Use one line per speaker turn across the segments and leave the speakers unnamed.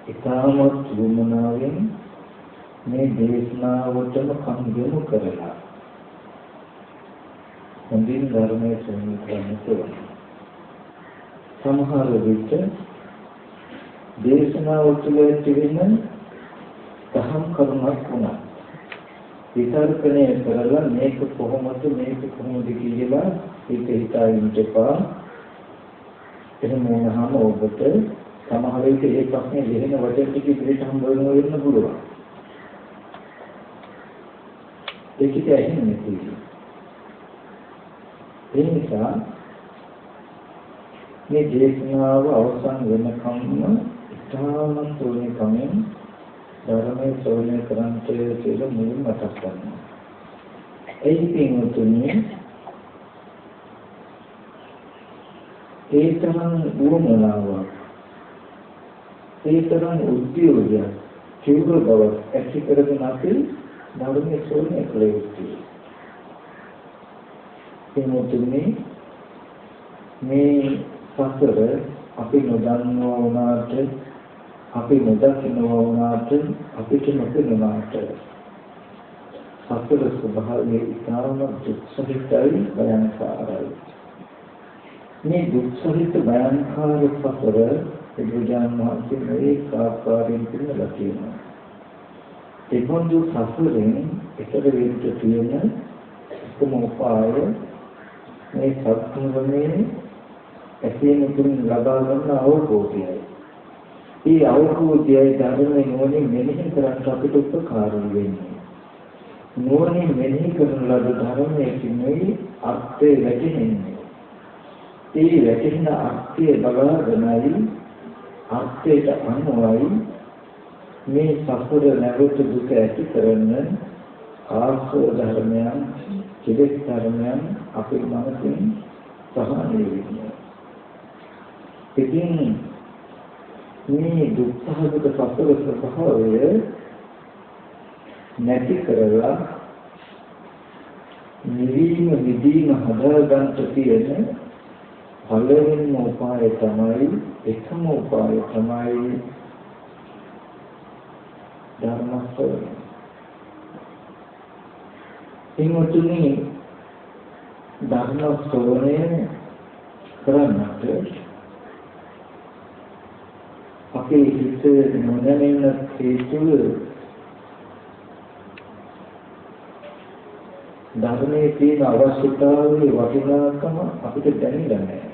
ඉතාමත් වුමනාවෙන් මේ දේශනාවටම කන් යොමු කරලා හොඳින් ධර්මයේ ශ්‍රවණය කරන්න. සමහර විට දේශනාව තුළ තිබෙන දහම් කරුණක් වුණා. විතර්කණය කරලා මේක කොහොමද කියලා හිතා ඉන්න එපා. එහෙම වුණාම ඔබට සමහර විට ඒ ප්‍රශ්නේ දෙහෙන වචන ටික ඉදිරියට හම්බ වෙන්න පුළුවන්. ඒක ඇහෙන්නේ නැති. ඒ නිසා මේ දේශනාව අවසන් වෙනකම්ම ඉතාමත් ඕනේ කමෙන් ධර්මයේ ශ්‍රවණය කරන්ට කියලා මුලින් මතක් කරනවා. ඒ පින්වතුනි ඒ තරම් උවමනාවක් ඒ තරම් උද්‍යෝගයක් චිවර බව ඇති කරගෙන අපි ධර්මයේ ශ්‍රවණය කළ යුතුයි. පින්වතුනි මේ සසර අපි නොදන්නවා වුණාට අපි නොදකින්නවා වුණාට අපිට නොදන්නාට සසර ස්වභාවය ඉතාම දුක්සහිතයි භයංකාරයි. මේ දුක්සහිත භයංකාර සසර බුදුජානක මහත්මිය මේ ආකාරයෙන් පිළිගලා තියෙනවා. ඒ බඳු සසරෙන් එතර වෙන්න තියෙන එකම උපාය මේ සත්‍යවනේ ඇසීම තුලින් ලබා ගන්න අවබෝධයයි. මේ අවබෝධයයි ධර්මයේ නුවණින් මෙනෙහි කරන්න අපිට උපකාර වෙන්නේ. නුවණින් මෙනෙහි කරන ලද ධර්මයේ කිමයි අර්ථය වැටහෙන්නේ. ඒ වැටෙන අර්ථය බලාගෙනයි අර්ථයට අනුවයි මේ සසර නැවත දුක ඇති කරන ආශ්‍රව ධර්මයන්, චිත්ත ධර්මයන් අපේ මනසින් සහාය වෙනවා. ඉතින් මේ දුක්ඛහගත සසර ස්වභාවය නැති කරලා නිවීම විදීම හදාගන්න තියෙන පළවෙනිම උපාය තමයි එකම උපාය තමයි ධර්ම ශ්‍රවණය. එමුතුනි ධර්ම ශ්‍රවණය කරන්නට අපේ හිත නොදැනෙන හේතුව ධර්මයේ තියෙන අවශ්‍යතාවයේ වටිනාකම අපිට දැනෙන්නේ නැහැ.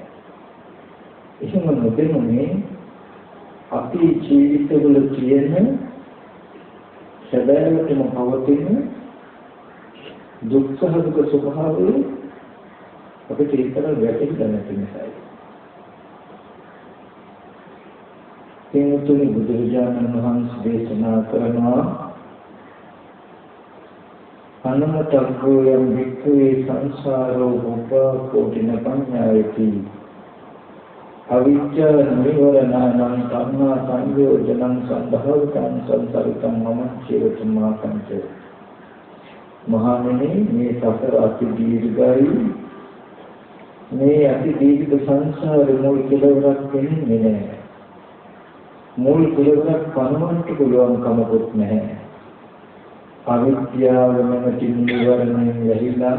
එහෙම නොදැනුනේ අපේ ජීවිතවල තියෙන සැබෑවටම පවතින දුක්ඛහගත ස්වභාවය අපිට ඒතර වැටහෙන්නේ නැති නිසායි. එතුණු බුදුරජාණන් වහන්සේ දේශනා කරනවා අනමතග්ගෝ යම් වික්ඛවේ සංසාරෝ භවෝ කෝටින පඤ්ඤායති අවිච්ඡා නිවරණං ධම්මා සංයෝජනං සම්භවතං සංසරිතං මම චේතමා කංච. මහණෙනි මේ සසර අති දීර්ඝයි. මේ අති දීර්ඝ සංසාරේ මුල් කෙලවරක් වෙන්නේ නැහැ. මුල් කෙලවරක් පනවන්න පුළුවන් කමකුත් නැහැ. අවිද්‍යාව නැමැති නිවරණයෙන් වැහිලා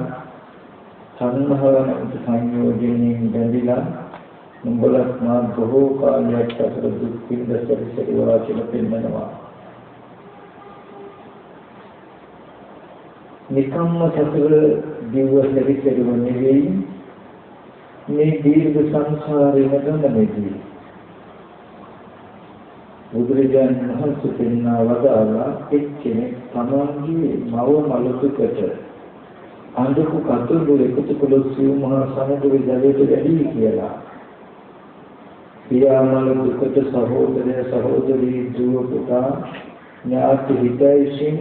සංහවන සංයෝජනයෙන් බැඳිලා උඹලත් මා බොහෝ කාලයක් අතර දුක් විඳලා කියලා පෙන්නනවා. නිකම්ම සසර දිව්ව හැරිසෙරුව නෙවෙයි මේ දීර්ඝ සංසාරේ නැගමනේදී බුදුරජාණන් වහන්සේ පෙන්වා වදාළා එක්කෙනෙක් තමන්ගේ මව මලුකට අඳුක කතුළු එකතු කළොත් සිව් මහා සමුද්‍රයේ ජලයට වැඩි කියලා. පියාමල දුකට සහෝදරය සහෝදරී දුව පුතා ඥාති හිතයිසින්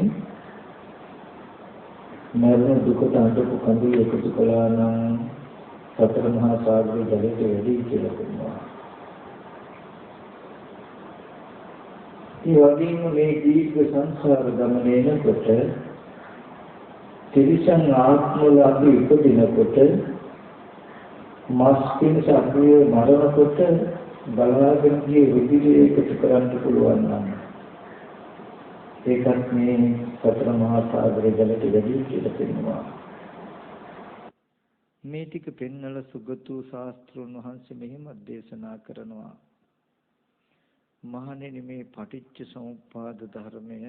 මරණ දුකට අඳුක කඳුළු එකතු කළා නම් සතර මහා සාගරයේ ජලයට වැඩි කියලා කියනවා. ඒ වගේම මේ දීර්ඝ සංසාර ගමනේනකොට තිරිසන් ආත්මවල අපි උපදිනකොට මස් පිණිස අපි මරණකොට බලාගෙන ගිය විදිහට කරන්න පුළුවන් නම් ඒකත් මේ සතර මහා සාගරය ජලයට වැඩි කියලා පෙන්වනවා. මේ ටික පෙන්වලා සුගතෝ ශාස්ත්‍රඥ වහන්සේ මෙහිම දේශනා කරනවා. මහණෙනි මේ පටිච්ච සමුප්පාද ධර්මය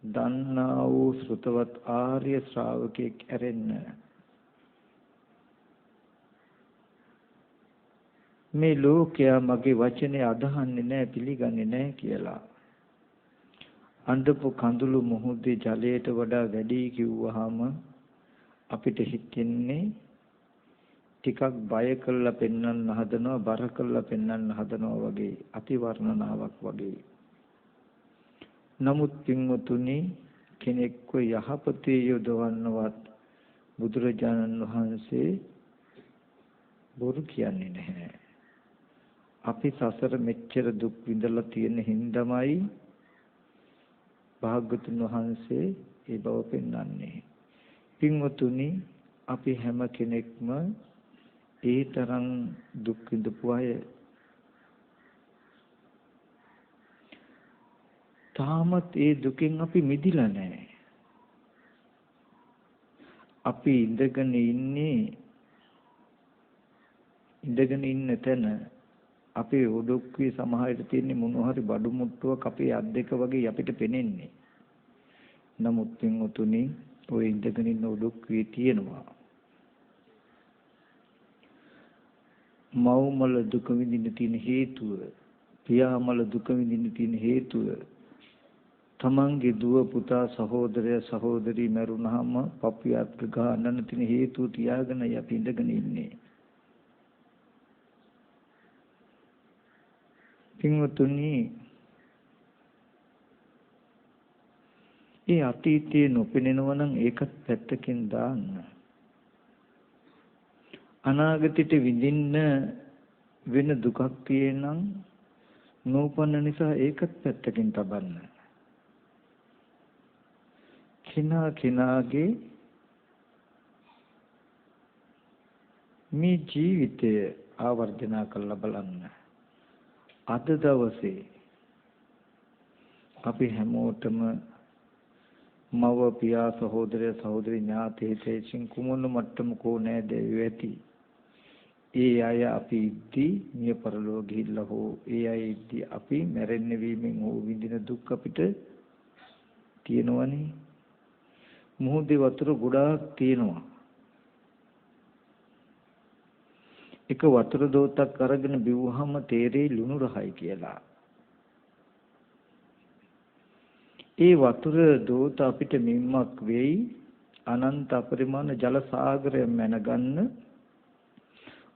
දන්නා වූ ශ්‍රුතවත් ආර්ය ශ්‍රාවකෙක් ඇරෙන්න මේ ලෝකයා මගේ වචනේ අදහන්නේ නැහැ පිළිගන්නේ නැහැ කියලා. අඬපු කඳුළු මුහුදේ ජලයට වඩා වැඩි කිව්වහම අපිට හිතෙන්නේ ටිකක් බය කරලා පෙන්වන්න හදනවා බර කරලා පෙන්වන්න හදනවා වගේ අතිවර්ණනාවක් වගේ. නමුත් පින්වතුනි කෙනෙක්ව යහපතේ යොදවන්නවත් බුදුරජාණන් වහන්සේ බොරු කියන්නේ නැහැ. අපි සසර මෙච්චර දුක් විඳලා තියෙන හින්දාමයි භාග්‍යතුන් වහන්සේ ඒ බව පෙන්වන්නේ. පින්වතුනි අපි හැම කෙනෙක්ම ඒ තරම් දුක් විඳපු අය. තාමත් ඒ දුකෙන් අපි මිදිලා නැහැ. අපි ඉඳගෙන ඉන්න තැන අපේ ඔඩොක්කුවේ සමහරට තියෙන මොනවා හරි බඩු මුට්ටුවක් අපේ අත් දෙක වගේ අපිට පෙනෙන්නේ. නමුත් පින්වතුනි ඔය ඉඳගෙන ඉන්න ඔඩොක්කුවේ තියෙනවා මව්මල දුක විඳින්න තියෙන හේතුව, පියාමල දුක විඳින්න තියෙන හේතුව, තමන්ගේ දුව පුතා සහෝදරය සහෝදරි මරුණාම පපුවත් ගන්නන තියෙන හේතුව තියාගෙන අපි ඉඳගෙන ඉන්නේ. පින්වතුනි ඒ අතීතයේ නොපෙනෙනවා නම් ඒකත් පැත්තකින් දාන්න. අනාගතයට විඳින්න වෙන දුකක් තියෙනම් නෝපන්න නිසා ඒකත් පැත්තකින් තබන්න. කෙනාගේ මේ ජීවිතය ආවර්ජනා කරලා බලන්න. අද දවසේ අපි හැමෝටම මව පියා සහෝදරය සහෝදරි ඥාති හිතේසින් කුමන මට්ටමකෝ නැද ඇති. ඒ අය අපි ඉද්දී මිය පරලෝ ගිහිල්ලා හෝ ඒ අය ඉද්දී අපි මැරෙන්න වීමෙන් හෝ විඳින දුක් අපිට තියෙනවනේ. මුහුදේ වතුර ගොඩාක් තියෙනවා. එක වතුර දෝතක් අරගෙන බිව්වහම තේරෙයි ලුණු රහයි කියලා. ඒ වතුර දෝත අපිට මිම්මක් වෙයි අනන්ත අපරිමාණ ජල සාගරය මැනගන්න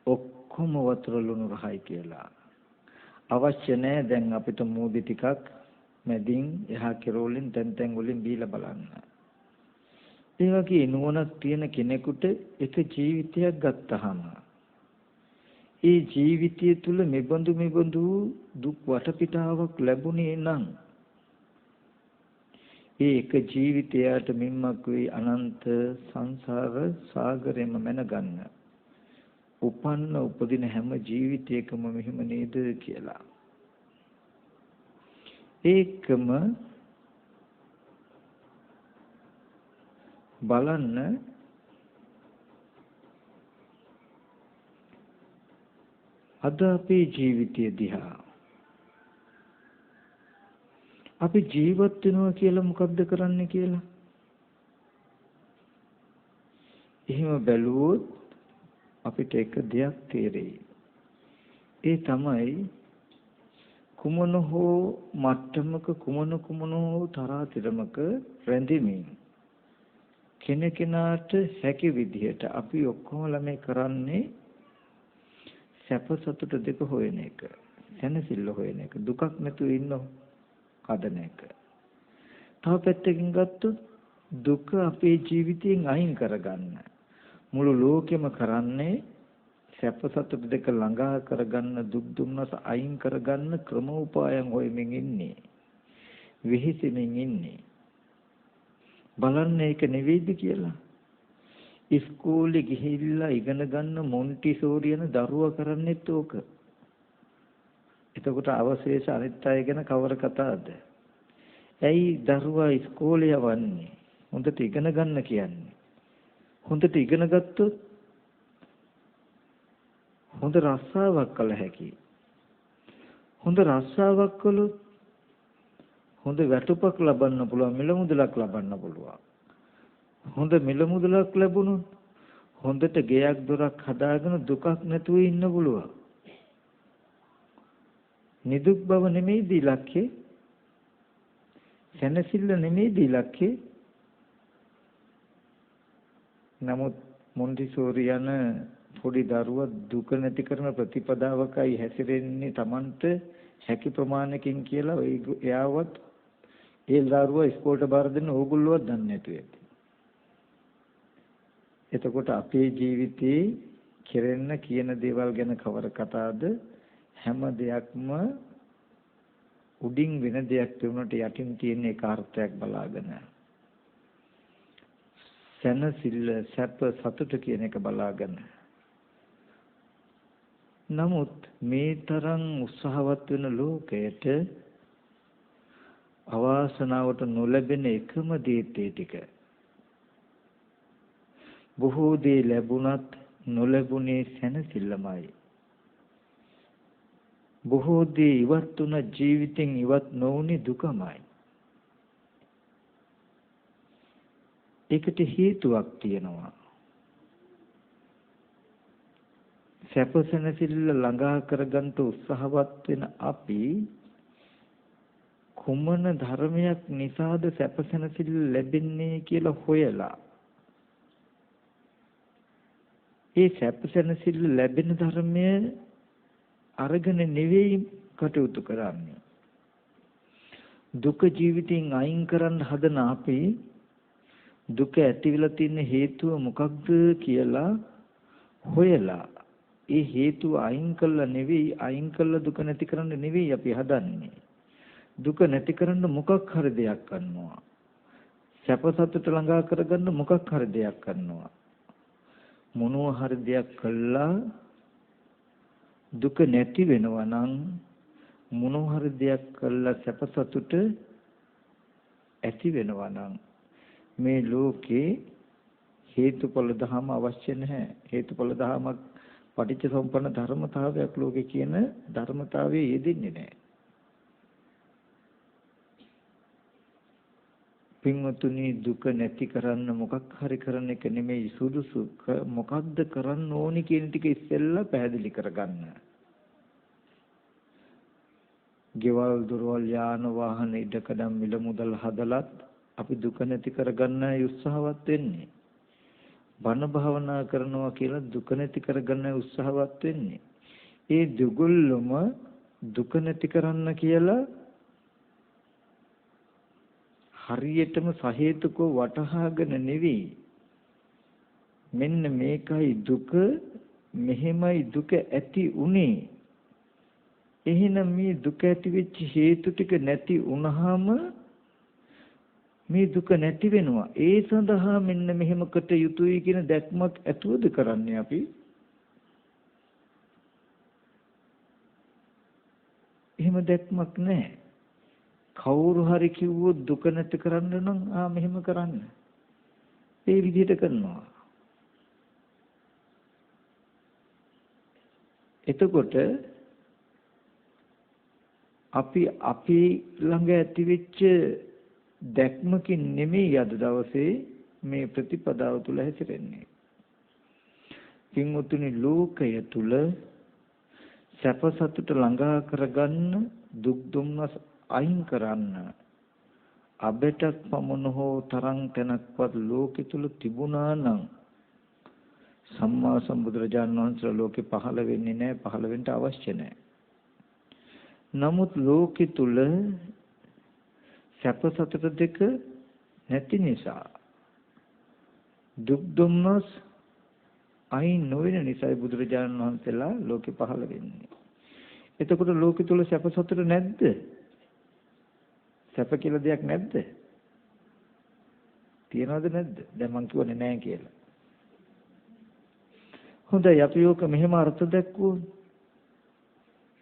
ඔක්කොම වතුර ලුණු රහයි කියලා. අවශ්‍ය නැහැ දැන් අපිට මූදි ටිකක් මැදින් එහා කෙරෝලින් තැන් වලින් බීලා බලන්න. ඒ වගේ නුවණක් තියෙන කෙනෙකුට එක ජීවිතයක් ගත්තහම ඒ ජීවිතය තුල මෙබඳු දුක් වටපිටාවක් ලැබුණේ නම් ඒ එක ජීවිතයට මිම්මක් වේ අනන්ත සංසාර සාගරෙම මැනගන්න. උපදින හැම ජීවිතයකම මෙහිම නේද කියලා. ඒකම බලන්න අද අපේ ජීවිතය දිහා අපි ජීවත් වෙනවා කියලා මොකද්ද කරන්නේ කියලා එහෙම බැලුවොත් අපිට එක දෙයක් තේරෙයි. ඒ තමයි කුමන හෝ මට්ටමක කුමන හෝ තරාතිරමක රැඳෙමින් කෙනෙකුට හැකි විදිහට අපි ඔක්කොම ළමයි කරන්නේ සැප සතුට දෙක හොයන එක, සැනසෙල්ල හොයන එක, දුකක් නැතුව ඉන්න හදන එක. තව පැත්තකින් ගත්තොත් දුක අපේ ජීවිතයෙන් අයින් කරගන්න. මුළු ලෝකෙම කරන්නේ සැප සතුට දෙක ළඟා කරගන්න, දුක් දුම්නස අයින් කරගන්න ක්‍රමෝපායන් හොයමින් ඉන්නේ. විහිසෙමින් ඉන්නේ. බලන්න ඒක නෙවෙයිද කියලා. ඉස්කෝලේ ගිහිල්ලා ඉගෙන ගන්න මොන්ටිසෝරි යන දරුවා කරන්නේත් ඕක. එතකොට අවශේෂ අනිත් අය ගැන කවර කතාවද? ඇයි දරුවා ඉස්කෝලේ යවන්නේ? හොඳට ඉගෙන ගන්න කියන්නේ. හොඳට ඉගෙන ගත්තොත් හොඳ රස්සාවක් කළ හැකියි. හොඳ රස්සාවක් කළොත් හොඳ වැටුපක් ලබන්න පුළුවන්, මිල මුදලක් ලබන්න පුළුවන්. හොඳ මිල මුදලක් ලැබුණොත් හොඳට ගෙයක් දොරක් හදාගෙන දුකක් නැතුව ඉන්න පුළුවන්. නිදුක් බව නෙමෙයිද ඉලක්කය? සැනසෙල්ල නෙමෙයිද ඉලක්කය? නමුත් මොන්ටිසෝරි යන පොඩි දරුවා දුක නැති කරන ප්‍රතිපදාවකයි හැසිරෙන්නේ Tamanට හැකි ප්‍රමාණයකින් කියලා එයාවත් ඒ දරුවා ඉස්කෝලේට බාර දෙන්න ඕගොල්ලෝවත් දන්නේ නැතුව ඇති. එතකොට අපේ ජීවිතේ කෙරෙන්න කියන දේවල් ගැන කවර කතාවද? හැම දෙයක්ම උඩින් වෙන දෙයක් තිබුණට යටින් තියෙන එක අර්ථයක් බලාගෙන සැනසෙල්ල සැප සතුට කියන එක බලාගෙන. නමුත් මේ තරම් උත්සාහවත් වෙන ලෝකයට අවාසනාවට නොලැබෙන එකම දේ ටික. බොහෝ දේ ලැබුණත් නොලැබුණේ සැනසෙල්ලමයි. බොහෝ දේ ඉවත් වුණ ජීවිතෙන් ඉවත් නොවුනේ දුකමයි. ඒකට හේතුවක් තියෙනවා. සැපසනසිල්ල ළඟා කරගන්න උත්සාහවත් වෙන අපි කුමන ධර්මයක් නිසාද සැපසනසිල්ල ලැබෙන්නේ කියලා හොයලා ඒ සැපසනසිල්ල ලැබෙන ධර්මය අරගෙන නෙවෙයි කටයුතු කරන්නේ. දුක ජීවිතෙන් අයින් කරන්න හදන අපි දුක ඇතිවලා තියෙන හේතුව මොකක්ද කියලා හොයලා ඒ හේතුව අයින් කළා නෙවෙයි, අයින් කළා දුක නැති කරන්න නෙවෙයි අපි හදන්නේ. දුක නැති කරන්න මොකක් හරි දෙයක් කරනවා. සැප සතුට ළඟා කරගන්න මොකක් හරි දෙයක් කරනවා. මොනවා හරි දෙයක් කළා දුක නැති වෙනවා නම් මොනවා හරි දෙයක් කළා සැප සතුට ඇති වෙනවා නම් මේ ලෝකේ හේතුඵල ධම අවශ්‍ය නැහැ. හේතුඵල ධමයක් පටිච්ච සමුප්පන්න ධර්මතාවයක් ලෝකේ කියන ධර්මතාවයේ යෙදෙන්නේ නැහැ. පින්වතුනි දුක නැති කරන්න මොකක් හරි කරන එක නෙමෙයි සුදුසු. මොකක්ද කරන්න ඕනි කියන ටික ඉස්සෙල්ලා පැහැදිලි කරගන්න. ගෙවල් දොරවල් යාන වාහන ඉඩකඩම් මිල මුදල් හදලත් අපි දුක නැති කරගන්න උත්සාහවත් වෙන්නේ. බණ භාවනා කරනවා කියලා දුක නැති කරගන්න උත්සාහවත් වෙන්නේ. ඒ දුගුල්ලම දුක නැති කරන්න කියලා හරියටම සහේතුකව වටහාගෙන නෙවෙයි. මෙන්න මේකයි දුක, මෙහෙමයි දුක ඇති උනේ. එහෙනම් මේ දුක ඇති වෙච්ච හේතු ටික නැති වුනහම මේ දුක නැති වෙනවා. ඒ සඳහා මෙන්න මෙහෙමකට යුතුයි කියන දැක්මක් ඇතුවද කරන්නේ අපි? එහෙම දැක්මක් නැහැ. කවුරු හරි කිව්වොත් දුක නැති කරන්න නම් මෙහෙම කරන්න. ඒ විදිහට කරනවා. එතකොට අපි ළඟ ඇතිවෙච්ච දැක්මකින් නෙමෙයි අද දවසේ මේ ප්‍රතිපදාව තුල හැසිරෙන්නේ. පින්වතුනි ලෝකය තුල සැප සතුට ළඟා කරගන්න දුක් දුම්නස් අයින් කරන්න අබෙටක් පමණ හෝ තරම් තැනක්වත් ලෝකෙ තුල තිබුණා නම් සම්මා සම්බුදුරජාණන් වහන්සේ ලෝකෙ පහළ වෙන්නේ නැහැ, පහළ වෙන්න අවශ්‍ය නැහැ. නමුත් ලෝකෙ තුල සැප සතුට දෙක නැති නිසා දුක් දුම්නස් අයින් නොවන නිසා බුදුරජාණන් වහන්සේලා ලෝකෙ පහළ වෙන්නේ. එතකොට ලෝකෙ තුල සැප සතුට නැද්ද? සැප කියලා දෙයක් නැද්ද? තියනවද නැද්ද? දැන් මං කියවනේ නැහැ කියලා. හොඳයි අපි ඕක මෙහෙම අර්ථ දැක්වුවොත්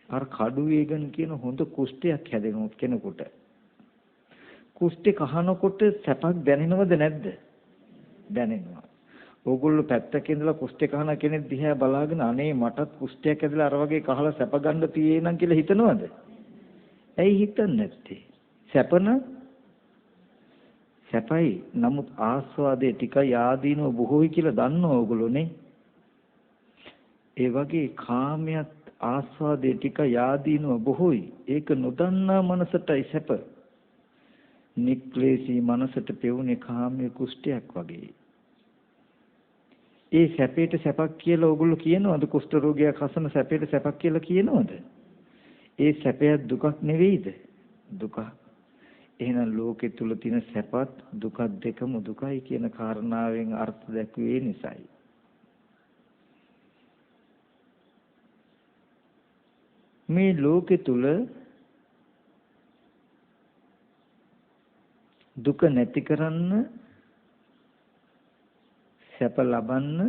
අර කඩු වේගන් කියන හොඳ කුෂ්ඨයක් හැදෙනොත් කෙනෙකුට කුෂ්ඨේ කහනකොට සැපක් දැනෙනවද නැද්ද? දැනෙනවා. ඕගොල්ලෝ පැත්තක ඉඳලා කුෂ්ඨේ කහන කෙනෙක් දිහා බලාගෙන අනේ මටත් කුෂ්ඨයක් ඇදලා අර වගේ කහලා සැප ගන්න තියෙනම් කියලා හිතනවද? ඇයි හිතන්නේ නැත්තේ? සැපන සැපයි. නමුත් ආස්වාදයේ ටිකයි ආදීනව බොහෝයි කියලා දන්නව ඕගොල්ලෝනේ. ඒ වගේ කාමයට ආස්වාදයේ ටිකයි ආදීනව බොහෝයි. ඒක නොදන්නා මනසටයි සැප. නික්ලේශී මනසට පෙවුනේ කාමයේ කුෂ්ඨයක් වගේ. ඒ සැපේට සැපක් කියලා ඕගොල්ලෝ කියනවද? කුෂ්ඨ රෝගයක් හසන සැපේට සැපක් කියලා කියනවද? ඒ සැපය දුකක් නෙවෙයිද? දුක. එහෙනම් ලෝකෙ තුල තියෙන සැපත් දුකත් දෙකම දුකයි කියන කාරණාවෙන් අර්ථ දැක්වේ නිසායි. මේ ලෝකෙ තුල දුක නැති කරන්න සැප ලබන්න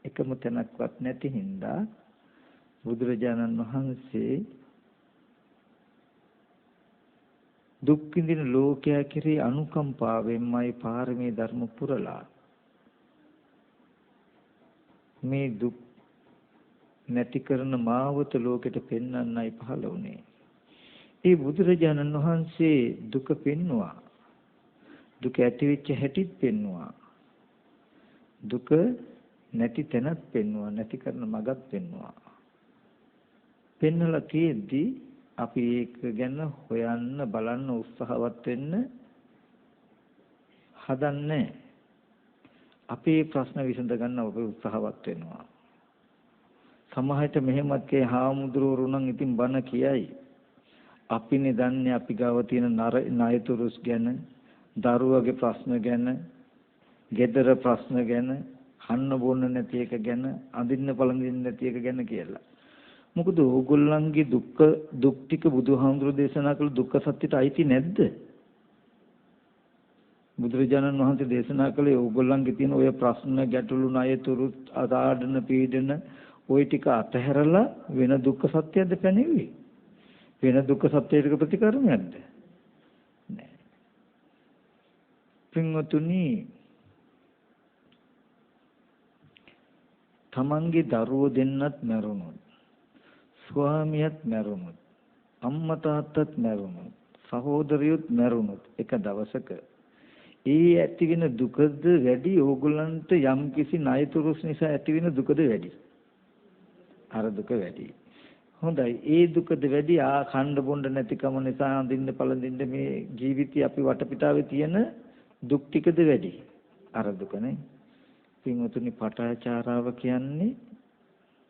එකම තැනක්වත් නැති හින්දා බුදුරජාණන් වහන්සේ දුක් විඳින ලෝකයා කෙරෙහි අනුකම්පාවෙන්මයි පාරමී ධර්ම පුරලා මේ දුක් නැති කරන මාවත ලෝකෙට පෙන්වන්නයි පහළ වුණේ. ඒ බුදුරජාණන් වහන්සේ දුක පෙන්වුවා. දුක ඇති වෙච්ච හැටිත් පෙන්වුවා. දුක නැති තැනත් පෙන්වුවා. නැති කරන මගත් පෙන්වුවා. පෙන්වලා තියෙද්දි අපි ඒක ගැන හොයන්න බලන්න උත්සාහවත් වෙන්න හදන්නේ. අපේ ප්‍රශ්න විසඳ ගන්න අපි උත්සාහවත් වෙනවා. සමහරට මෙහෙමත් කේ හාමුදුරුවෝ නම් ඉතින් බන කියයි. අපිනේ දන්නේ අපි ගාව තියෙන ණයතුරුස් ගැන, දරුවගේ ප්‍රශ්න ගැන, ගෙදර ප්‍රශ්න ගැන, කන්න බොන්න නැති එක ගැන, අඳින්න පළඳින්න නැති එක ගැන කියලා. මොකද ඕගොල්ලන්ගේ දුක් ටික බුදුහාමුදුරු දේශනා කළ දුක්ඛ සත්‍යයට අයිති නැද්ද? බුදුරජාණන් වහන්සේ දේශනා කළේ ඕගොල්ලන්ගේ තියෙන ඔය ප්‍රශ්න, ගැටලු, ණයතුරු, අදාඩන, පීඩන ওই ටික අතහැරලා වෙන දුක්ඛ සත්‍යයක්ද පැනෙන්නේ? වෙන දුක්ඛ සත්‍යයක ප්‍රතිකර්මයක්ද? නෑ. පින්වතුනි, තමන්ගේ දරුවෝ දෙන්නත් මැරුණොත්, ස්වාමියාත් මැරුණොත්, අම්මා තාත්තත් මැරුණොත්, සහෝදරියොත් මැරුණොත් එක දවසක ඒ ඇති වෙන දුකද වැඩි ඕගොල්ලන්ට යම් කිසි ණයතුරුස් නිසා ඇති වෙන දුකද වැඩි? අර දුක වැඩි. හොඳයි. ඒ දුකද වැඩි කණ්ඩ බොණ්ඩ නැතිකම නිසා අඳින්න පළඳින්න මේ ජීවිතය අපි වටපිටාවේ තියෙන දුක් ටිකද වැඩි? අර දුකනේ. පින්වතුනි, පටාචාරාව කියන්නේ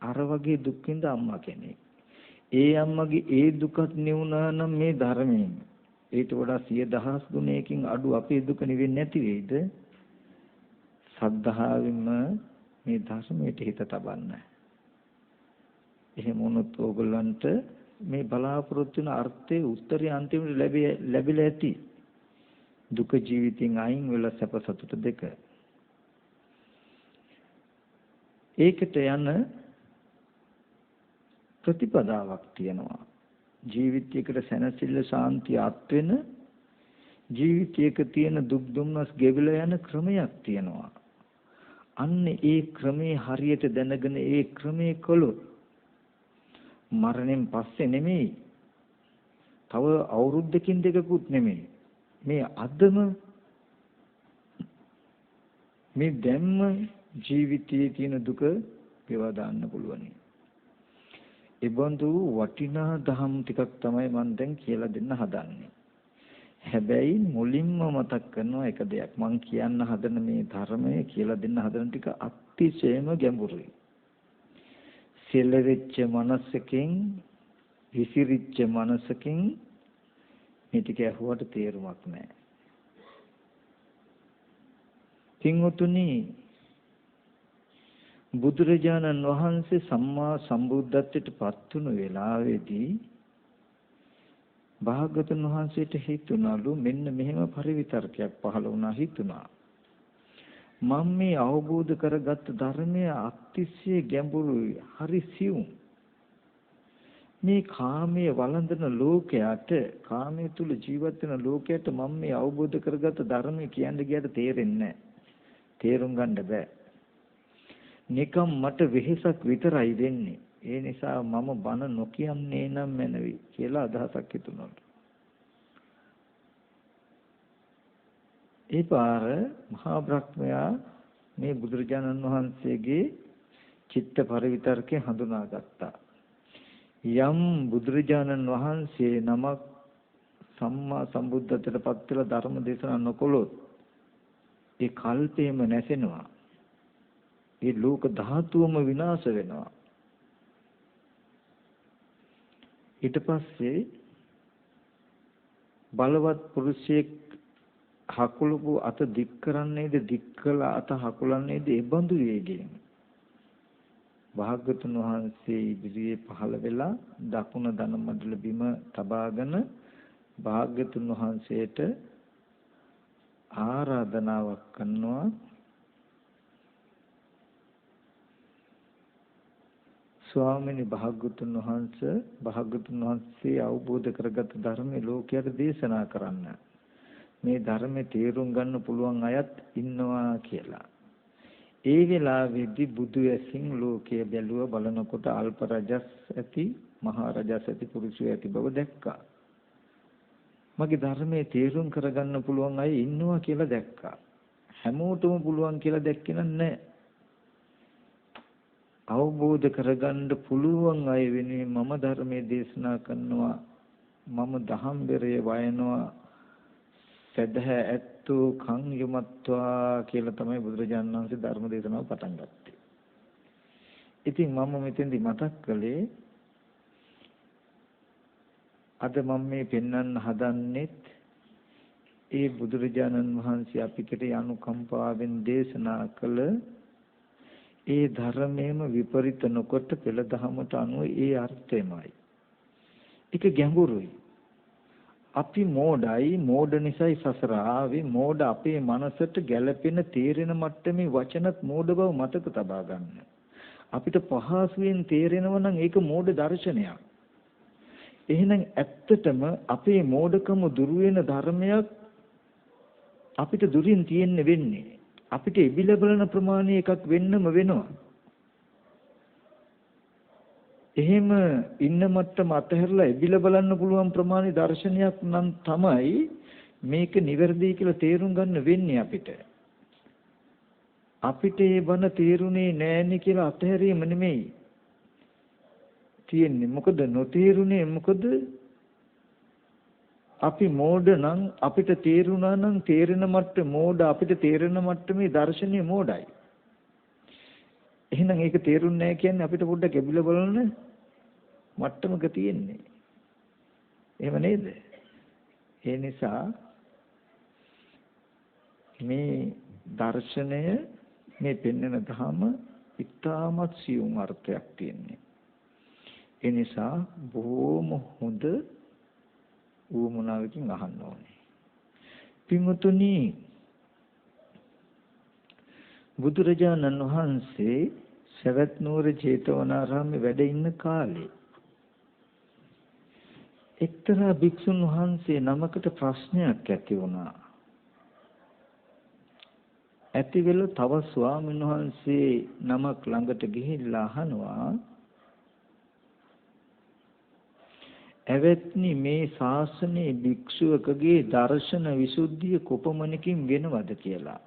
අර වගේ දුක් විඳ අම්මා කෙනෙක්. ඒ අම්මගේ ඒ දුකත් නෙවුනා නම් මේ ධර්මයෙන් ඊට වඩා 100,000 ගුණයකින් අඩු අපේ දුක නිවෙන්නේ නැති වෙයිද? සද්ධාවෙන්ම මේ ධර්මයට හිත තබන්න. එහෙම වුණොත් ඕගොල්ලන්ට මේ බලාපොරොත්තු වෙන අර්ථයේ උත්තරي අන්තිමට ලැබිලා ඇති. දුක ජීවිතෙන් අයින් වෙලා සැප සතුට දෙක. ඒකට යන ප්‍රතිපදාවක් තියෙනවා. ජීවිතයකට සැනසෙල්ල සාන්තිය අත් වෙන, ජීවිතයක තියෙන දුක් දුම්නස් ගෙවිලා යන ක්‍රමයක් තියෙනවා. අන්න ඒ ක්‍රමේ හරියට දැනගෙන ඒ ක්‍රමේ කළොත් මරණයෙන් පස්සේ නෙමෙයි, තව අවුරුද්දකින් දෙකකුත් නෙමෙයි, මේ අදම මේ දැම්ම ජීවිතයේ තියෙන දුක ගෙවා දාන්න පුළුවන්. ඒබඳු වටිනා දහම් ටිකක් තමයි මම දැන් කියලා දෙන්න හදන්නේ. හැබැයි මුලින්ම මතක් කරනවා එක දෙයක්. මම කියන්න හදන මේ ධර්මය කියලා දෙන්න හදන ටික අතිශයම ගැඹුරුයි. සෙලවෙච්ච මනසකින්, විසිරිච්ච මනසකින් මේ ටික අහුවට තේරුමක් නැහැ. පින්වතුනි, බුදුරජාණන් වහන්සේ සම්මා සම්බුද්ධත්වයට පත් වුණු වෙලාවේදී භාග්‍යවතුන් වහන්සේට හිතුණලු මෙන්න මෙහෙම පරිවිතර්කයක් පහළ වුණා. හිතුණා මම මේ අවබෝධ කරගත් ධර්මය අතිශය ගැඹුරුයි, හරි සියුම්. මේ කාමයේ වළඳන ලෝකයට කාමයේ තුල ජීවත් වෙන ලෝකයට මම මේ අවබෝධ කරගත්ත ධර්මය කියන්න ගියට තේරෙන්නේ නැහැ. තේරුම් ගන්න බෑ. නිකම් මට වෙහෙසක් විතරයි වෙන්නේ. ඒ නිසා මම බන නොකියන්නේ නම් මැනවි කියලා අදහසක් හිතුණා. ඒ පාර මහා බ්‍රහ්මයා මේ බුදුරජාණන් වහන්සේගේ චිත්ත පරිවිතර්කේ හඳුනාගත්තා. යම් බුදුරජාණන් වහන්සේ නමක් සම්මා සම්බුද්ධත්වයට පත් වෙලා ධර්ම දේශනා නොකළොත් ඒ කල්පේම නැසෙනවා. ඒ ලෝක ධාතුවම විනාශ වෙනවා. ඊට පස්සේ බලවත් පුරුෂයෙක් හකුලපු අත දික් කරන්නේද දික් කළ අත හකුලන්නේද ඒ බඳු වේගයෙන් භාග්‍යතුන් වහන්සේ ඉදිරියේ පහළ වෙලා දකුණ දන මඩල බිම තබාගෙන භාග්‍යතුන් වහන්සේට ආරාධනාවක් කරනවා. ස්වාමීනි භාග්‍යතුන් වහන්සේ අවබෝධ කරගත් ධර්මයේ ලෝකයට දේශනා කරන්න. මේ ධර්මයේ තේරුම් ගන්න පුළුවන් අයත් ඉන්නවා කියලා. ඒ වෙලාවේදී බුදු ඇසින් ලෝකය බැලුව බලනකොට අල්ප රජස් ඇති මහා රජස් ඇති පුරුෂය ඇති බව දැක්කා. මගේ ධර්මයේ තේරුම් කරගන්න පුළුවන් අය ඉන්නවා කියලා දැක්කා. හැමෝටම පුළුවන් කියලා දැක්කේ නැහැ. අවබෝධ කරගන්න පුළුවන් අය වෙනුවෙන් මම ධර්මයේ දේශනා කරනවා. මම දහම්බරේ වයනවා. සදහැ ඇත්තෝ කන් යොමත්වා කියලා තමයි බුදුරජාණන් වහන්සේ ධර්ම දේශනාව පටන් ගත්තේ. ඉතින් මම මෙතෙන්දි මතක් කළේ අද මම මේ පෙන්වන්න හදන්නෙත් ඒ බුදුරජාණන් වහන්සේ අපිට අනුකම්පාවෙන් දේශනා කළ ඒ ධර්මයේම විපරිත නොකොට පෙළ දහමට අනුව ඒ අර්ථයමයි. ඒක ගැඹුරුයි. අපි මෝඩ නිසායි සසර ආවේ. මෝඩ අපේ මනසට ගැළපෙන තේරෙන මට්ටමේ වචනත් මෝඩ බව මතක තබා ගන්න. අපිට පහසුවෙන් තේරෙනවා නම් ඒක මෝඩ දර්ශනයක්. එහෙනම් ඇත්තටම අපේ මෝඩකම දුරු වෙන ධර්මයක් අපිට දුරින් තියෙන්න වෙන්නේ. අපිට ඉබිල බලන ප්‍රමාණය එකක් වෙන්නම වෙනවා. එහෙම ඉන්න මට්ටම අතහැරලා ඉබිල බලන්න පුළුවන් ප්‍රමාණි දර්ශනයක් නම් තමයි මේක නිවැරදි කියලා තේරුම් ගන්න වෙන්නේ අපිට. අපිට ඒ බන තේරුනේ නෑනේ කියලා අතහැරීම නෙමෙයි තියෙන්නේ. මොකද නොතේරුනේ මොකද? අපි මෝඩ නම් අපිට තේරුණා නම් තේරෙන මට්ටම මෝඩ අපිට තේරෙන මට්ටමේ දර්ශනීය මෝඩයි. එහෙනම් ඒක තේරුන්නේ නැහැ කියන්නේ අපිට පොඩ්ඩක් එබිල බලන්න මට්ටමක තියෙන්නේ. එහෙම නේද? ඒ නිසා මේ දර්ශනය මේ පෙන්වන ධම ඉතාමත් සියුම් අර්ථයක් තියෙන්නේ. ඒ නිසා බොහොම හොඳ ඌමනාවකින් අහන්න ඕනේ. පින්වතුනි, බුදුරජාණන් වහන්සේ සවැත් නුවර ජේතවනාරාමේ වැඩ ඉන්න කාලේ එක්තරා භික්ෂුන් වහන්සේ නමකට ප්‍රශ්නයක් ඇති වුණා. ඇති වෙලා තව ස්වාමීන් වහන්සේ නමක් ළඟට ගිහිල්ලා අහනවා, එවත්නි මේ ශාසනයේ භික්ෂුවකගේ දර්ශන විසුද්ධිය කොපමණකින් වෙනවද කියලා.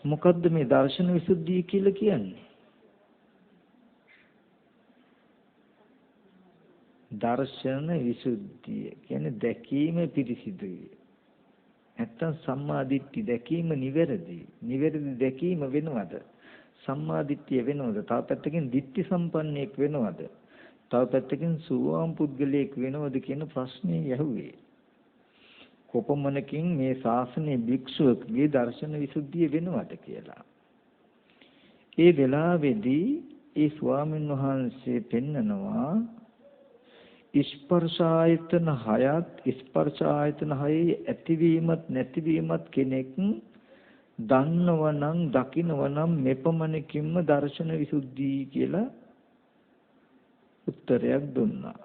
මොකද්ද මේ දර්ශන විසුද්ධිය කියලා කියන්නේ? දර්ශන විසුද්ධිය කියන්නේ දැකීම පිරිසිදුයි. නැත්තම් සම්මා දිට්ඨි දැකීම නිවැරදි. නිවැරදි දැකීම වෙනවද? සම්මා දිට්ඨිය වෙනවද? තව පැත්තකින් දිට්ඨි සම්පන්නයෙක් වෙනවද? තව පැත්තකින් සුවාම් පුද්ගලයෙක් වෙනවද කියන ප්‍රශ්නේ යහුවේ. කොපමණකින් මේ ශාසනයේ භික්ෂුවකගේ දර්ශන විසුද්ධිය වෙනවද කියලා. ඒ වෙලාවේදී ඒ ස්වාමීන් වහන්සේ පෙන්නනවා ස්පර්ශ ආයතන හයත් ස්පර්ශ ආයතන හයේ ඇතිවීමත් නැතිවීමත් කෙනෙක් දන්නවනම් දකින්නවනම් මෙපමණකින්ම දර්ශන විසුද්ධි කියලා උත්තරයක් දුන්නා.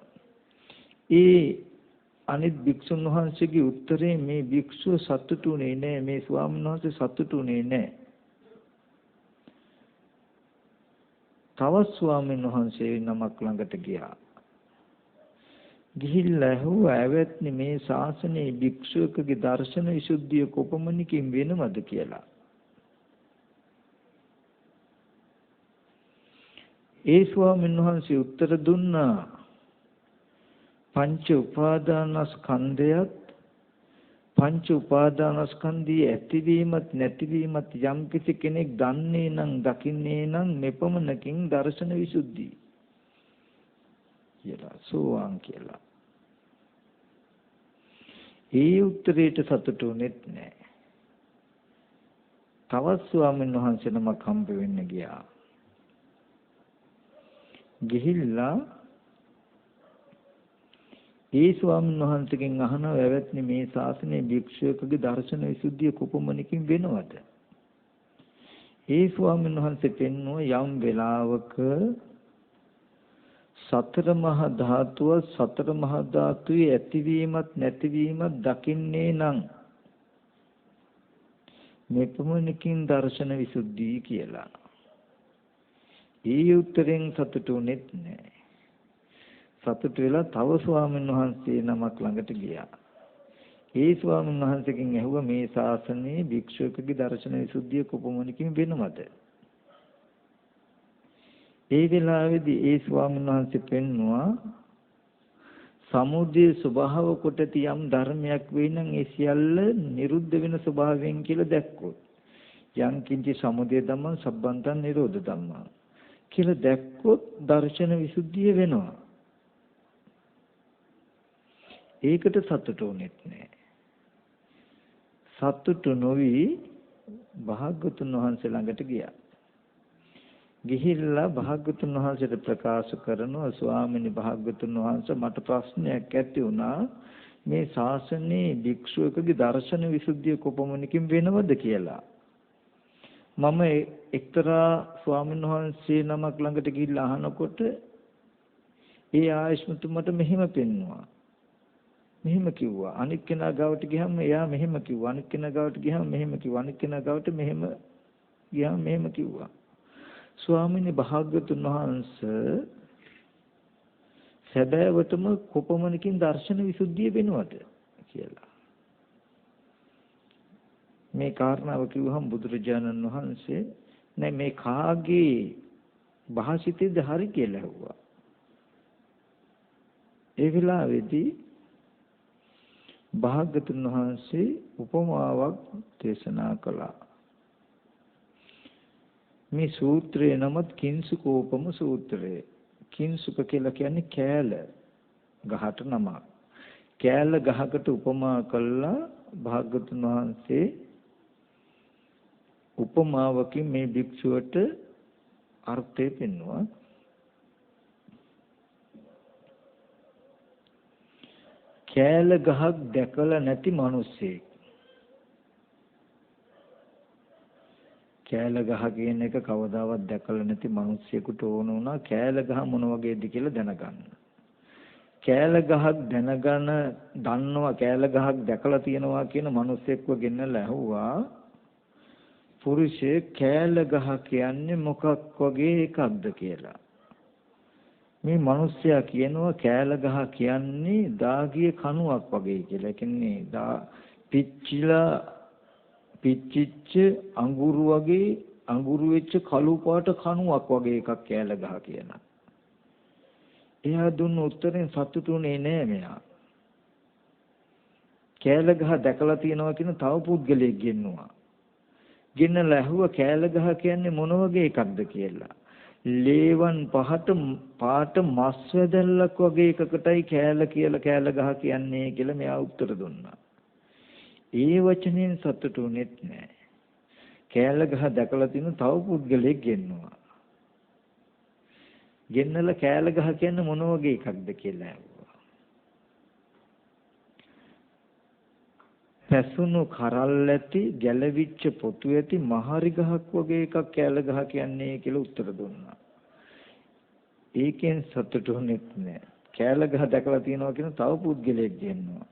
ඒ අනිත් භික්ෂුන් වහන්සේගේ උත්තරේ මේ භික්ෂුව සතුටුුනේ නෑ, මේ ස්වාමීන් වහන්සේ සතුටුුනේ නෑ. තවත් ස්වාමීන් වහන්සේ නමක් ළඟට ගියා. ගිහිල්ලා ඇහුවා, "ඇවැත්නි, මේ ශාසනයේ භික්ෂුවකගේ දර්ශන විසුද්ධිය කොපමණකින් වෙනවද කියලා?" ඒ ස්වාමීන් වහන්සේ උත්තර දුන්නා, "පංච උපාදානස්කන්ධයත් පංච උපාදානස්කන්ධයේ ඇතිවීමත් නැතිවීමත් යම් කිසි කෙනෙක් දන්නේ නම් දකින්නේ නම් මෙපමණකින් දර්ශන විසුද්ධි කියලා සෝවාන් කියලා." ඒ උත්තරේට සතුටුුනේත් නැහැ. තවත් ස්වාමීන් වහන්සේ නමක් හම්බ වෙන්න ගියා. ගිහිල්ලා ඒ ස්වාමීන් වහන්සේගෙන් අහනවා, "ඇවැත්නි, මේ ශාසනයේ භික්ෂුවකගේ දර්ශන විසුද්ධිය කොපමණකින් වෙනවද?" ඒ ස්වාමීන් වහන්සේ පෙන්වුවා, "යම් වෙලාවක සතර මහා ධාතුව සතර මහා ධාතුවේ ඇතිවීමත් නැතිවීමත් දකින්නේ නම් මෙපමණකින් දර්ශන විසුද්ධි කියලා." ඒ උත්තරෙන් සතුටුුනේත් නැහැ. සතුට වෙලා තව ස්වාමීන් වහන්සේ නමක් ළඟට ගියා. ඒ ස්වාමීන් වහන්සේගෙන් ඇහුවා, "මේ ශාසනයේ භික්ෂුවකගේ දර්ශන විසුද්ධිය කොපමණකින් වෙනවද?" ඒ වෙලාවේදී ඒ ස්වාමීන් වහන්සේ පෙන්වුවා, "සමුදය ස්වභාව කොට තියම් ධර්මයක් වෙයි නම් ඒ සියල්ල නිරුද්ධ වෙන ස්වභාවයෙන් කියලා දැක්කොත්, යං කිංචි සමුදය ධම්මං සබ්බන්තං නිරෝධ ධම්මං කියලා දැක්කොත් දර්ශන විසුද්ධිය වෙනවා." ඒකට සතුටු වෙන්නේ නැහැ. සතුටු නොවි භාග්‍යවතුන් වහන්සේ ළඟට ගියා. ගිහිල්ලා භාග්‍යවතුන් වහන්සේට ප්‍රකාශ කරනවා, "ස්වාමීනි, භාග්‍යවතුන් වහන්සේ, මට ප්‍රශ්නයක් ඇති වුණා. මේ ශාසනයේ භික්ෂුවකගේ දර්ශන විසුද්ධිය කොපමණකින් වෙනවද කියලා. මම එක්තරා ස්වාමීන් වහන්සේ නමක් ළඟට ගිහිල්ලා අහනකොට ඒ ආයස්මතුමට මෙහෙම පෙන්වුවා. මෙහෙම කිව්වා. අනිත් කෙනා ගාවට ගියාම එයා මෙහෙම කිව්වා. අනිත් කෙනා ගාවට ගියාම මෙහෙම කිව්වා. අනිත් කෙනා ගාවට මෙහෙම ගියාම මෙහෙම කිව්වා. ස්වාමීනි, භාග්‍යවතුන් වහන්සේ, සැබෑවටම කොපමණකින් දර්ශන විසුද්ධිය වෙනවද කියලා." මේ කාරණාව කිව්වහම බුදුරජාණන් වහන්සේ නෑ මේ කාගේ භාෂිතේද හරි කියලා ඇහුවා. ඒ වෙලාවේදී භාග්‍යවතුන් වහන්සේ උපමාවක් දේශනා කළා. මේ සූත්‍රයේ නම කිංසුකෝපම සූත්‍රය. කිංසුක කියලා කියන්නේ කෑල ගහට නමක්. කෑල ගහකට උපමා කළා භාග්‍යවතුන් වහන්සේ උපමාවකින් මේ භික්ෂුවට අර්ථය පෙන්වුවා. කෑල ගහක් දැකලා නැති මිනිස්සෙක්. කෑල ගහ කියන එක කවදාවත් දැකලා නැති මිනිස්සෙකුට ඕන වුණා කෑල ගහ මොන වගේද කියලා දැනගන්න. කෑල ගහක් දන්නවා කෑල ගහක් දැකලා තියෙනවා කියන මිනිස්සෙක්ව ගෙන්නලා ඇහුවා, පුරුෂයෙක් කෑල ගහ කියන්නේ මොකක් වගේ එකක්ද කියලා. මේ මිනිස්සයා කියනවා කෑල ගහ කියන්නේ දාගිය කණුවක් වගේ කියලා. ඒ කියන්නේ පිච්චිච්ච අඟුරු වගේ අඟුරු වෙච්ච කළු පාට කණුවක් වගේ එකක් කෑල ගහ කියනවා. එයා දුන්න උත්තරෙන් සතුටුුනේ නෑ මෙයා. කෑල ගහ දැකලා තියෙනවා කියන තව පුද්ගලයෙක් ගෙන්නුවා. ගෙන්නලා ඇහුවා කෑල ගහ කියන්නේ මොන වගේ එකක්ද කියලා. ලේවන් පාට මස් වැදල්ලක් වගේ එකකටයි කෑල කියලා කෑල ගහ කියන්නේ කියලා මෙයා උත්තර දුන්නා. ඒ වචනෙන් සතුටුුනේත් නෑ. කෑල ගහ දැකලා තියෙන තව පුද්ගලයෙක් ගෙන්නුවා. ගෙන්නලා කෑල ගහ කියන්නේ මොන වගේ එකක්ද කියලා ඇහුවා. පැසුණු කරල් ඇති ගැලවිච්ච පොතු ඇති මහරි ගහක් වගේ එකක් කෑල ගහ කියන්නේ කියලා උත්තර දුන්නා. ඒකෙන් සතුටුුනේත් නෑ. කෑල ගහ දැකලා තියෙනවා කියන තව පුද්ගලයෙක් ගෙන්නවා.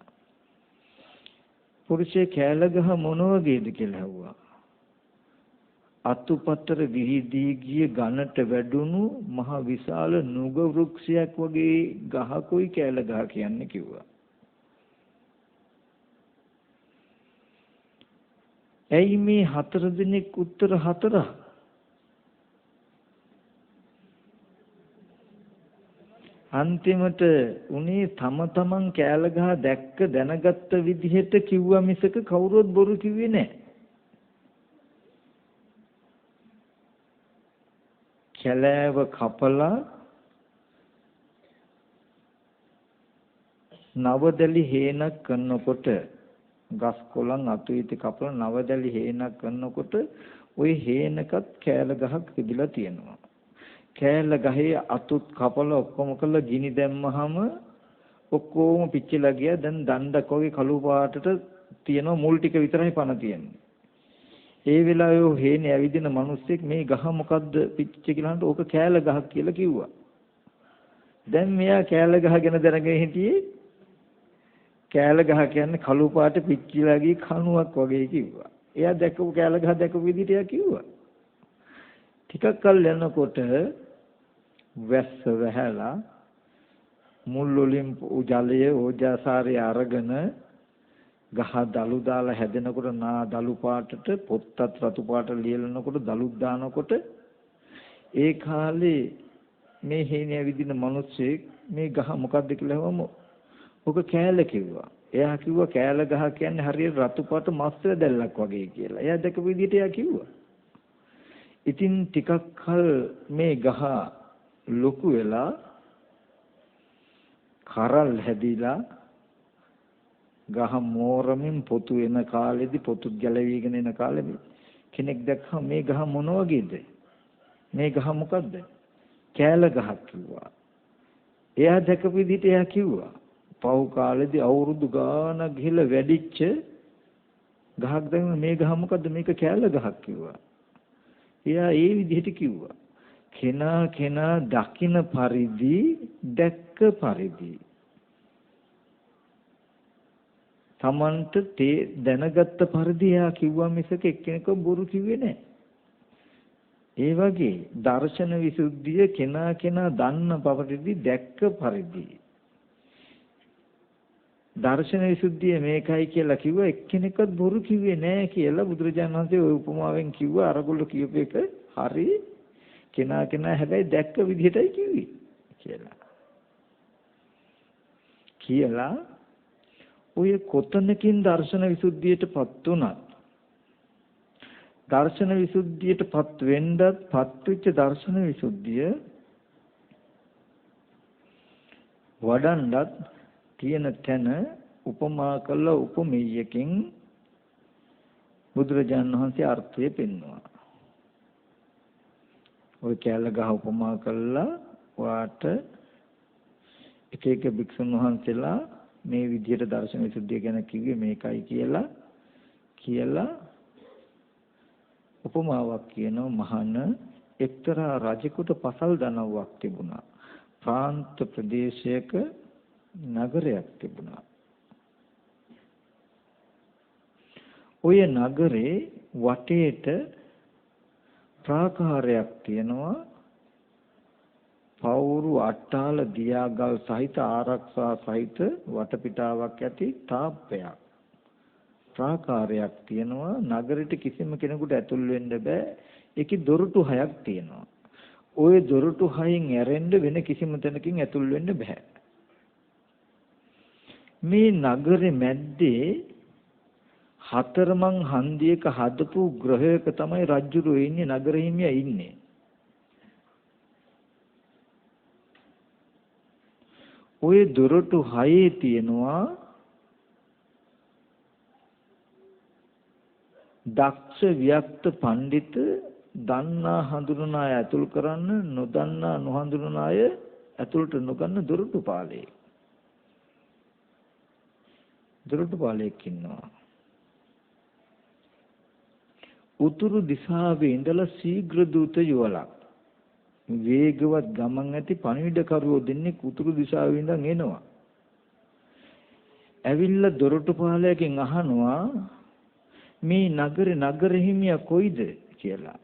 පුරුෂය කෑල ගහ මොන වගේද කියලා ඇහුවා. අතුපතර විහිදී ගිය ඝනට වැඩුණු මහ විශාල නුග වෘක්ෂයක් වගේ ගහකුයි කෑල ගහ කියන්නේ කිව්වා. ඇයි මේ හතර දිනක් උත්තර හතර? අන්තිමට උනේ තමන් කෑල ගහ දැක්ක දැනගත්ත විදිහට කිව්වා මිසක කවුරුවත් බොරු කිව්වේ නැහැ. කැලෑව කපලා නවදලි හේනක් කරනකොට ගස් කොළන් අතු ඉති කපලා නවදලි හේනක් කරනකොට ওই හේනකත් කෑල ගහක් තිබිලා තියෙනවා. කෑල ගහේ අතුත් කපලා ඔක්කොම කරලා ගිනි දැම්මහම ඔක්කොම පිච්චිලා ගියා. දැන් දණ්ඩක් වගේ කළු පාටට තියෙනවා, මුල් ටික විතරයි පණ තියෙන්නේ. ඒ වෙලාවේ ඔය හේනේ ඇවිදින මිනිස්සෙක් මේ ගහ මොකද්ද පිච්ච කියලා අහනකොට ඕක කෑල ගහක් කියලා කිව්වා. දැන් මෙයා කෑල ගහ ගැන දැනගෙන හිටියේ කෑල ගහ කියන්නේ කළු පාට පිච්චිලා ගිය කණුවක් වගේ කිව්වා. එයා දැකපු කෑල ගහ දැකපු විදිහට එයා කිව්වා. ටිකක් කල් යනකොට වැස්ස වැහැලා මුල් වලින් ජලය ඕජාසාරය අරගෙන ගහ දලු දාලා හැදෙනකොට නා දලු පාටට පොත්තත් රතු පාට ලියලනකොට දලුත් දානකොට ඒ කාලේ මේ හේනේ ඇවිදින මිනිස්සෙක් මේ ගහ මොකද්ද කියලා අහුවම ඔක කෑල කිව්වා. එයා කිව්වා කෑල ගහ කියන්නේ හරියට රතු පාට මස් දැල්ලක් වගේ කියලා. එයා දැකපු විදිහට එයා කිව්වා. ඉතින් ටිකක් කල මේ ගහ ලොකු වෙලා කරල් හැදිලා ගහ මෝරමින් පොතු වෙන කාලෙදි පොතු ගැලවිගෙන එන කාලෙදි කෙනෙක් දැක්කම මේ ගහ මොන වගේද? මේ ගහ මොකද්ද? කෑල ගහක් කිව්වා. එයා දැකපු විදිහට එයා කිව්වා. පව් කාලෙදි අවුරුදු ගාණක් ගිහලා වැඩිච්ච ගහක් දැන් මේ ගහ මොකද්ද? මේක කෑල ගහක් කිව්වා. එයා ඒ විදිහට කිව්වා. කෙනා දකින පරිදි දැක්ක පරිදි තමන්ට දැනගත්ත පරිදි එයා කිව්වා මිසක එක්කෙනෙක්ව බොරු කිව්වේ නැහැ. ඒ වගේ දර්ශන විසුද්ධිය කෙනා දන්න පරිදි දැක්ක පරිදි දර්ශන විසුද්ධිය මේකයි කියලා කිව්වා. එක්කෙනෙක්වත් බොරු කිව්වේ නැහැ කියලා බුදුරජාණන් වහන්සේ ওই උපමාවෙන් කිව්වා. අරගොල්ලෝ කියපු එක හරි කෙනා හැබැයි දැක්ක විදිහටයි කිව්වේ කියලා ඔය කොතනකින් දර්ශන විසුද්ධියටපත් උනත් දර්ශන විසුද්ධියටපත් වෙන්නත් පත්වෙච්ච දර්ශන විසුද්ධිය වඩන්නත් තියෙන තැන උපමා කළ උපමේයකින් බුදුරජාණන් වහන්සේ අර්ථය පෙන්වුවා. ඔය කැල ගහ උපමා කළා වාට එක එක භික්ෂුන් වහන්සේලා මේ විදිහට දර්ශන විසුද්ධිය ගැන කිව්වේ මේකයි කියලා උපමාවක් කියනවා. මහාන එක්තරා රජෙකුට පසල් දනව්වක් තිබුණා. ප්‍රාන්ත ප්‍රදේශයක නගරයක් තිබුණා. ඔය නගරේ වටේට ප්‍රාකාරයක් තියෙනවා. පවුරු අට්ටාල දියාගල් සහිත ආරක්ෂා සහිත වටපිටාවක් ඇති තාප්පයක් ප්‍රාකාරයක් තියෙනවා. නගරෙට කිසිම කෙනෙකුට ඇතුල් වෙන්න බෑ. ඒකේ දොරටු 6ක් තියෙනවා. ওই දොරටු 6න් ඇරෙන්න වෙන කිසිම තැනකින් ඇතුල් වෙන්න බෑ. මේ නගරේ මැද්දේ හතරමං හන්දියක හදපු ග්‍රහයක තමයි රජුරෝ ඉන්නේ. නගර හිමියා ඉන්නේ. ওই දොරටු 6 තියෙනවා දක්ෂ වික්ත පඬිත දන්නා හඳුනන අය ඇතුල් කරන්න, නොදන්නා නොහඳුනන අය ඇතුළට නොගන්න දොරටුපාලේ ඉන්නවා. උතුරු දිශාවේ ඉඳලා ශීඝ්‍ර දූත යුවලක් වේගවත් ගමන් ඇති පණිවිඩකරුවෝ දෙන්නේ උතුරු දිශාවේ ඉඳන් එනවා. ඇවිල්ලා දොරටුපාලයෙන් අහනවා මේ නගර හිමියා කොයිද කියලා.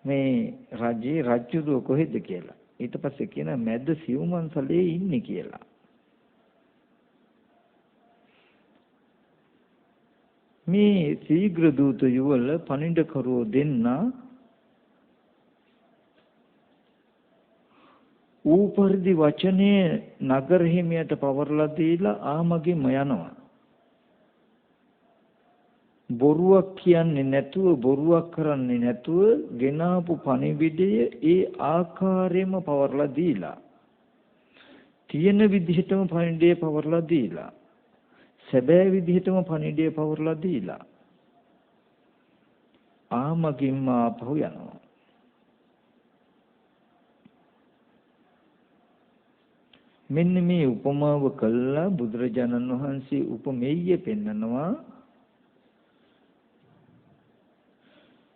මේ රජේ රජුදෝ කොහෙද කියලා. ඊට පස්සේ කියන මැද සිව්මන්සලේ ඉන්නේ කියලා. මේ ශීඝ්‍ර දූත යුවල පණිවිඩකරුවෝ දෙන්න ඌ පරිදි වචනේ නගර හිමියට පවර්ලා දීලා ආමගෙම යනවා. බොරුවක් කියන්නේ නැතුව බොරුවක් කරන්නේ නැතුව ගෙනාපු පණිවිඩය ඒ ආකාරයෙන්ම පවර්ලා දීලා තියෙන විදිහටම පණිවිඩය පවර්ලා දීලා සැබෑ විදිහටම පණිවිඩය පවර්ලා දීලා ආමගින්ම ආපහු යනවා. මෙන්න මේ උපමාව කළා බුදුරජාණන් වහන්සේ උපමෙය්‍ය පෙන්නනවා.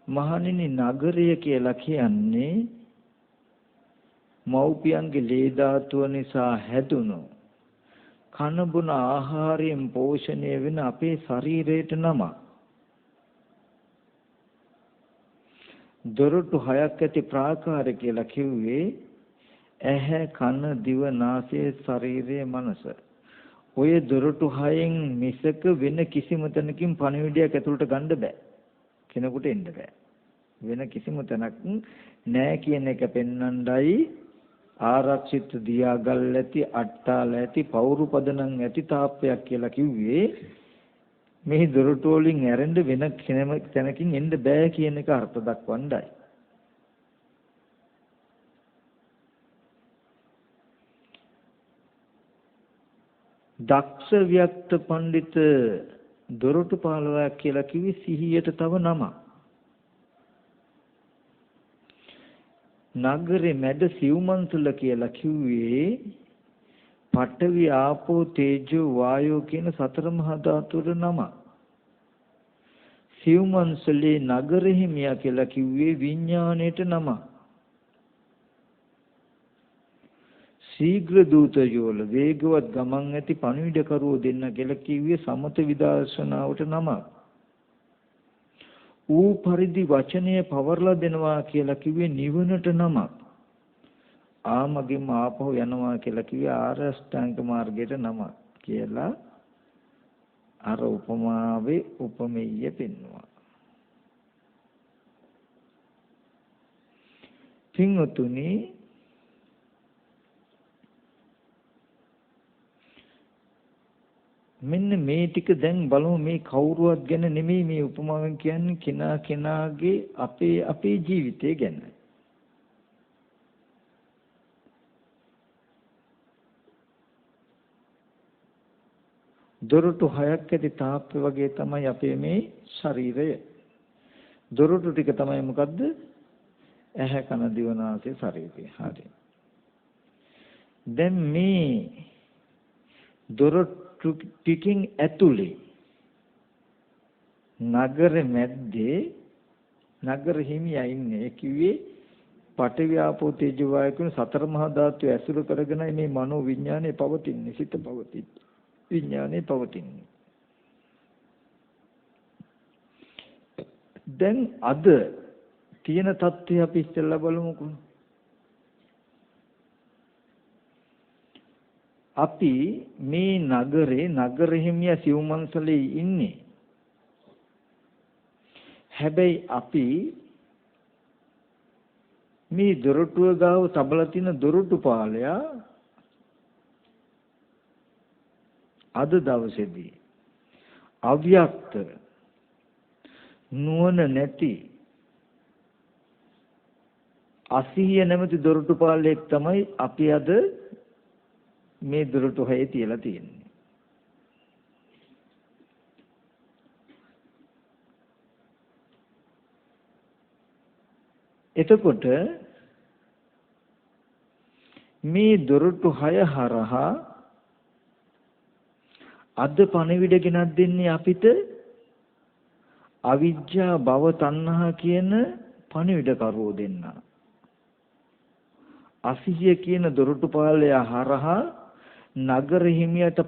මහණෙනි නගරය කියලා කියන්නේ මව්පියන්ගේ ලේ ධාතුව නිසා හැදුණු කන බොන ආහාරයෙන් පෝෂණය වෙන අපේ ශරීරයට නම. දොරටු හයක් ඇති ප්‍රාකාර කියලා කිව්වේ ඇහැ කන දිව නාසය ශරීරය මනස. ඔය දොරටු හයෙන් මිසක වෙන කිසිම තැනකින් පණිවිඩයක් ඇතුළට ගන්න බෑ. කෙනෙකුට එන්න බෑ. වෙන කිසිම තැනක් නෑ කියන එක පෙන්වන්නයි ආරක්ෂිත දියාගල් ඇති අට්ටාල ඇති පවුරු පදනම් ඇති තාප්පයක් කියලා කිව්වේ. මේ දොරටු වලින් ඇරෙන්න වෙන කෙනෙම තැනකින් එන්න බෑ කියන එක අර්ථ දක්වන්නයි. දක්ෂ ව්‍යක්ත පඬිත දොරටු පාලවයක් කියලා කිව්වේ සිහියට තව නම. නගරේ මැද සිව්මන්සල කියලා කිව්වේ පඨවි ආපෝ තේජෝ වායෝ කියන සතර මහා ධාතුර නම. සිව්මන්සලේ නගර හිමියා කියලා කිව්වේ විඥාණයට නම. ශීඝ්‍ර දූතයෝල වේගවත් ගමන් ඇති පණිවිඩකරුවෝ දෙන්න කියලා කිව්වේ සමත විදර්ශනාවට නම. ඌ පරිදි වචනය පවර්ලා දෙනවා කියලා කිව්වේ නිවනට නම. ආමගින්ම ආපහු යනවා කියලා කිව්වේ ආර්ය අෂ්ටාංග මාර්ගයට නම කියලා අර උපමාවේ උපමෙය්‍ය පෙන්වනවා. පින්වතුනි මෙන්න මේ ටික දැන් බලමු. මේ කවුරුවත් ගැන නෙමෙයි මේ උපමාවෙන් කියන්නේ කෙනා කෙනාගේ අපේ ජීවිතය ගැන. දොරටු හයක් ඇති තාප්ප වගේ තමයි අපේ මේ ශරීරය. දොරටු ටික තමයි මොකද්ද? ඇහැ කන දිව නාසය ශරීරය. හරි. දැන් මේ දොරටු ටිකින් ඇතුලේ නගර මැද්දේ නගර හිමියා ඉන්නේ. කිව්වේ පඨවි ආපෝ තේජෝ වායෝ කියන සතර මහා ධාතු ඇසුරු කරගෙනයි මේ මනෝ විඥානේ පවතින්නේ. සිත පවතින්නේ. විඥානේ පවතින්නේ. දැන් අද තියෙන தත්ත්වය අපි ඉස්සෙල්ලා බලමුකෝ. අපි මේ නගරේ නගර හිමියා සිව්මන්සලේ ඉන්නේ. හැබැයි අපි මේ දොරටුව ගාව තබලා තියෙන දොරටු පාලයා අද දවසේදී අව්‍යක්ත නුවණ නැති අසිහිය නැමැති දොරටු පාලයක් තමයි අපි අද මේ දොරටු හයේ තියලා තියෙන්නේ. එතකොට මේ දොරටු හය හරහා අද පණිවිඩ ගෙනත් දෙන්නේ අපිට අවිජ්ජා භව තණ්හා කියන පණිවිඩ කරවෝ දෙන්න. අසිහිය කියන දොරටුපාලය හරහා නගර හිමියට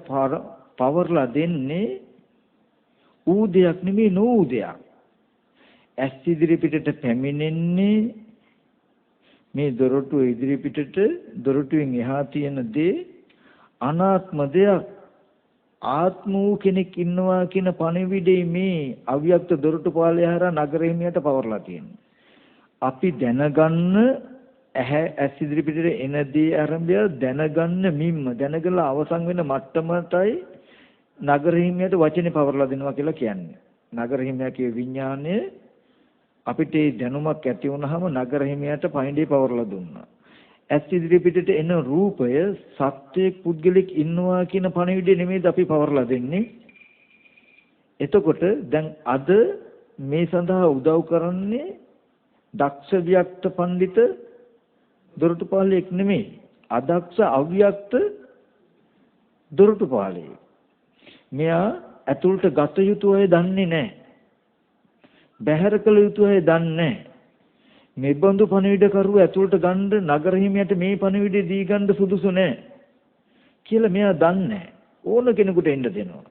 පවර්ලා දෙන්නේ ඌ දෙයක් නෙමෙයි නෝ දෙයක්. ඇස් ඉදිරි පිටට පැමිණෙන්නේ මේ දොරටුව ඉදිරි පිටට දොරටුවෙන් එහා තියෙන දේ අනාත්ම දෙයක්. ආත්ම වූ කෙනෙක් ඉන්නවා කියන පණිවිඩේ මේ අව්‍යක්ත දොරටුපාලය හරහා නගර හිමියට පවර්ලා තියෙනවා. අපි දැනගන්න ඇස් ඉදිරි පිටට එන දේ ආරම්භය දැනගන්න මිම්ම දැනගලා අවසන් වෙන මට්ටමටයි නගර හිමියට වචනේ පවර්ලා දෙනවා කියලා කියන්නේ. නගර හිමියාගේ විඥානය අපිට දැනුමක් ඇති වුනහම නගර හිමියට පයින්ඩේ පවර්ලා දුන්නා. ඇස් ඉදිරි පිටට එන රූපය සත්‍යයක් පුද්ගලික ඉන්නවා කියන පණිවිඩය නෙමෙයිද අපි පවර්ලා දෙන්නේ. එතකොට දැන් අද මේ සඳහා උදව් කරන්නේ දක්ෂ ව්‍යක්ත පඬිත දොරටුපාලයක් නෙමෙයි. අදක්ෂ අව්‍යක්ත දොරටුපාලයක්. මෙයා ඇතුළට ගත යුතු අය දන්නේ නැහැ. බැහැර කළ යුතු අය දන්නේ නැහැ. මේ බඳු පණිවිඩ කරුව ඇතුළට ගන්න නගර හිමියට මේ පණිවිඩය දී ගන්න සුදුසු නැහැ කියලා මෙයා දන්නේ ඕන කෙනෙකුට එන්න දෙනවා.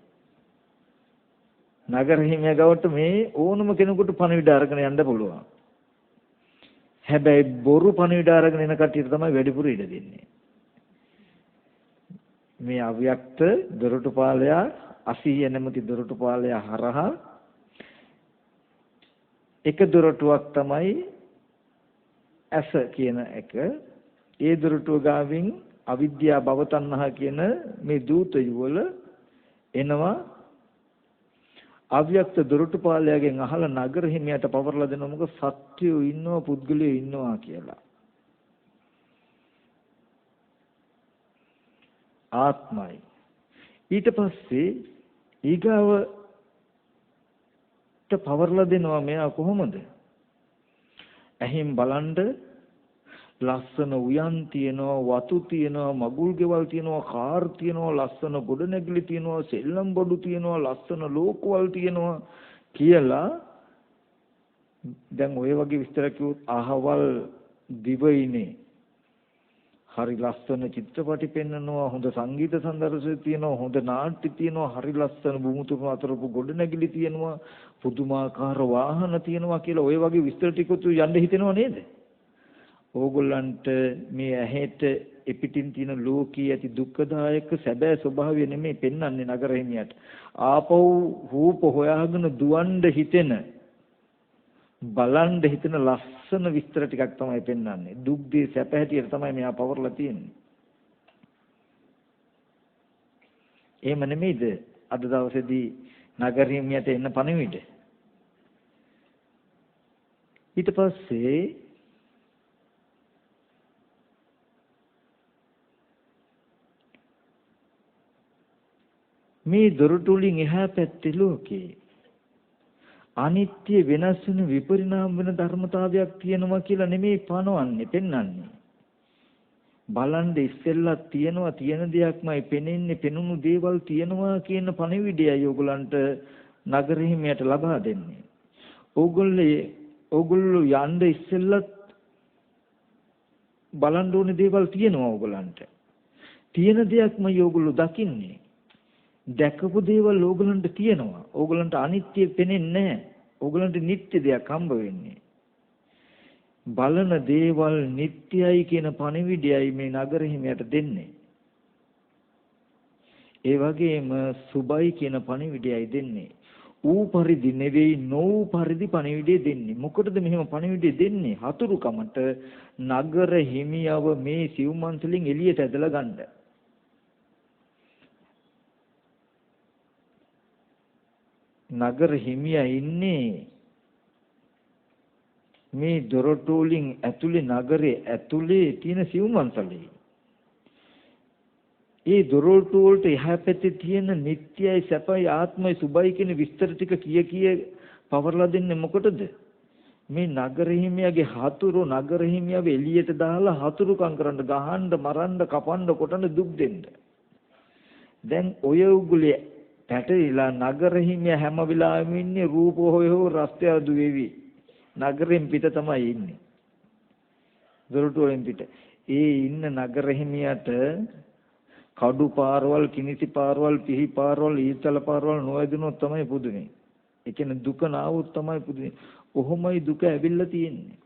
නගර හිමියා ගාවට මේ ඕනම කෙනෙකුට පණිවිඩ අරගෙන යන්න පුළුවන්. හැබැයි බොරු පණිවිඩ අරගෙන එන කට්ටියට තමයි වැඩිපුර ඉඩ දෙන්නේ. මේ අව්‍යක්ත දොරටුපාලයා අසීය නැමැති දොරටුපාලයා හරහා එක දොරටුවක් තමයි ඇස කියන එක. ඒ දොරටුව ගාවින් අවිද්‍යා භව තණ්හා කියන මේ දූතය වල එනවා අව්‍යක්ත දොරටුපාලයාගෙන් අහලා නගර හිමියට පවර්ලා දෙනවා මොකද සත්‍යෝ ඉන්නවා පුද්ගලයෝ ඉන්නවා කියලා. ආත්මයි. ඊට පස්සේ ඊගාවට පවර්ලා දෙනවා මෙයා කොහොමද? ඇහිම් බලන්ඩ ලස්සන උයන් තියෙනවා, වතු තියෙනවා, මගුල් ගෙවල් තියෙනවා, කාර් තියෙනවා, ලස්සන ගොඩනැගිලි තියෙනවා, සෙල්ලම් බඩු තියෙනවා, ලස්සන ලෝකවල් තියෙනවා කියලා දැන් ඔය වගේ විස්තර කිව්වොත් අහවල් දිවයිනේ හරි ලස්සන චිත්‍රපටි පෙන්නනවා, හොඳ සංගීත සම්දර්ශය තියෙනවා, හොඳ නාට්‍ය තියෙනවා, හරි ලස්සන බුමුතුම අතරපු ගොඩනැගිලි තියෙනවා, පුදුමාකාර වාහන තියෙනවා කියලා ඔය වගේ විස්තර ටිකත් යන්න හිතෙනව නේද? ඕගොල්ලන්ට මේ ඇහෙට එපිටින් තියෙන ලෝකයේ ඇති දුක්ඛදායක සැබෑ ස්වභාවය නෙමෙයි පෙන්වන්නේ නගර හිමියට. ආපහු රූප හොයාගෙන දුවන්න හිතෙන බලන්න හිතෙන ලස්සන විස්තර ටිකක් තමයි පෙන්වන්නේ. දුක් දී සැප හැටියට තමයි මෙයා පවර්ලා තියෙන්නේ. එහෙම නෙමෙයිද අද දවසේදී නගර හිමියට එන්න පණිවිඩ. ඊට පස්සේ මේ දොරටු වලින් එහා පැත්තේ ලෝකේ අනිත්‍ය වෙනස් වෙන විපරිණාම වෙන ධර්මතාවයක් තියෙනවා කියලා නෙමෙයි පනවන්නේ පෙන්වන්නේ. බලන්න ඉස්සෙල්ලා තියෙනවා තියෙන දෙයක්මයි පෙනෙන්නේ පෙනුණු දේවල් තියෙනවා කියන පණිවිඩයයි ඕගලන්ට නගර හිමියට ලබා දෙන්නේ. ඕගොල්ලෝ යන්න ඉස්සෙල්ලත් බලන්න ඕනේ දේවල් තියෙනවා ඕගලන්ට. තියෙන දෙයක්මයි ඕගොල්ලෝ දකින්නේ. දැකපු දේවල් ඕගලන්ට තියෙනවා. ඕගලන්ට අනිත්‍ය පෙනෙන්නේ නැහැ. ඕගලන්ට නිත්‍ය දෙයක් හම්බ වෙන්නේ. බලන දේවල් නිට්ටයයි කියන පණිවිඩයයි මේ නගර හිමියට දෙන්නේ. ඒ වගේම සුබයි කියන පණිවිඩයයි දෙන්නේ. ඌ පරිදි නෙවෙයි නොඌ පරිදි පණිවිඩය දෙන්නේ. මොකටද මෙහෙම පණිවිඩය දෙන්නේ? හතුරුකමට නගර හිමියව මේ සිව්මන්සලින් එළියට ඇදලා ගන්න. නගර හිමියා ඉන්නේ මේ දොරටු වලින් ඇතුලේ නගරේ ඇතුලේ තියෙන සිව්මන්සලේ. ඒ දොරටු වලට එහා පැත්තේ තියෙන නිට්ටයයි සැපයි ආත්මයි සුබයි කියන විස්තර ටික කිය පවර්ලා දෙන්නේ මොකටද? මේ නගර හිමියාගේ හතුරු නගර හිමියව එළියට දාලා හතුරුකම් කරන්න ගහන්න මරන්න කපන්න කොටන්න දුක් දෙන්න. දැන් ඔය උගුලේ පැටලිලා නගරෙහිමිය හැම වෙලාවෙම ඉන්නේ රූප හොයෝ රස්ත්‍ය දුවේවි. නගරෙන් පිට තමයි ඉන්නේ. දොරටු වලින් පිට. ඒ ඉන්න නගරෙහිමියට කඩු පාරවල්, කිනිසි පාරවල්, පිහි පාරවල්, ඊතල පාරවල් නොයදුනොත් තමයි පුදුනේ. ඒ කියන්නේ දුක නාවොත් තමයි පුදුනේ. කොහොමයි දුක ඇවිල්ලා තියෙන්නේ?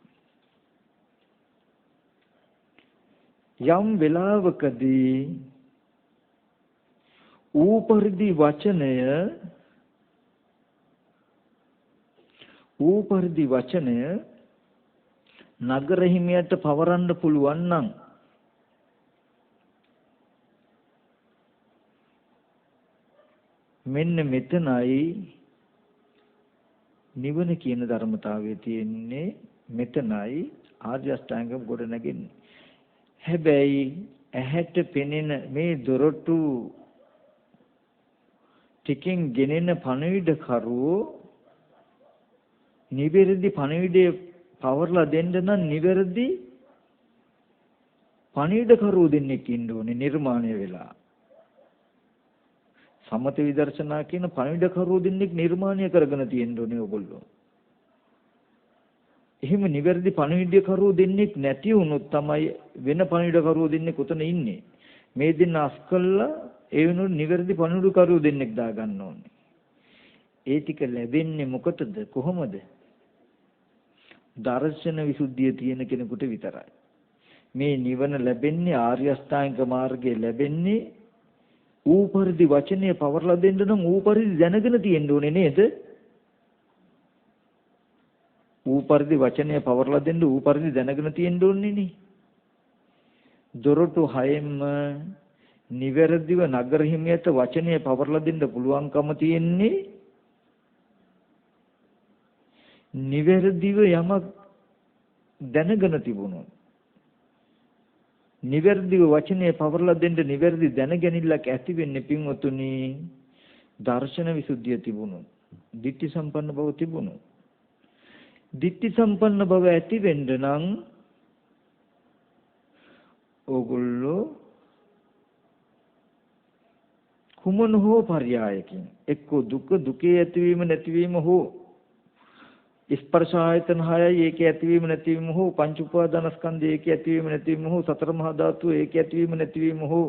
යම් වෙලාවකදී ඌපරිදි වචනය නගර හිමියට පවරන්න පුළුවන් නම් මෙන්න මෙතනයි නිවන කියන ධර්මතාවයේ තියෙන්නේ. මෙතනයි ආර්ය අෂ්ටාංග ගොඩ නැගෙන්නේ. හැබැයි ඇහැට පෙනෙන මේ දොරටු ටිකෙන් ගෙනෙන පණවිඩ කරුවෝ නිවැරදි පණවිඩය පවර්ලා දෙන්න නම් නිවැරදි පණවිඩ කරුවෝ දෙන්නෙක් ඉන්න ඕනේ නිර්මාණය වෙලා. සමත විදර්ශනා කියන පණවිඩ කරුවෝ දෙන්නෙක් නිර්මාණය කරගෙන තියෙන්න ඕනේ ඔයගොල්ලෝ. එහෙම නිවැරදි පණවිඩ කරුවෝ දෙන්නෙක් නැති වුණොත් තමයි වෙන පණවිඩ කරුවෝ දෙන්නෙක් උතන ඉන්නේ. මේ දෙන්න අස් කළා ඒ වෙනුවට නිවැරදි පණවිඩ කරුවෝ දෙන්නෙක් දා ගන්න ඕනේ. ඒ ටික ලැබෙන්නේ මොකටද? කොහොමද? දර්ශන විසුද්ධිය තියෙන කෙනෙකුට විතරයි. මේ නිවන ලැබෙන්නේ ආර්ය අෂ්ටාංග මාර්ගයේ ලැබෙන්නේ ඌපරිදි වචනය පවර්ලා දෙන්න නම් ඌපරිදි දැනගෙන තියෙන්න ඕනේ නේද? ඌපරිදි වචනය පවර්ලා දෙන්න ඌපරිදි දැනගෙන තියෙන්න ඕනේ නේ. දොරටු හයෙන්ම නිවැරදිව නගර හිමියට වචනය පවර්ලා දෙන්න පුළුවන්කම තියෙන්නේ නිවැරදිව යමක් දැනගෙන තිබුණොත්. නිවැරදිව වචනය පවර්ලා දෙන්න නිවැරදි දැනගැනිල්ලක් ඇති වෙන්නේ පින්වතුනි දර්ශන විසුද්ධිය තිබුණොත්, ditthi සම්පන්න බව තිබුණොත්. ditthi සම්පන්න බව ඇති වෙන්න නම් ඕගොල්ලෝ කුමන හෝ පర్యాయකින් එක්ක දුක, දුකේ ඇතිවීම නැතිවීම හෝ ස්පර්ශ ආයතන 6යි ඒකේ ඇතිවීම නැතිවීම හෝ පංච උපාදානස්කන්ධය ඒකේ ඇතිවීම නැතිවීම හෝ සතර මහා ධාතු ඒකේ ඇතිවීම නැතිවීම හෝ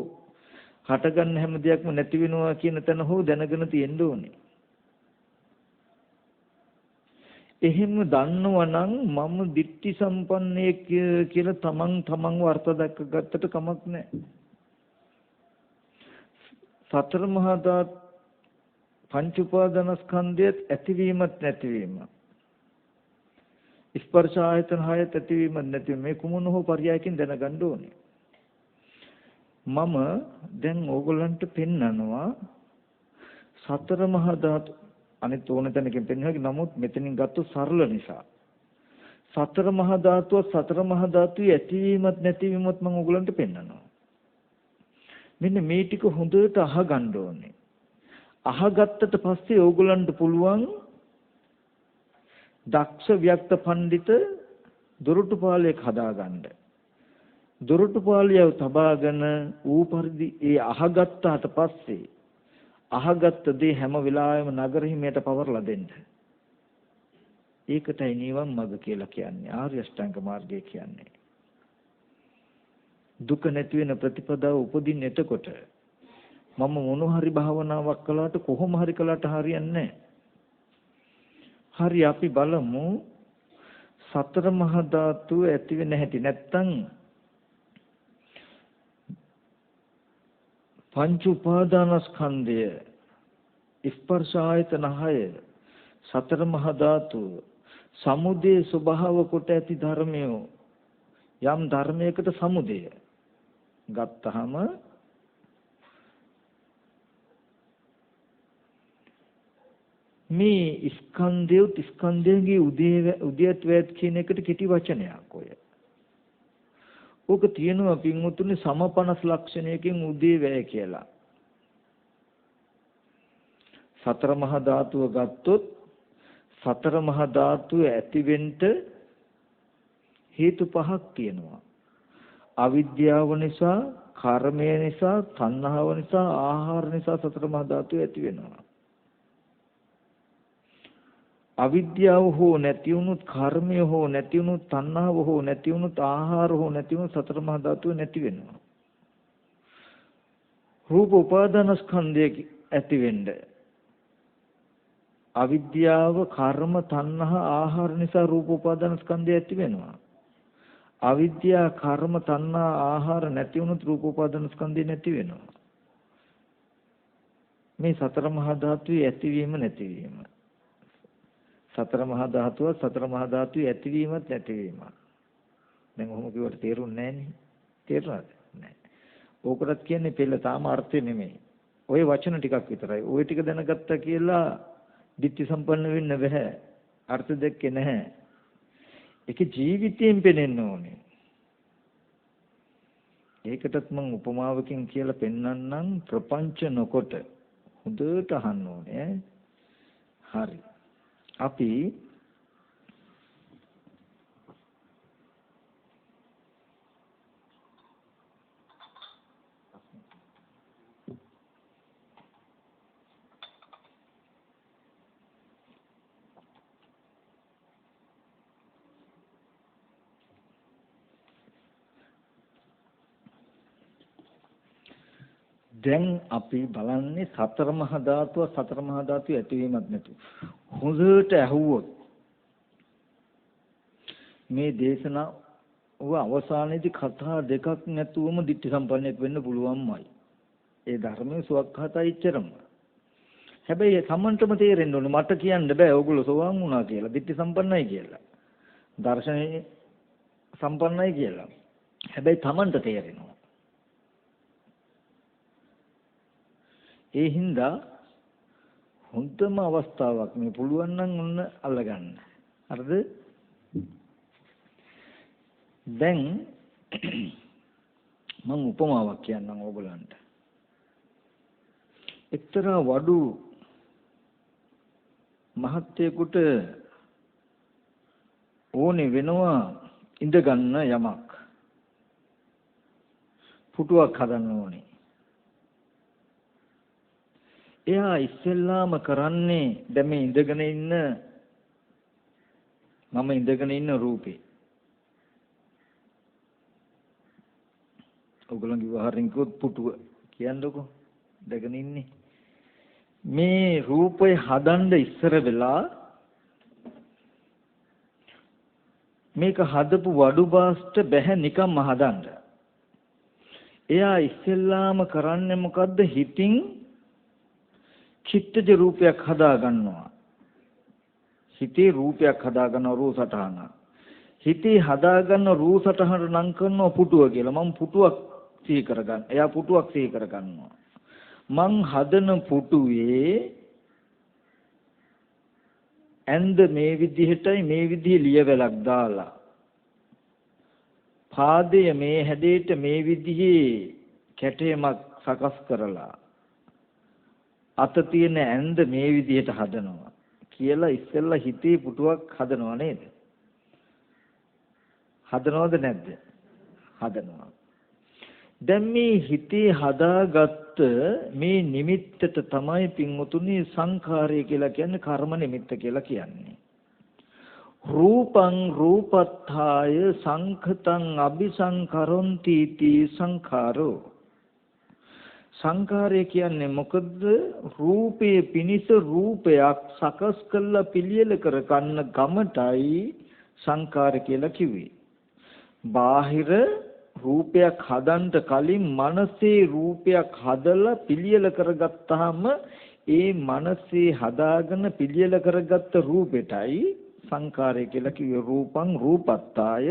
හටගන්න හැම දෙයක්ම නැති වෙනවා කියන තැන හෝ දැනගෙන තියෙන්න ඕනේ. එහෙම දන්නවනම් මම ditthi සම්පන්නයෙක් කියලා තමන්ව අර්ථ දැක්කගත්තට කමක් නැහැ. සතර මහා ධාතු පංච උපාදානස්කන්ධයත් ඇතිවීමත් නැතිවීමත් ස්පර්ශ ආයතන 6 ඇතිවීමත් නැතිවීම මේ කුමන හෝ පర్యాయකින් දැනගන්න ඕනේ. මම දැන් ඕගොල්ලන්ට පෙන්නනවා සතර මහා ධාතු අනිත් ඕන තැනකින් පෙන්වන්නේ. නමුත් මෙතනින් ගත්තොත් සරල නිසා සතර මහා ධාතුව සතර මහා ධාතුවේ ඇතිවීමත් නැතිවීමත් මම ඕගොල්ලන්ට පෙන්නනවා. මෙන්න මේ ටික හොඳට අහගන්න ඕනේ. අහගත්තට පස්සේ ඕගොල්ලන්ට පුළුවන් දක්ෂ ව්‍යක්ත පඬිත දොරටුපාලයක් හදාගන්න. දොරටුපාලියව තබාගෙන ඌ පරිදි ඒ අහගත්තාට පස්සේ අහගත්ත දේ හැම වෙලාවෙම නගර හිමියට පවර්ලා දෙන්න. ඒකටයි නිවන් මඟ කියලා කියන්නේ. ආර්ය අෂ්ටාංග මාර්ගය කියන්නේ. දුක නැති වෙන ප්‍රතිපදාව උපදින්නේ එතකොට. මම මොන හරි භාවනාවක් කළාට කොහොම හරි කළාට හරියන්නේ නැහැ. හරි අපි බලමු සතර මහා ධාතු ඇති වෙන හැටි. නැත්තම් පංච උපාදානස්කන්ධය ස්පර්ශ ආයතන 6 සතර මහා ධාතු සමුදය ස්වභාව කොට ඇති ධර්මය යම් ධර්මයකට සමුදය ගත්තහම මේ ස්කන්ධයේ උදේත්වයත් කියන එකට කෙටි වචනයක් ඔය. ඕක තියෙනවා පින්වතුනි සම50 ලක්ෂණයකින් උදේවැය කියලා. සතර මහා ධාතුව ගත්තොත් සතර මහා ධාතුව ඇතිවෙන්න හේතු පහක් තියෙනවා. අවිද්‍යාව නිසා, කර්මය නිසා, තණ්හාව නිසා, ආහාර නිසා සතර මහා ධාතුව ඇති වෙනවා. අවිද්‍යාව හෝ නැති වුණොත් කර්මය හෝ නැති වුණොත් තණ්හාව හෝ නැති වුණොත් ආහාර හෝ නැති වුණොත් සතර මහා ධාතුව නැති වෙනවා. රූප උපාදාන ස්කන්ධය ඇති වෙන්නේ අවිද්‍යාව කර්ම තණ්හා ආහාර නිසා රූප උපාදාන ස්කන්ධය ඇති වෙනවා. අවිද්‍යාව කර්ම තණ්හා ආහාර නැති වුණොත් රූප උපාදාන ස්කන්ධය නැති වෙනවා. මේ සතර මහා ධාතුවේ ඇතිවීම නැතිවීම. සතර මහා ධාතුව සතර මහා ධාතුවේ ඇතිවීමත් නැතිවීමත්. දැන් ඔහොම කිව්වට තේරුන්නේ නැහැ නේ. තේරුණාද? නැහැ. ඕකටත් කියන්නේ පෙළ තාම අර්ථය නෙමෙයි. ওই වචන ටිකක් විතරයි. ওই ටික දැනගත්තා කියලා ditthi සම්පන්න වෙන්න බෑ. අර්ථ දෙකේ නැහැ. ඒක ජීවිතයෙන් පෙනෙන්න ඕනේ. ඒකටත් මම උපමාවකින් කියලා පෙන්වන්නම් ප්‍රපංච නොකොට හොඳට අහන්න ඕනේ. හරි. අපි දැන් අපි බලන්නේ සතර මහා ධාතුව සතර මහා ධාතුවේ ඇතිවීමක් නැතු. හොඳට ඇහුවොත් මේ දේශනාව අවසානයේදී කතා දෙකක් නැතුවම ditthi සම්පන්නෙක් වෙන්න පුළුවන්මයි. ඒ ධර්මයේ සුවක්හතයි ඉච්චරම. හැබැයි සම්මන්තම තේරෙන්න ඕනේ මට කියන්න බෑ ඕගොල්ලෝ සෝවාන් වුණා කියලා ditthi සම්පන්නයි කියලා. දර්ශනේ සම්පන්නයි කියලා. හැබැයි Tamanට තේරෙනවා. ඒ හින්දා හොඳම අවස්ථාවක් මේ පුළුවන් නම් ඔන්න අල්ලගන්න. හරිද? දැන් මම උපමාවක් කියන්නම් ඕගලන්ට. එක්තරා වඩු මහත්තයෙකුට ඕනේ වෙනවා ඉඳ ගන්න යමක්. පුටුවක් හදන්න ඕනේ. එයා ඉස්සෙල්ලාම කරන්නේ දැන් මේ ඉඳගෙන ඉන්න මම ඉඳගෙන ඉන්න රූපේ. ඔයගොල්ලන්ගේ වහරින් කිව්වොත් පුටුව කියන්නකෝ ඉඳගෙන ඉන්නේ. මේ රූපය හදන්න ඉස්සර වෙලා මේක හදපු වඩු බාස්ට බැහැ නිකම්ම හදන්න. එයා ඉස්සෙල්ලාම කරන්නේ මොකද්ද? හිතින් චිත්තජ රූපයක් හදා ගන්නවා. හිතේ රූපයක් හදා ගන්නවා රූප සටහන. හිතේ හදා ගන්න රූප සටහනට නම් කරනවා පුටුව කියලා. මම පුටුවක් සිහි කරගන්න. එයා පුටුවක් සිහි කරගන්නවා. මං හදන පුටුවේ ඇඳ මේ විදිහටයි මේ විදිහේ ලියවැලක් දාලා. පාදය මේ හැඩයට මේ විදිහේ කැටයමක් සකස් කරලා. අත තියෙන ඇඳ මේ විදිහට හදනවා කියලා ඉස්සෙල්ලා හිතේ පුටුවක් හදනවා නේද? හදනවද නැද්ද? හදනවා. දැන් මේ හිතේ හදාගත්ත මේ නිමිත්තට තමයි පින්වතුනි සංඛාරය කියලා කියන්නේ කර්ම නිමිත්ත කියලා කියන්නේ. රූපං රූපත්ථාය සංඛතං අபிසංකරොන්ති තී සංඛාරෝ. සංඛාරය කියන්නේ මොකද්ද? රූපයේ පිනිස රූපයක් සකස් කරලා පිළියෙල කර ගන්න ගමටයි සංඛාර කියලා කිව්වේ. බාහිර රූපයක් හදන්න කලින් මනසේ රූපයක් හදලා පිළියෙල කරගත්තාම ඒ මනසේ හදාගෙන පිළියෙල කරගත්ත රූපෙටයි සංඛාරය කියලා කිව්වේ. රූපං රූපත්තාය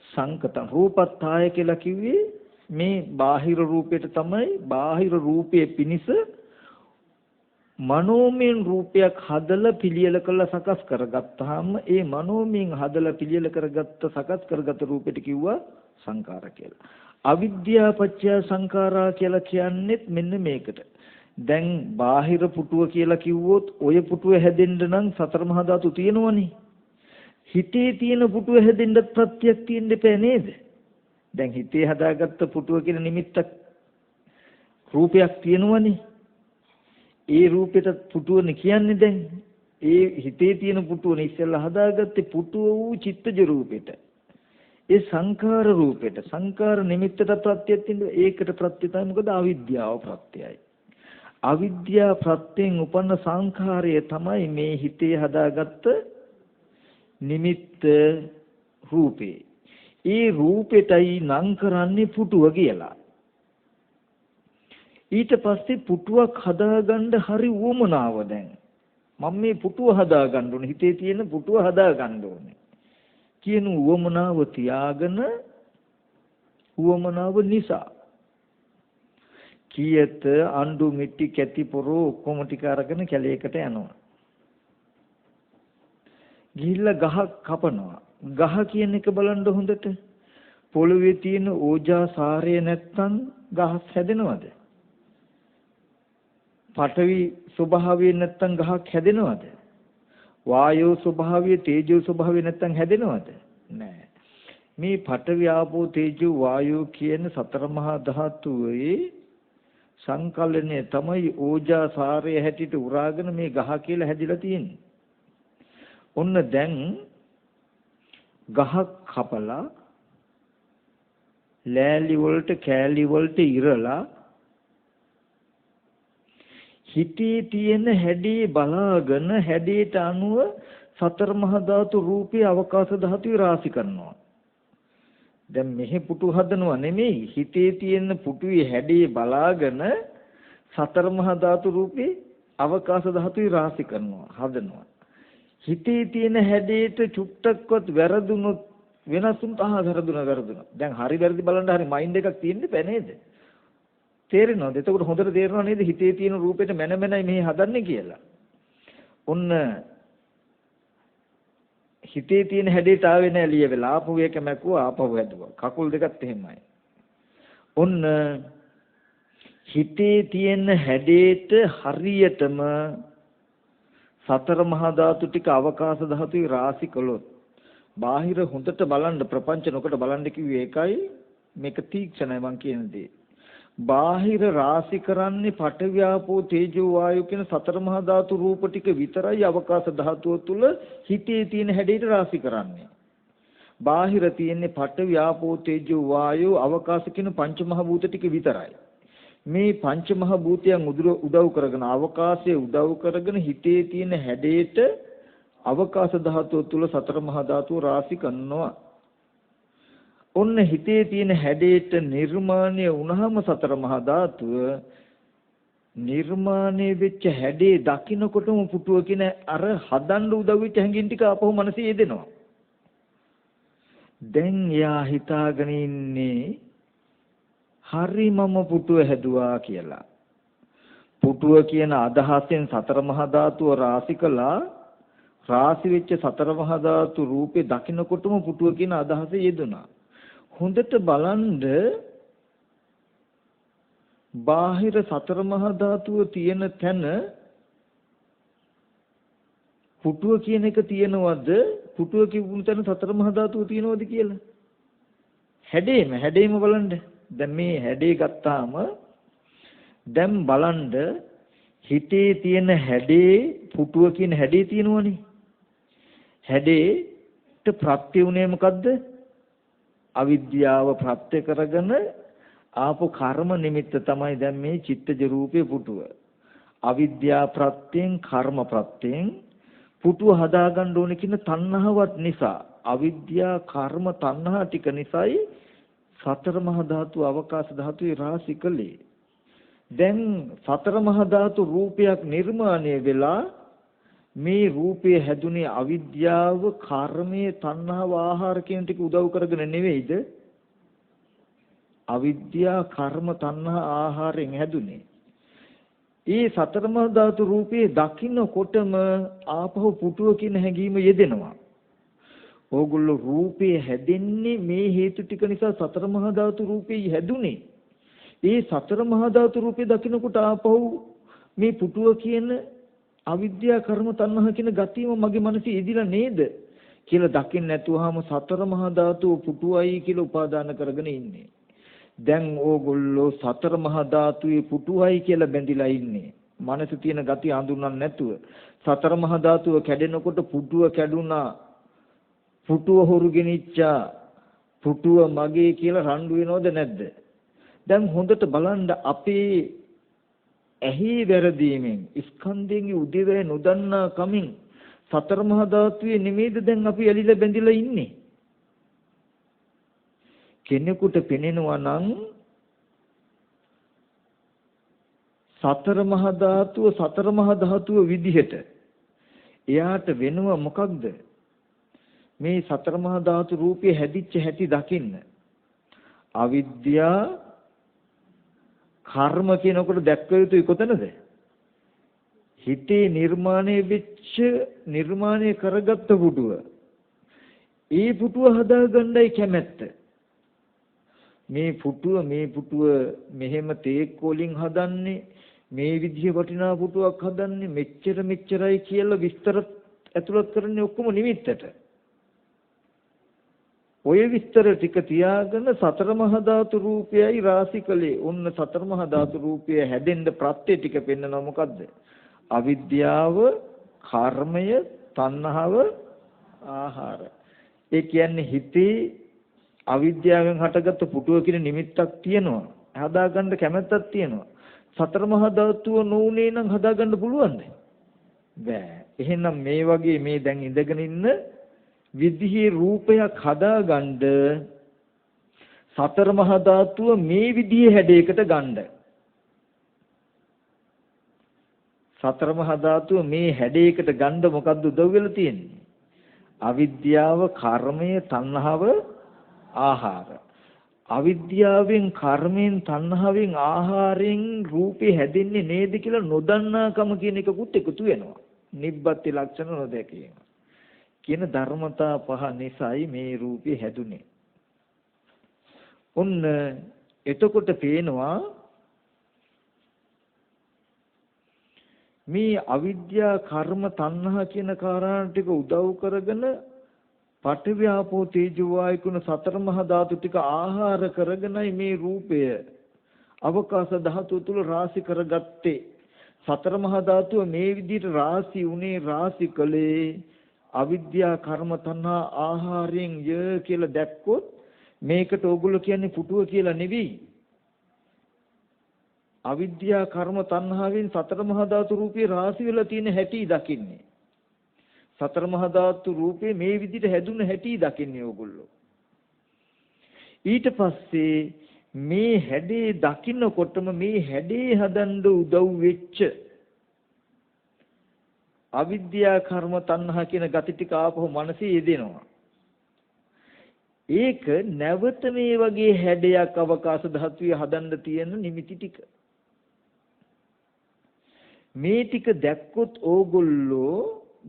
සංකතං. රූපත්තාය කියලා කිව්වේ මේ බාහිර රූපයට තමයි. බාහිර රූපයේ පිනිස මනෝමය රූපයක් හදලා පිළියෙල කරලා සකස් කරගත්තාම ඒ මනෝමයෙන් හදලා පිළියෙල කරගත්ත සකස් කරගත්ත රූපෙට කිව්වා සංඛාර කියලා. අවිද්‍යාව පත්‍ය සංඛාරා කියලා කියන්නේත් මෙන්න මේකට. දැන් බාහිර පුටුව කියලා කිව්වොත් ඔය පුටුව හැදෙන්න නම් සතර මහා ධාතු තියෙනවනේ. හිතේ තියෙන පුටුව හැදෙන්නත් ප්‍රත්‍යක් තියෙන්න එපා නේද? දැන් හිතේ හදාගත්ත පුටුව කියන නිමිත්තක් රූපයක් තියෙනවනේ. ඒ රූපෙට පුටුවනේ කියන්නේ දැන්. ඒ හිතේ තියෙන පුටුවනේ ඉස්සෙල්ලා හදාගත්තේ පුටුව වූ චිත්තජ රූපෙට. ඒ සංඛාර රූපෙට සංඛාර නිමිත්තට ප්‍රත්‍යයක් තියෙනවා. ඒකට ප්‍රත්‍ය තමයි මොකද අවිද්‍යාව ප්‍රත්‍යයයි. අවිද්‍යා ප්‍රත්‍යයෙන් උපන්න සංඛාරය තමයි මේ හිතේ හදාගත්ත නිමිත්ත රූපේ. ඒ රූපෙටයි නම් කරන්නේ පුටුව කියලා. ඊට පස්සේ පුටුවක් හදාගන්න හරි උවමනාව දැන්. මම මේ පුටුව හදාගන්න ඕනේ. හිතේ තියෙන පුටුව හදාගන්න ඕනේ. කියන උවමනාව තියාගෙන උවමනාව නිසා කීයත අඬු මිටි කැටි පොරෝ ඔක්කොම ටික අරගෙන කැලේකට යනවා. ගිහිල්ලා ගහක් කපනවා. ගහ කියන එක බලන්න හොඳට. පොළවේ තියෙන ඕජා සාරය නැත්තම් ගහ හැදෙනවද? පඨවි ස්වභාවය නැත්තම් ගහක් හැදෙනවද? වායෝ ස්වභාවය තේජෝ ස්වභාවය නැත්තම් හැදෙනවද? නෑ. මේ පඨවි ආපෝ තේජෝ වායෝ කියන සතර මහා ධාතුවේ සංකලනය තමයි ඕජා සාරය හැටියට උරාගෙන මේ ගහ කියලා හැදිලා තියෙන්නේ. ඔන්න දැන් ගහක් කපලා ලෑලි වලට කෑලි වලට ඉරලා හිතේ තියෙන හැඩේ බලාගෙන හැඩේට අනුව සතර මහා ධාතු රූපේ අවකාශ ධාතුවේ රාශි කරනවා. දැන් මෙහි පුටු හදනවා නෙමෙයි හිතේ තියෙන පුටුවේ හැඩේ බලාගෙන සතර මහා ධාතු රූපේ අවකාශ ධාතුවේ රාශි කරනවා හදනවා. හිතේ තියෙන හැඩේට චුට්ටක්වත් වැරදුනොත් වෙනස් වුණත් වැරදුනා. දැන් හරි වැරදි බලන්න හරි මයින්ඩ් එකක් තියෙන්න බෑ නේද? තේරෙනවද? එතකොට හොඳට තේරෙනව නේද හිතේ තියෙන රූපෙට මැනමැනයි මෙහි හදන්නේ කියලා. ඔන්න හිතේ තියෙන හැඩේට ආවේ නෑ ලිය වෙලා. ආපහු එක මැකුවා ආපහු හැදුවා. කකුල් දෙකත් එහෙමයි. ඔන්න හිතේ තියෙන හැඩේට හරියටම සතර මහා ධාතු ටික අවකාශ ධාතුවේ රාශි කළොත් බාහිර හොඳට බලන්න ප්‍රපංච නොකට බලන්න කිව්වේ ඒකයි මේක තීක්ෂණයි මං කියන දේ. බාහිර රාශි කරන්නේ පඨවි ආපෝ තේජෝ වායෝ කියන සතර මහා ධාතු රූප ටික විතරයි අවකාශ ධාතුව තුල හිතේ තියෙන හැඩයට රාශි කරන්නේ. බාහිර තියෙන්නේ පඨවි ආපෝ තේජෝ වායෝ අවකාශ කියන පංච මහ භූත ටික විතරයි. මේ පංච මහ භූතයන් උදව් කරගෙන අවකාශයේ උදව් කරගෙන හිතේ තියෙන හැඩයට අවකාශ ධාතුව තුල සතර මහා ධාතුව රාශි කරනවා. ඔන්න හිතේ තියෙන හැඩයට නිර්මාණය වුණාම සතර මහා ධාතුව නිර්මාණය වෙච්ච හැඩේ දකින්නකොටම පුටුව කියන අර හදන්න උදව් වෙච්ච හැඟීම් ටික අපහු මනසේ යෙදෙනවා. දැන් යා හිතාගෙන ඉන්නේ හරි මම පුටුව හැදුවා කියලා. පුටුව කියන අදහසෙන් සතර මහා ධාතුව රාශි කළා. රාශි වෙච්ච සතර මහා ධාතු රූපේ දකින්නකොටම පුටුව කියන අදහස යෙදුණා. හොඳට බලන්න බාහිර සතර මහා ධාතුව තියෙන තැන පුටුව කියන එක තියෙනවද? පුටුව කියපු තැන සතර මහා ධාතුව තියෙනවද කියලා? හැඩේම බලන්න. දැන් මේ හැඩේ ගත්තාම දැන් බලන්න හිතේ තියෙන හැඩේ පුටුව කියන හැඩේ තියෙනවනේ. හැඩේට ප්‍රත්‍ය උනේ මොකද්ද? අවිද්‍යාව ප්‍රත්‍ය කරගෙන ආපු කර්ම නිමිත්ත තමයි දැන් මේ චිත්තජ රූපේ පුටුව. අවිද්‍යා ප්‍රත්‍යයෙන් කර්ම ප්‍රත්‍යයෙන් පුටුව හදාගන්න ඕනේ කියන තණ්හාවත් නිසා අවිද්‍යා කර්ම තණ්හා ටික නිසායි සතර මහා ධාතු අවකාශ ධාතුවේ රාශි කළේ. දැන් සතර මහා ධාතු රූපයක් නිර්මාණය වෙලා මේ රූපේ හැදුනේ අවිද්‍යාව කර්මයේ තණ්හාව ආහාර කියන ටික උදව් කරගෙන නෙවෙයිද? අවිද්‍යා කර්ම තණ්හා ආහාරයෙන් හැදුනේ. ඒ සතර මහා ධාතු රූපේ දකින්නකොටම ආපහු පුටුව කියන හැඟීම යෙදෙනවා. ඕගොල්ලෝ රූපේ හැදෙන්නේ මේ හේතු ටික නිසා සතර මහා ධාතු රූපේ හැදුනේ. ඒ සතර මහා ධාතු රූපේ දකින්නකොට ආපහු මේ පුටුව කියන අවිද්‍යා කර්ම තණ්හා කියන ගතියම මගේ මනසේ ඉදිලා නේද කියලා දකින්න නැතුවම සතර මහා ධාතු පුටුවයි කියලා උපාදාන කරගෙන ඉන්නේ. දැන් ඕගොල්ලෝ සතර මහා ධාතුවේ පුටුවයි කියලා බැඳිලා ඉන්නේ. මනසේ තියෙන gati හඳුන්වන්නේ නැතුව සතර මහා ධාතුව කැඩෙනකොට පුටුව කැඩුනා, පුටුව හොරු ගෙනිච්චා, පුටුව මගේ කියලා රණ්ඩු වෙනවද නැද්ද? දැන් හොඳට බලන්න අපේ ඇහි වැරදීමෙන් ස්කන්ධයේ උදේවැය නොදන්නා කමින් සතර මහා ධාතුවේ නිමේද දැන් අපි ඇලිලා බැඳිලා ඉන්නේ. කෙනෙකුට පෙනෙනවා නම් සතර මහා ධාතුව විදිහට එයාට වෙනව මොකක්ද? මේ සතර මහා ධාතු රූපේ හැදිච්ච හැටි දකින්න. අවිද්‍යා කර්ම කියනකොට දැක්ක යුතු කොතනද? හිතේ නිර්මාණය කරගත්ත පුටුව. ඒ පුටුව හදාගන්නයි කැමැත්ත. මේ පුටුව මෙහෙම තේක් වලින් හදන්නේ, මේ විදිහේ වටිනා පුටුවක් හදන්නේ, මෙච්චරයි කියලා විස්තර ඇතුළත් කරන්නේ ඔක්කොම නිමිත්තට. ඔය විස්තර ටික තියාගෙන සතර මහා ධාතු රූපයයි රාශිකලේ. ඔන්න සතර මහා ධාතු රූපය හැදෙන්න ප්‍රත්‍ය ටික පෙන්නනවා මොකද්ද? අවිද්‍යාව, කර්මය, තණ්හාව, ආහාර. ඒ කියන්නේ හිතේ අවිද්‍යාවෙන් හටගත්ත පුටුව කියන නිමිත්තක් තියෙනවා. හදාගන්න කැමැත්තක් තියෙනවා. සතර මහා ධාතුව නොඋනේ නම් හදාගන්න පුළුවන්ද? බෑ. එහෙනම් මේ වගේ මේ දැන් ඉඳගෙන ඉන්න විදිහේ රූපයක් හදාගන්න සතර මහා ධාතුව මේ විදිහේ හැඩයකට ගන්න. සතර මහා ධාතුව මේ හැඩයකට ගන්න මොකද්ද උදව් වෙලා තියෙන්නේ? අවිද්‍යාව, කර්මය, තණ්හාව, ආහාර. අවිද්‍යාවෙන්, කර්මයෙන්, තණ්හාවෙන්, ආහාරයෙන් රූපේ හැදෙන්නේ නේද කියලා නොදන්නාකම කියන එකකුත් එකතු වෙනවා. නිබ්බති ලක්ෂණ නොදැකීම කියන ධර්මතා පහ නිසායි මේ රූපේ හැදුනේ. ඔන්න එතකොට පේනවා මේ අවිද්‍යා, කර්ම, තණ්හා කියන කාරණා ටික උදව් කරගෙන පඨවි ආපෝ තේජෝ වායු කුණ සතර මහා ධාතු ටික ආහාර කරගෙනයි මේ රූපය අවකාශ ධාතුව තුල රාශි කරගත්තේ. සතර මහා ධාතුව මේ විදිහට රාශි උනේ, රාශි කළේ අවිද්‍යා, කර්ම, තණ්හා, ආහාරයෙන් ය කියලා දැක්කොත් මේකට ඕගොල්ලෝ කියන්නේ පුටුව කියලා නෙවෙයි. අවිද්‍යා, කර්ම, තණ්හාවෙන් සතර මහා ධාතු රූපේ රාශි වෙලා තියෙන හැටි දකින්නේ. සතර මහා ධාතු රූපේ මේ විදිහට හැදුන හැටි දකින්නේ ඕගොල්ලෝ. ඊට පස්සේ මේ හැඩේ දකින්නකොටම මේ හැඩේ හදන්න උදව් වෙච්ච අවිද්‍යා, කර්ම, තණ්හා කියන gati ටික ආපහු මනසේ යෙදෙනවා. ඒක නැවත මේ වගේ හැඩයක් අවකාශ ධාතුවේ හදන්න තියෙන නිමිති ටික. මේ ටික දැක්කොත් ඕගොල්ලෝ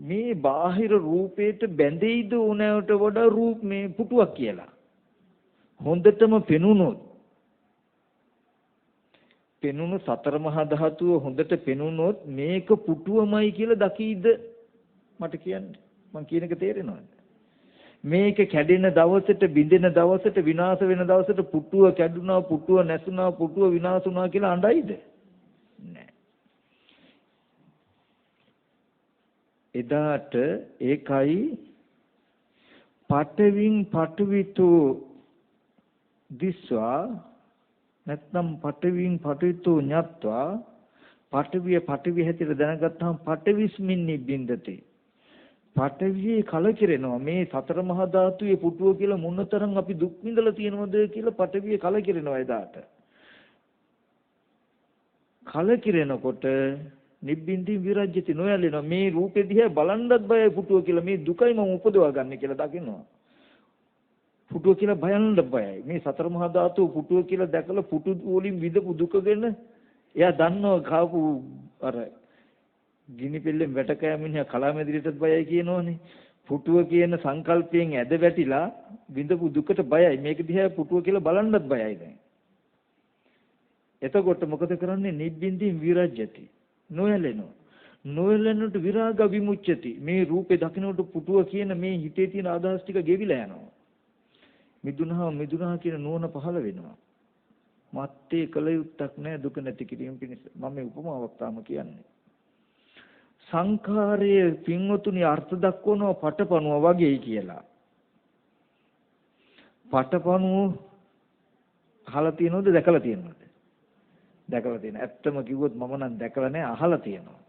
මේ බාහිර රූපයට බැඳෙයිද උනවට වඩා රූප මේ පුටුවක් කියලා. හොඳටම පෙනුණු සතර මහා ධාතුව හොඳට පෙනුනොත් මේක පුටුවමයි කියලා දකීද? මට කියන්න. මං කියන එක තේරෙනවද? මේක කැඩෙන දවසට, බිඳෙන දවසට, විනාශ වෙන දවසට පුටුව කැඩුනා, පුටුව නැසුණා, පුටුව විනාශ වුණා කියලා අඬයිද? නෑ. එදාට ඒකයි පඨවින් පඨවිතෝ දිස්වා නැත්නම් පඨවින් පඨවිතෝ ඤත්වා පඨවිය හැටියට දැනගත්තාම පඨවිස්මින් නිබ්බින්දති. පඨවියේ කලකිරෙනවා. මේ සතර මහා ධාතුයේ පුටුව කියලා මොනතරම් අපි දුක් විඳලා තියෙනවද කියලා පඨවියේ කලකිරෙනවා එදාට. කලකිරෙනකොට නිබ්බින්දි විරජ්‍යති නොයලෙනවා. මේ රූපෙ දිහා බලන්නත් බයයි පුටුව කියලා. මේ දුකයි මම උපදවා ගන්න කියලා දකින්නවා. පුටුව කියලා බයන්නත් බයයි. මේ සතර මහා ධාතු පුටුව කියලා දැකලා පුටු වලින් විඳපු දුක ගැන එයා දන්නවා. කාපු අර ගිනි පෙල්ලෙන් වැට කෑමිනියා කලාමැදිරියටත් බයයි කියනෝනේ. පුටුව කියන සංකල්පයෙන් ඇද වැටිලා විඳපු දුකට බයයි. මේක දිහා පුටුව කියලා බලන්නත් බයයි දැන්. එතකොට මොකද කරන්නේ? නිබ්බින්දි විරජ්‍යති. නොයලෙනවා. නොයලෙනට විරාග විමුච්ඡති. මේ රූපේ දකින්නට පුටුව කියන මේ හිතේ තියෙන අදහස් ටික ගෙවිලා යනවා. මිදුණා කියන නුවණ පහළ වෙනවා. මත්තේ කල යුත්තක් නැහැ දුක නැති කිරීම පිණිස. මම මේ උපමාවක් තාම කියන්නේ. සංඛාරයේ පින්වතුනි අර්ථ දක්වනවා පටපණුව වගේයි කියලා. පටපණුව අහලා තියෙනවද දැකලා තියෙනවද? දැකලා තියෙනවා. ඇත්තම කිව්වොත් මම නම් දැකලා නැහැ අහලා තියෙනවා.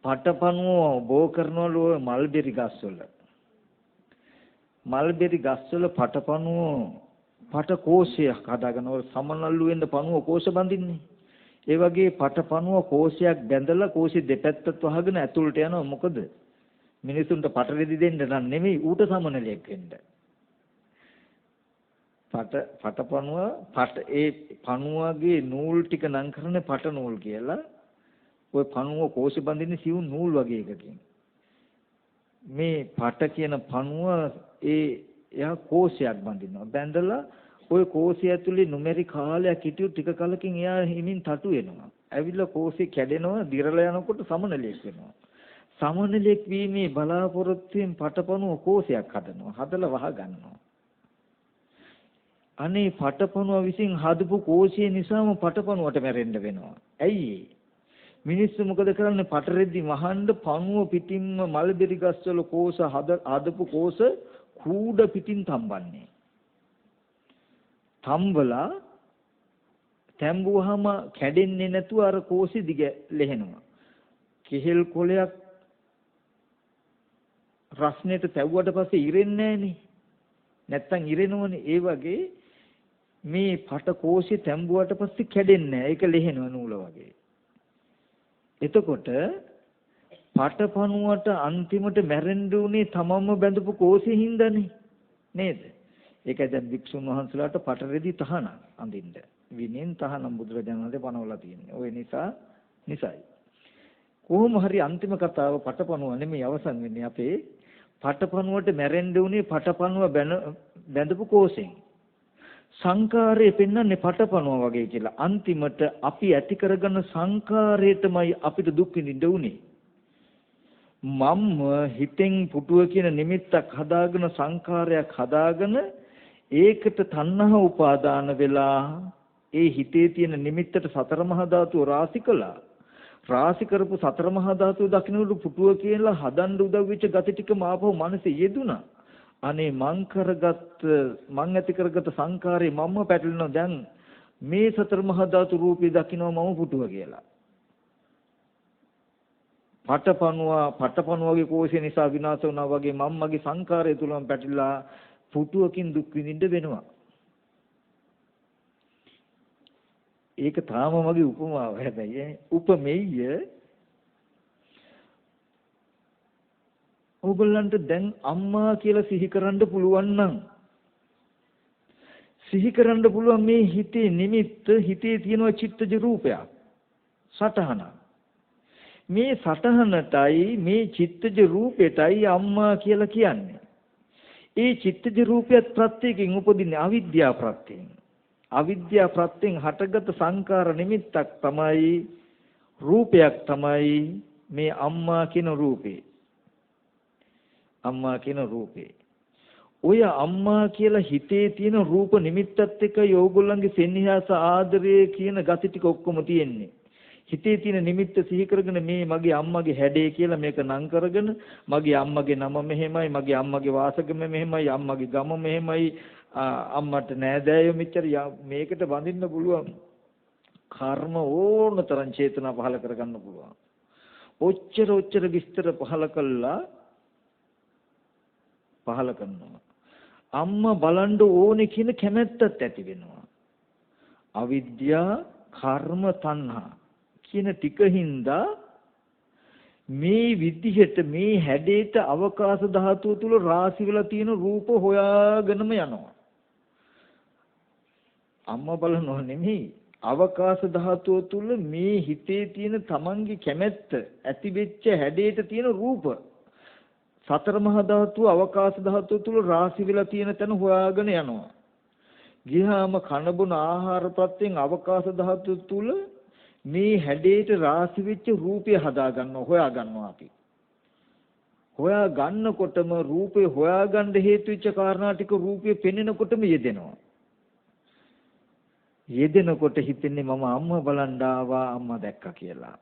පටපණුව බෝ කරනවලු මල්බෙරි ගස්වල. මල්බෙරි ගස්වල පටපණුව පටකෝෂයක් හදාගෙන ඔය සමනල්ලු වෙන්න පණුව කෝෂ බඳින්නේ. ඒ වගේ පටපණුව කෝෂයක් බැඳලා කෝෂෙ දෙපැත්තත් වහගෙන ඇතුළට යනවා. මොකද මිනිසුන්ට පටරෙදි දෙන්න නම් නෙමෙයි ඌට සමනලයක් වෙන්න. පටපණුව ඒ පණුවගේ නූල් ටික නම් කරන්නේ පට නූල් කියලා. ওই පණුව කෝෂෙ බඳින්නේ සිවුම් නූල් වගේ එකකින්. මේ පට කියන පණුව එයා කෝෂයක් බඳිනවා. බැඳලා ওই කෝෂය ඇතුලේ නුමෙරි කාලයක් හිටියු ටික කලකින් එයා හිමින් තටු වෙනවා. ඇවිල්ලා කෝෂේ කැඩෙනවා, දිරලා යනකොට සමනලයක් වෙනවා. සමනලයක් වීමේ බලාපොරොත්තුෙන් පටපණුව කෝෂයක් හදනවා. හදලා වහ ගන්නවා. අනේ පටපණුව විසින් හදපු කෝෂය නිසාම පටපණුවට මැරෙන්න වෙනවා. ඇයි මිනිස්සු මොකද කරන්නේ? පටරෙද්දි වහන්න පණුව පිටින්ම මල්බෙරි ගස්වල කෝෂ හදපු කෝෂ කූඩ පිටින් තම්බන්නේ. තම්බලා තැඹුවාම කැඩෙන්නේ නැතුව අර කෝෂෙ දිග ලෙහෙනවා. කෙහෙල් කොලයක් රස්නෙට තැව්වට පස්සේ ඉරෙන්නේ නැහනේ. නැත්තම් ඉරෙනවනේ. ඒ වගේ මේ පට කෝෂෙ තැඹුවට පස්සේ කැඩෙන්නේ නැහැ. ඒක ලෙහෙනවා නූල වගේ. එතකොට පටපණුවට අන්තිමට මැරෙන්න උනේ තමන්ම බැඳපු කෝෂෙ හින්දානේ නේද? ඒකයි දැන් වික්ෂුන් වහන්සේලාට පටරෙදි තහනම් අඳින්න. විනෙන් තහනම් බුදුරජාණන් වහන්සේ පනවලා තියෙන්නේ. ওই නිසායි. කොහොම හරි අන්තිම කතාව පටපණුව නෙමෙයි අවසන් වෙන්නේ අපේ. පටපණුවට මැරෙන්න උනේ පටපණුව බැඳපු කෝෂෙන්. සංකාරය පෙන්වන්නේ පටපණුව වගේ කියලා. අන්තිමට අපි ඇති කරගන්න සංකාරයටමයි අපිට දුක් විඳින්න උනේ. මම්ම හිතෙන් පුටුව කියන නිමිත්තක් හදාගෙන සංකාරයක් හදාගෙන ඒකට තණ්හා උපාදාන වෙලා ඒ හිතේ තියෙන නිමිත්තට සතර මහා ධාතුව රාශි කළා. රාශි කරපු සතර මහා ධාතුව දකින්නට පුටුව කියලා හදන්න උදව් වෙච්ච gati ටික මාපහු මනසේ යෙදුණා. අනේ මං ඇති කරගත් සංකාරේ මම්ම පැටලෙනවා. දැන් මේ සතර මහා ධාතු රූපේ දකින්නවා මම පුටුව කියලා. පටපණුවගේ කෝෂය නිසා විනාශ වුණා වගේ මම්මගේ සංකාරය තුලම පැටලිලා පුටුවකින් දුක් විඳින්න වෙනවා. ඒක තාම මගේ උපමාව හැබැයි උපමෙය්‍ය. ඔයගොල්ලන්ට දැන් අම්මා කියලා සිහි කරන්න පුළුවන් නම් සිහි කරන්න පුළුවන් මේ හිතේ නිමිත්ත හිතේ තියෙන චිත්තජ රූපයක් සටහන. මේ සටහනටයි මේ චිත්තජ රූපෙටයි අම්මා කියලා කියන්නේ. ඒ චිත්තජ රූපයත් ප්‍රත්‍යයෙන් උපදින්නේ අවිද්‍යා ප්‍රත්‍යයෙන්. අවිද්‍යා ප්‍රත්‍යයෙන් හටගත් සංකාර නිමිත්තක් තමයි රූපයක් තමයි මේ අම්මා කියන රූපේ. අම්මා කියන රූපේ. ඔය අම්මා කියලා හිතේ තියෙන රූප නිමිත්තත් එක්ක යෝගොල්ලන්ගේ සෙනෙහස ආදරය කියන gati ටික ඔක්කොම තියෙන්නේ. හිතේ තියෙන නිමිත්ත සිහි කරගෙන මේ මගේ අම්මගේ හැඩේ කියලා මේක නම් කරගෙන මගේ අම්මගේ නම මෙහෙමයි, මගේ අම්මගේ වාසගම මෙහෙමයි, අම්මගේ ගම මෙහෙමයි, අම්මට නෑදෑයෝ මෙච්චර මේකට බඳින්න පුළුවන්. කර්ම ඕනතරම් චේතනා පහල කරගන්න පුළුවන්. ඔච්චර විස්තර පහල කරනවා. අම්මා බලන්න ඕනේ කියන කැමැත්තත් ඇති වෙනවා. අවිද්‍යා, කර්ම, තණ්හා කියන ටිකින්දා මේ විදිහට මේ හැඩේට අවකාශ ධාතුව තුල රාශි වෙලා තියෙන රූප හොයාගෙනම යනවා. අම්මා බලනෝ නෙමෙයි අවකාශ ධාතුව තුල මේ හිතේ තියෙන තමන්ගේ කැමැත්ත ඇති වෙච්ච හැඩේට තියෙන රූප සතර මහා ධාතුව අවකාශ ධාතුව තුල රාශි වෙලා තියෙන තැන හොයාගෙන යනවා. ගියාම කන බොන ආහාර ප්‍රත්‍යයෙන් අවකාශ ධාතුව තුල මේ හැඩේට රාශි වෙච්ච රූපය හදා ගන්නවා, හොයා ගන්නවා අපි. හොයා ගන්නකොටම රූපේ හොයාගන්න හේතු වෙච්ච කාරණා ටික රූපේ පෙනෙනකොටම යෙදෙනවා. යෙදෙනකොට හිතෙන්නේ මම අම්මා බලන් ආවා අම්මා දැක්කා කියලා.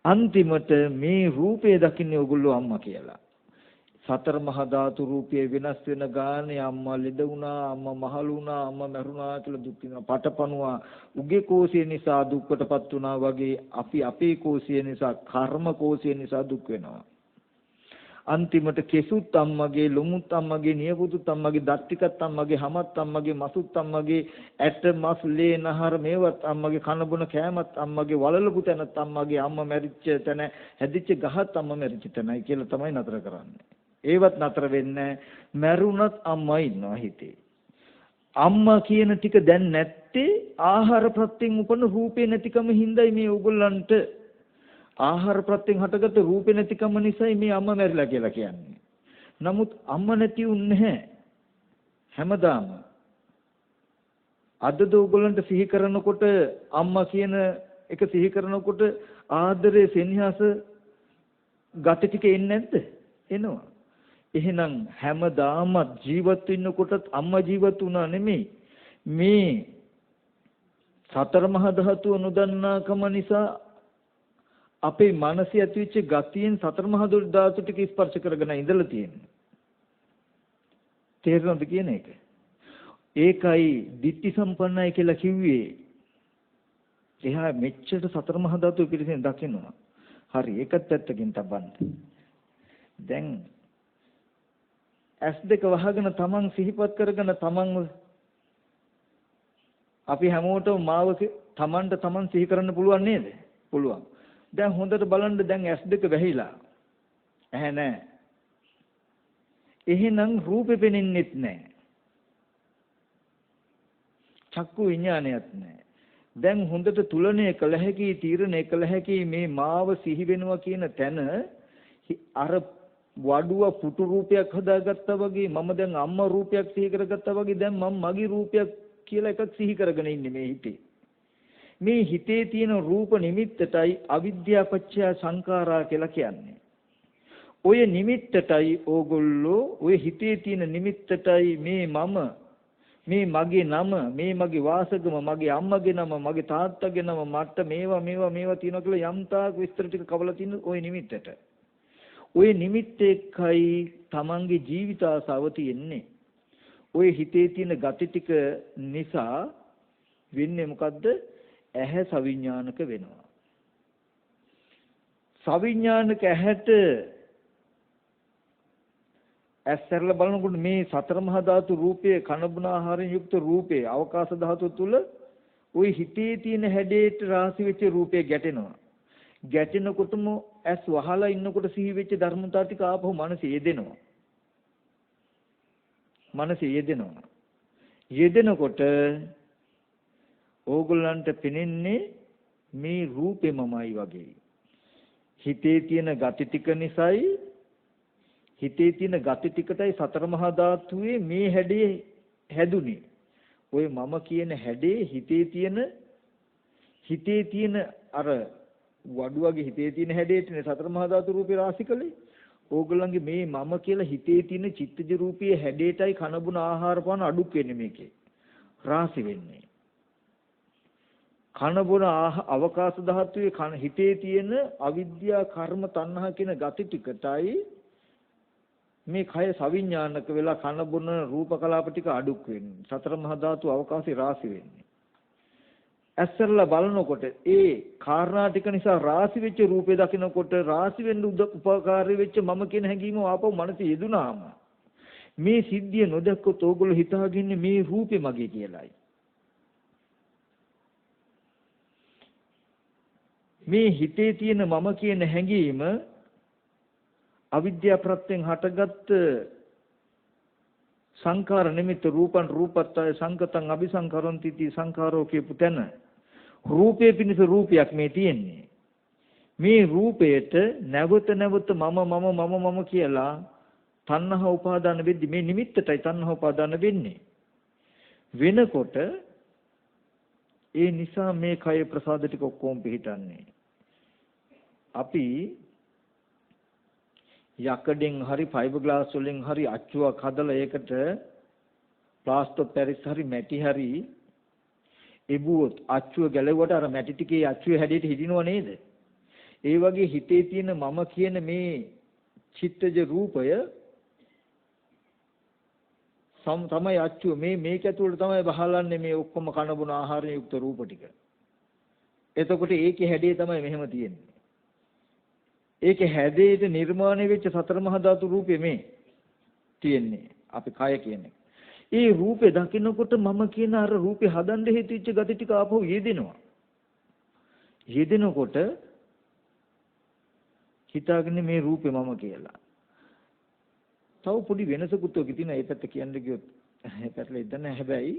අන්තිමට මේ රූපය දකින්නේ ඔයගොල්ලෝ අම්මා කියලා. සතර මහා ධාතු රූපයේ වෙනස් වෙන ගානේ අම්මා ලෙඩ වුණා, අම්මා මහලු වුණා, අම්මා මැරුණා කියලා දුක් විඳිනවා. පටපණුවා උගේ කෝෂය නිසා දුක්කටපත් වුණා වගේ අපි අපේ කෝෂය නිසා, කර්ම කෝෂය නිසා දුක් වෙනවා. අන්තිමට කෙසුත් අම්මගේ, ලොමුත් අම්මගේ, නියපොතුත් අම්මගේ, දත් ටිකත් අම්මගේ, හමත් අම්මගේ, මසුත් අම්මගේ, ඇට මස් ලේ නහර මේවත් අම්මගේ, කන බොන කෑමත් අම්මගේ, වලලපු තැනත් අම්මගේ, අම්මා මැරිච්ච තැන, හැදිච්ච ගහත් අම්මා මැරිච්ච තැනයි කියලා තමයි නතර කරන්නේ. ඒවත් නතර වෙන්නේ මැරුණත් අම්මා ඉන්නවා හිතේ. අම්මා කියන ටික දැන් නැත්තේ ආහාර ප්‍රත්‍යයෙන් උපන්න රූපේ නැතිකම හින්දායි මේ ඕගොල්ලන්ට ආහාර ප්‍රත්‍යයෙන් හටගත්ත රූපේ නැතිකම නිසායි මේ අම්මා මැරිලා කියලා කියන්නේ. නමුත් අම්මා නැති උන්නේ නැහැ. හැමදාම අද ඕගොල්ලන්ට සිහි කරනකොට අම්මා කියන එක සිහි කරනකොට ආදරේ සෙනෙහස ගත ටික එන්නේ නැද්ද? එනවා. එහෙනම් හැමදාම ජීවත් වෙන්නකොටත් අම්මා ජීවත් වුණා නෙමෙයි. මේ සතර මහා ධාතුව නොදන්නාකම නිසා අපේ මනසේ ඇතිවෙච්ච ගතියෙන් සතර මහා ධාතු ටික ස්පර්ශ කරගෙන ඉඳලා තියෙනවා. තේරෙනවද කියන එක? ඒකයි ditthi සම්පන්නයි කියලා කිව්වේ. එහා මෙච්චර සතර මහා ධාතු පිළිසෙන් දකින්නවා. හරි ඒකත් පැත්තකින් තබන්න. දැන් S2 වහගෙන තමන් සිහිපත් කරගෙන තමන් අපි හැමෝටම මාව තමන්ට තමන් සිහි කරන්න පුළුවන් නේද? පුළුවන්. දැන් හොඳට බලන්න දැන් S2 වැහිලා. ඇහැ නැහැ. එහෙනම් රූපෙ පෙනෙන්නෙත් නැහැ. චක්කු විඥානයත් නැහැ. දැන් හොඳට තුලණය කළ හැකි, තීරණය කළ හැකි මේ මාව සිහි වෙනවා කියන තැන අර වඩුව පුටු රූපයක් හදාගත්තා වගේ මම දැන් අම්මා රූපයක් සිහි කරගත්තා වගේ දැන් මම මගේ රූපයක් කියලා එකක් සිහි කරගෙන ඉන්නේ මේ හිතේ. මේ හිතේ තියෙන රූප නිමිත්තටයි අවිද්‍යා පත්‍ය සංඛාරා කියලා කියන්නේ. ඔය නිමිත්තටයි ඕගොල්ලෝ ඔය හිතේ තියෙන නිමිත්තටයි මේ මම මේ මගේ නම මේ මගේ වාසගම මගේ අම්මගේ නම මගේ තාත්තගේ නම මට මේවා තියෙනවා කියලා යම් තාක් විස්තර ටික කවලා තියෙන ওই නිමිත්තට. ওই නිමිත්ත එක්කයි තමන්ගේ ජීවිත ආසාව තියෙන්නේ. ওই හිතේ තියෙන gati ටික නිසා වෙන්නේ මොකද්ද? ඇහැ සවිඥානික වෙනවා. සවිඥානික ඇහැට ඇස්සරල බලනකොට මේ සතර මහා ධාතු රූපයේ කනබුන ආහාරයෙන් යුක්ත රූපේ අවකාශ ධාතුව තුල ওই හිතේ තියෙන හැඩයට රාශි වෙච්ච රූපේ ගැටෙනවා. ගැටෙනකොටම ඇස් වහලා ඉන්නකොට සිහි වෙච්ච ධර්මතාව ටික ආපහු මනසේ යෙදෙනවා. මනසේ යෙදෙනවා. යෙදෙනකොට ඕගොල්ලන්ට පෙනෙන්නේ මේ රූපෙමමයි වගේ. හිතේ තියෙන gati ටික නිසායි හිතේ තියෙන gati ටිකටයි සතර මහා ධාතුවේ මේ හැඩේ හැදුනේ. ඔය මම කියන හැඩේ හිතේ තියෙන අර වඩුවගේ හිතේ තියෙන හැඩේටනේ සතර මහා ධාතු රූපේ රාශි කළේ. ඕගොල්ලන්ගේ මේ මම කියලා හිතේ තියෙන චිත්තජ රූපයේ හැඩේටයි කනබුන ආහාර පාන අඩුක් වෙන්නේ මේකේ. රාශි වෙන්නේ. කනබුන අවකාශ ධාතුවේ හිතේ තියෙන අවිද්‍යා කර්ම තණ්හා කියන gati ටිකටයි මේ කය සවිඥානික වෙලා කනබුන රූප කලාප ටික අඩුක් වෙන්නේ. සතර මහා ධාතු අවකාශي රාශි වෙන්නේ. ඇස්සරලා බලනකොට ඒ කාරණා ටික නිසා රාශි වෙච්ච රූපේ දකිනකොට රාශි වෙන්න උපකාරී වෙච්ච මම කියන හැඟීම ආපහු මනසේ යෙදුනාම මේ සිද්ධිය නොදැක්කොත් ඕගොල්ලෝ හිතාගන්නේ මේ රූපේ මගේ කියලායි. මේ හිතේ තියෙන මම කියන හැඟීම අවිද්‍යා ප්‍රත්‍යයෙන් හටගත් සංඛාර නිමිත්ත රූපං රූපත්තය සංකතං අபிසංකරන්ති ති සංඛාරෝ කියපු තැන රූපේ පිණිස රූපයක් මේ තියෙන්නේ. මේ රූපයට නැවත මම කියලා තණ්හා උපාදාන වෙද්දි මේ නිමිත්තටයි තණ්හා උපාදාන වෙන්නේ. වෙනකොට ඒ නිසා මේ කය ප්‍රසාද ටික ඔක්කොම පිහිටන්නේ. අපි යකඩෙන් හරි ෆයිබර් ග්ලාස් වලින් හරි අච්චුවක් හදලා ඒකට ප්ලාස්ටර් පැරිස් හරි මැටි හරි එබුවොත් අච්චුව ගැලවුවට අර මැටි ටිකේ අච්චුවේ හැඩයට හිටිනව නේද? ඒ වගේ හිතේ තියෙන මම කියන මේ චිත්තජ රූපය තමයි අච්චුව. මේක ඇතුළට තමයි බහලන්නේ මේ ඔක්කොම කන බොන ආහාරයෙන් යුක්ත රූප ටික. එතකොට ඒකේ හැඩය තමයි මෙහෙම තියෙන්නේ. ඒකේ හැඩයට නිර්මාණය වෙච්ච සතර මහා ධාතු රූපෙ මේ තියෙන්නේ. අපි කය කියන්නේ. ඒ රූපේ දකින්නකොට මම කියන අර රූපේ හදන්න හේතු වෙච්ච gati ටික ආපහු යෙදෙනවා. යෙදෙනකොට හිතාගන්නේ මේ රූපේ මම කියලා. තව පොඩි වෙනසකුත් ඔකේ තියෙනවා. ඒ පැත්ත කියන්න ගියොත් පැටලෙද්ද නැහැ. හැබැයි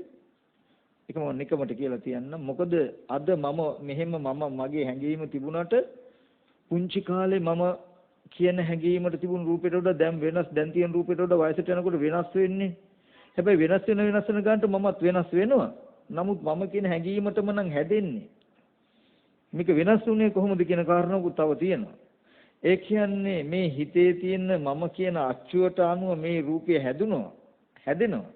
එකම නිකමට කියලා තියන්න. මොකද අද මම මගේ හැඟීම තිබුණාට පුංචි කාලේ මම කියන හැඟීමට තිබුණු රූපයට වඩා දැන් වෙනස්. දැන් තියෙන රූපයට වඩා වයසට යනකොට වෙනස් වෙන්නේ. හැබැයි වෙනස් වෙන ගානට මමත් වෙනස් වෙනවා. නමුත් මම කියන හැඟීමටම නම් හැදෙන්නේ. මේක වෙනස් වුණේ කොහොමද කියන කාරණාවකුත් තව තියෙනවා. ඒ කියන්නේ මේ හිතේ තියෙන මම කියන අච්චුවට අනුව මේ රූපය හැදෙනවා.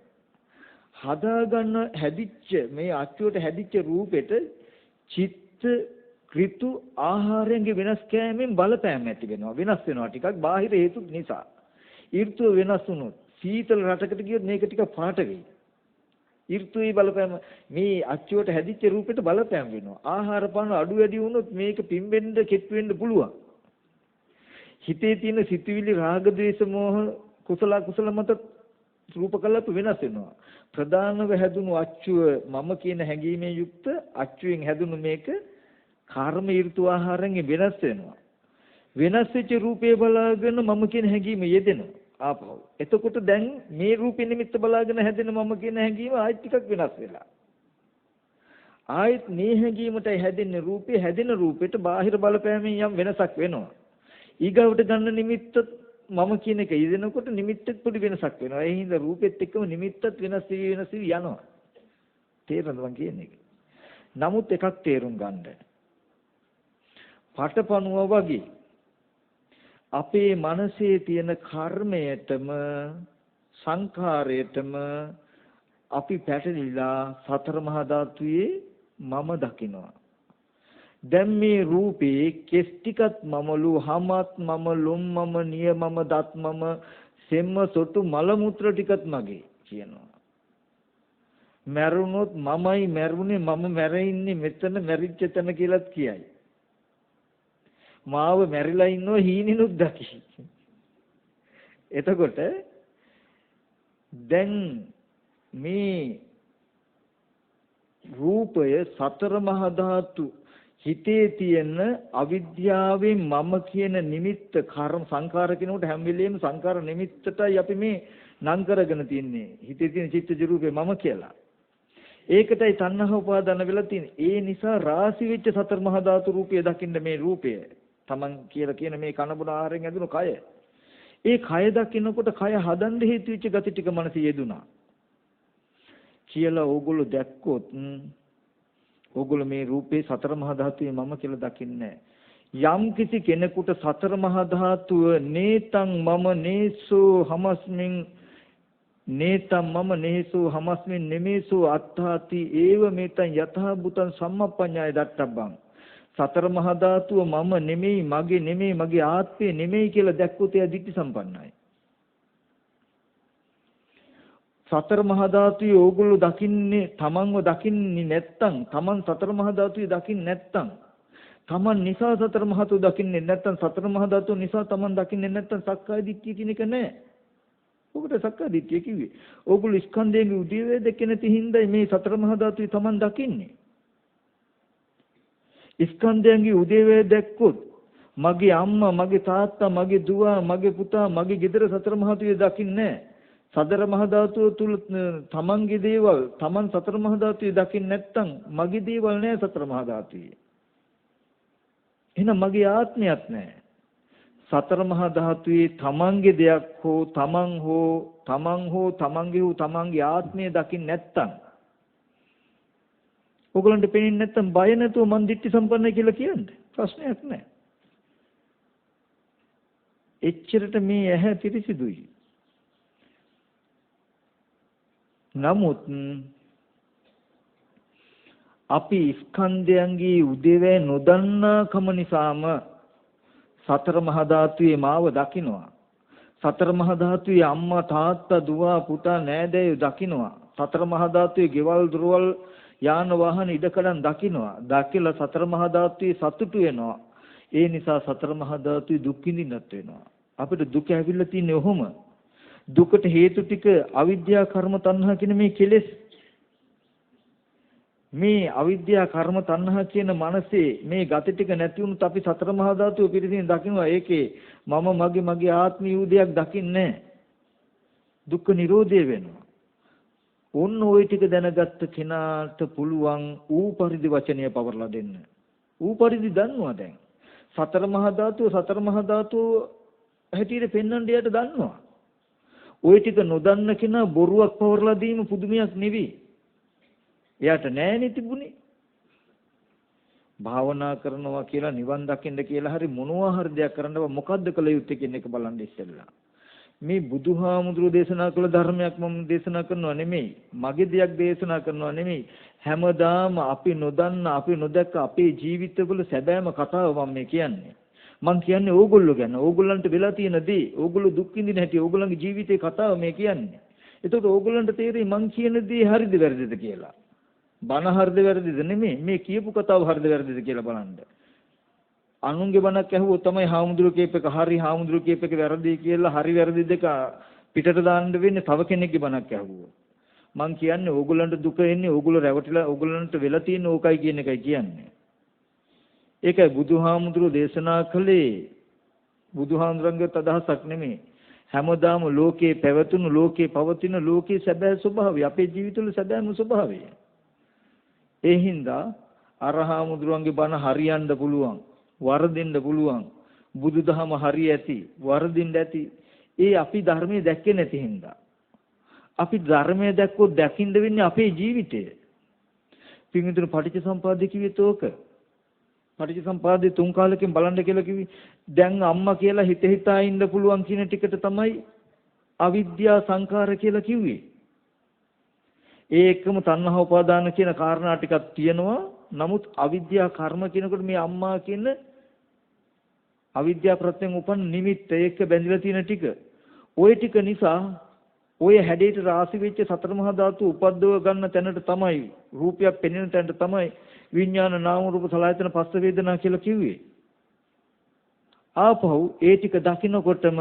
හදාගන්න හැදිච්ච මේ අච්චුවට හැදිච්ච රූපෙට චිත්ත ඍතු ආහාරයෙන් වෙනස් කෑමෙන් බලපෑම් ඇති වෙනවා. වෙනස් වෙනවා ටිකක් බාහිර හේතු නිසා. ඍතුව වෙනස් වුණොත් සීතල රටකට ගියොත් මේක ටික පාට වෙයි. ඍතුවේ බලපෑම මේ අච්චුවට හැදිච්ච රූපෙට බලපෑම් වෙනවා. ආහාර පාන අඩු වැඩි වුණොත් මේක පිම්බෙන්න කෙට් වෙන්න පුළුවන්. හිතේ තියෙන සිතුවිලි රාග ද්වේෂ මෝහ කුසල මත රූපකල්ප වෙනස් වෙනවා. ප්‍රධානව හැදුණු අච්චුව මම කියන හැඟීමේ යුක්ත අච්චුවෙන් හැදුණු මේක කර්ම ඍතු ආහාරයෙන් වෙනස් වෙනවා. වෙනස් වෙච්ච රූපේ බලාගෙන මම කියන හැඟීම යෙදෙනවා. ආපහු. එතකොට දැන් මේ රූපේ නිමිත්ත බලාගෙන හැදෙන මම කියන හැඟීම ආයෙත් ටිකක් වෙනස් වෙලා. ආයෙත් මේ හැඟීමටයි හැදෙන්නේ රූපේ හැදෙන රූපෙට බාහිර බලපෑමෙන් යම් වෙනසක් වෙනවා. ඊගවට ගන්න නිමිත්තත් මම කියන එක යෙදෙනකොට නිමිත්තෙත් පොඩි වෙනසක් වෙනවා. ඒ හින්දා රූපෙත් එක්කම නිමිත්තත් වෙනස් වී යනවා. තේරෙනවද මං කියන්නේ? නමුත් එකක් තේරුම් ගන්න. පටපණුව වගේ අපේ මනසේ තියෙන කර්මයටම සංඛාරයටම අපි පැටලිලා සතර මහා ධාතුයේ මම දකිනවා. දැන් මේ රූපේ කෙස් ටිකත් මමලු හමත් මම ලොම් මම නිය මම දත් මම සෙම්ම සොටු මල මුත්‍ර ටිකත් මගේ කියනවා. මැරුණොත් මමයි මැරුණේ මම මැරෙන්නේ මෙතන මැරිච්ච තැන කියලාත් කියයි. මාව මැරිලා ඉන්නෝ හීනිනුත් දකි. එතකොට දැන් මේ රූපය සතර මහා ධාතු හිතේ තියෙන අවිද්‍යාවෙන් මම කියන නිමිත්ත කර්ම සංකාර කෙනෙකුට හැම වෙලෙම සංකාර නිමිත්තටයි අපි මේ නම් කරගෙන තින්නේ. හිතේ තියෙන චිත්තජ රූපේ මම කියලා. ඒකටයි තණ්හා උපාදාන වෙලා තියෙන්නේ. ඒ නිසා රාසි වෙච්ච සතර මහා ධාතු රූපය දකින්න මේ රූපය තමන් කියලා කියන මේ කනබුන ආහාරයෙන් ඇදුණු කය. ඒ කය දකින්නකොට කය හදන්න හේතු වෙච්ච gati ටික මනසේ යෙදුනා. කියලා ඕගොල්ලෝ දැක්කොත් ඕගොල්ලෝ මේ රූපේ සතර මහා ධාතුවේ මම කියලා දකින්නේ යම් කිසි කෙනෙකුට සතර මහා ධාතුව නේතං මම නේසෝ හමස්මින් නේතං මම නේසෝ හමස්මින් නෙමේසෝ අත්තාති ඒව මේතං යතහ බුතං සම්මප්පඤ්ඤාය දත්තබ්බං සතර මහා ධාතුව මම නෙමෙයි මගේ ආත්මය නෙමෙයි කියලා දැක්කොත් එයා ditthi සම්පන්නයි. සතර මහා ධාතුවේ ඕගොල්ලෝ දකින්නේ තමන්ව දකින්නේ නැත්තම් තමන් සතර මහා ධාතුවේ දකින්නේ නැත්තම් තමන් නිසා සතර මහා ධාතුව දකින්නේ නැත්තම් සතර මහා ධාතුව නිසා තමන් දකින්නේ නැත්තම් සක්කාය දිට්ඨිය කියන එක නැහැ. ඔකට සක්කාය දිට්ඨිය කිව්වේ. ඕගොල්ලෝ ස්කන්ධයේ උදේවේ දැකේ නැති හින්දා මේ සතර මහා ධාතුවේ තමන් දකින්නේ. ස්කන්ධයන්ගේ උදේවේ දැක්කොත් මගේ අම්මා මගේ තාත්තා මගේ දුව මගේ පුතා මගේ ගෙදර සතර මහා ධාතුවේ දකින්නේ නැහැ. සතර මහා ධාතුව තුල තමන්ගේ දේවල් තමන් සතර මහා ධාතුවේ දකින්න නැත්නම් මගේ දේවල් නෑ සතර මහා ධාතුවේ. එහෙනම් මගේ ආත්මයක් නෑ. සතර මහා ධාතුවේ තමන්ගේ දෙයක් හෝ තමන්ගේ ආත්මය දකින්න නැත්නම් ඔයගලන්ට පේන්නේ නැත්නම් බය නැතුව මන් දිට්ඨි සම්පන්නයි කියලා කියන්නේ ප්‍රශ්නයක් නෑ. එච්චරට මේ ඇහැ පිරිසිදුයි. නමුත් අපි ස්කන්ධයන්ගේ උදේවැය නොදන්නාකම නිසාම සතර මහා ධාතුවේ මාව දකින්නවා. සතර මහා ධාතුවේ අම්මා තාත්තා දුව පුතා නෑදෑයෝ දකින්නවා. සතර මහා ධාතුවේ ගෙවල් දොරවල් යාන වාහන ඉඩකඩම් දකින්නවා. දැකලා සතර මහා ධාතුවේ සතුටු වෙනවා. ඒ නිසා සතර මහා ධාතුවේ දුක් විඳින්නත් වෙනවා. අපිට දුක ඇවිල්ලා තින්නේ ඔහොම. දුකට හේතු ටික අවිද්‍යා කර්ම තණ්හා කියන මේ කෙලෙස්. මේ අවිද්‍යා කර්ම තණ්හා කියන මනසේ මේ ගති ටික නැති වුණොත් අපි සතර මහා ධාතුව පිරිසින් දකින්නවා. ඒකේ මම මගේ ආත්මීය දෙයක් දකින්නේ නැහැ. දුක්ඛ නිරෝධය වෙනවා. ඔන්න ওই ටික දැනගත්ත කෙනාට පුළුවන් ඌ පරිදි වචනය පවර්ලා දෙන්න. ඌ පරිදි දන්නවා දැන්. සතර මහා ධාතුව හැටියට පෙන්වන්න යට දන්නවා. ওই ටික නොදන්න කෙනා බොරුවක් පවර්ලා දීම පුදුමයක් නෙවෙයි. එයාට නෑනේ තිබුණේ. භාවනා කරනවා කියලා නිවන් දකින්න කියලා හරි මොනවා හරි දෙයක් කරන්න මොකද්ද කළ යුත්තේ කියන එක බලන්න ඉස්සෙල්ලා. මේ බුදුහාමුදුරුවෝ දේශනා කළ ධර්මයක් මම දේශනා කරනවා නෙමෙයි. මගේ දෙයක් දේශනා කරනවා නෙමෙයි. හැමදාම අපි නොදන්න අපි නොදැක්ක අපේ ජීවිතවල සැබෑම කතාව මම මේ කියන්නේ. මං කියන්නේ ඕගොල්ලෝ ගැන. ඕගොල්ලන්ට වෙලා තියෙන දේ, ඕගොල්ලෝ දුක් විඳින හැටි, ඕගොල්ලන්ගේ ජීවිතේ කතාව මේ කියන්නේ. එතකොට ඕගොල්ලන්ට තේරෙයි මං කියන දේ හරිද වැරදිද කියලා. බණ හරිද වැරදිද නෙමෙයි, මේ කියපු කතාව හරිද වැරදිද කියලා බලන්න. අනුන්ගේ බණක් ඇහුවොත් තමයි හාමුදුරුවෝ කියප එක හරි, හාමුදුරුවෝ කියප එක වැරදි කියලා හරි වැරදි දෙක පිටට දාන්න වෙන්නේ තව කෙනෙක්ගේ බණක් ඇහුවොත්. මං කියන්නේ ඕගොල්ලන්ට දුක එන්නේ ඕගොල්ලෝ රැවටිලා ඕගොල්ලන්ට වෙලා තියෙන ඕකයි කියන එකයි කියන්නේ. ඒකයි බුදුහාමුදුරුවෝ දේශනා කළේ. බුදුහාමුදුරන්ගේ අදහසක් නෙමෙයි. හැමදාම ලෝකේ පැවතුණු, ලෝකේ පවතින, ලෝකේ සැබෑ ස්වභාවය, අපේ ජීවිතවල සැබෑම ස්වභාවය. ඒ හින්දා අරහාමුදුරන්ගේ බණ හරියන්න පුළුවන්, වරදින්න පුළුවන්. බුදුදහම හරි ඇති, වරදින්න ඇති. ඒ අපි ධර්මයේ දැක්කේ නැති හින්දා. අපි ධර්මයේ දැක්කොත් දකින්න වෙන්නේ අපේ ජීවිතය. පින්විතර පටිච්චසමුප්පාදේ කිව්වෙත් ඕක. පටිච්චසමුපාදේ තුන් කාලෙකින් බලන්න කියලා කිව්වි. දැන් අම්මා කියලා හිතා ඉන්න පුළුවන් කියන ටිකට තමයි අවිද්‍යා සංඛාර කියලා කිව්වේ. ඒකම තණ්හා උපාදාන කියන කාරණා ටිකක් තියෙනවා. නමුත් අවිද්‍යා කර්ම කියනකොට මේ අම්මා කියන අවිද්‍යා ප්‍රත්‍යයෙන් උපන් නිමිත්ත ඒක බැඳිලා තියෙන ටික. ওই ටික නිසා ඔය හැඩයට රාශි වෙච්ච සතර මහා ධාතු උපද්දව ගන්න තැනට තමයි, රූපයක් පෙනෙන තැනට තමයි විඥාන නාම රූප සලආයතන පස්ස වේදනා කියලා කිව්වේ. ආපහු ඒ ටික දකින්නකොටම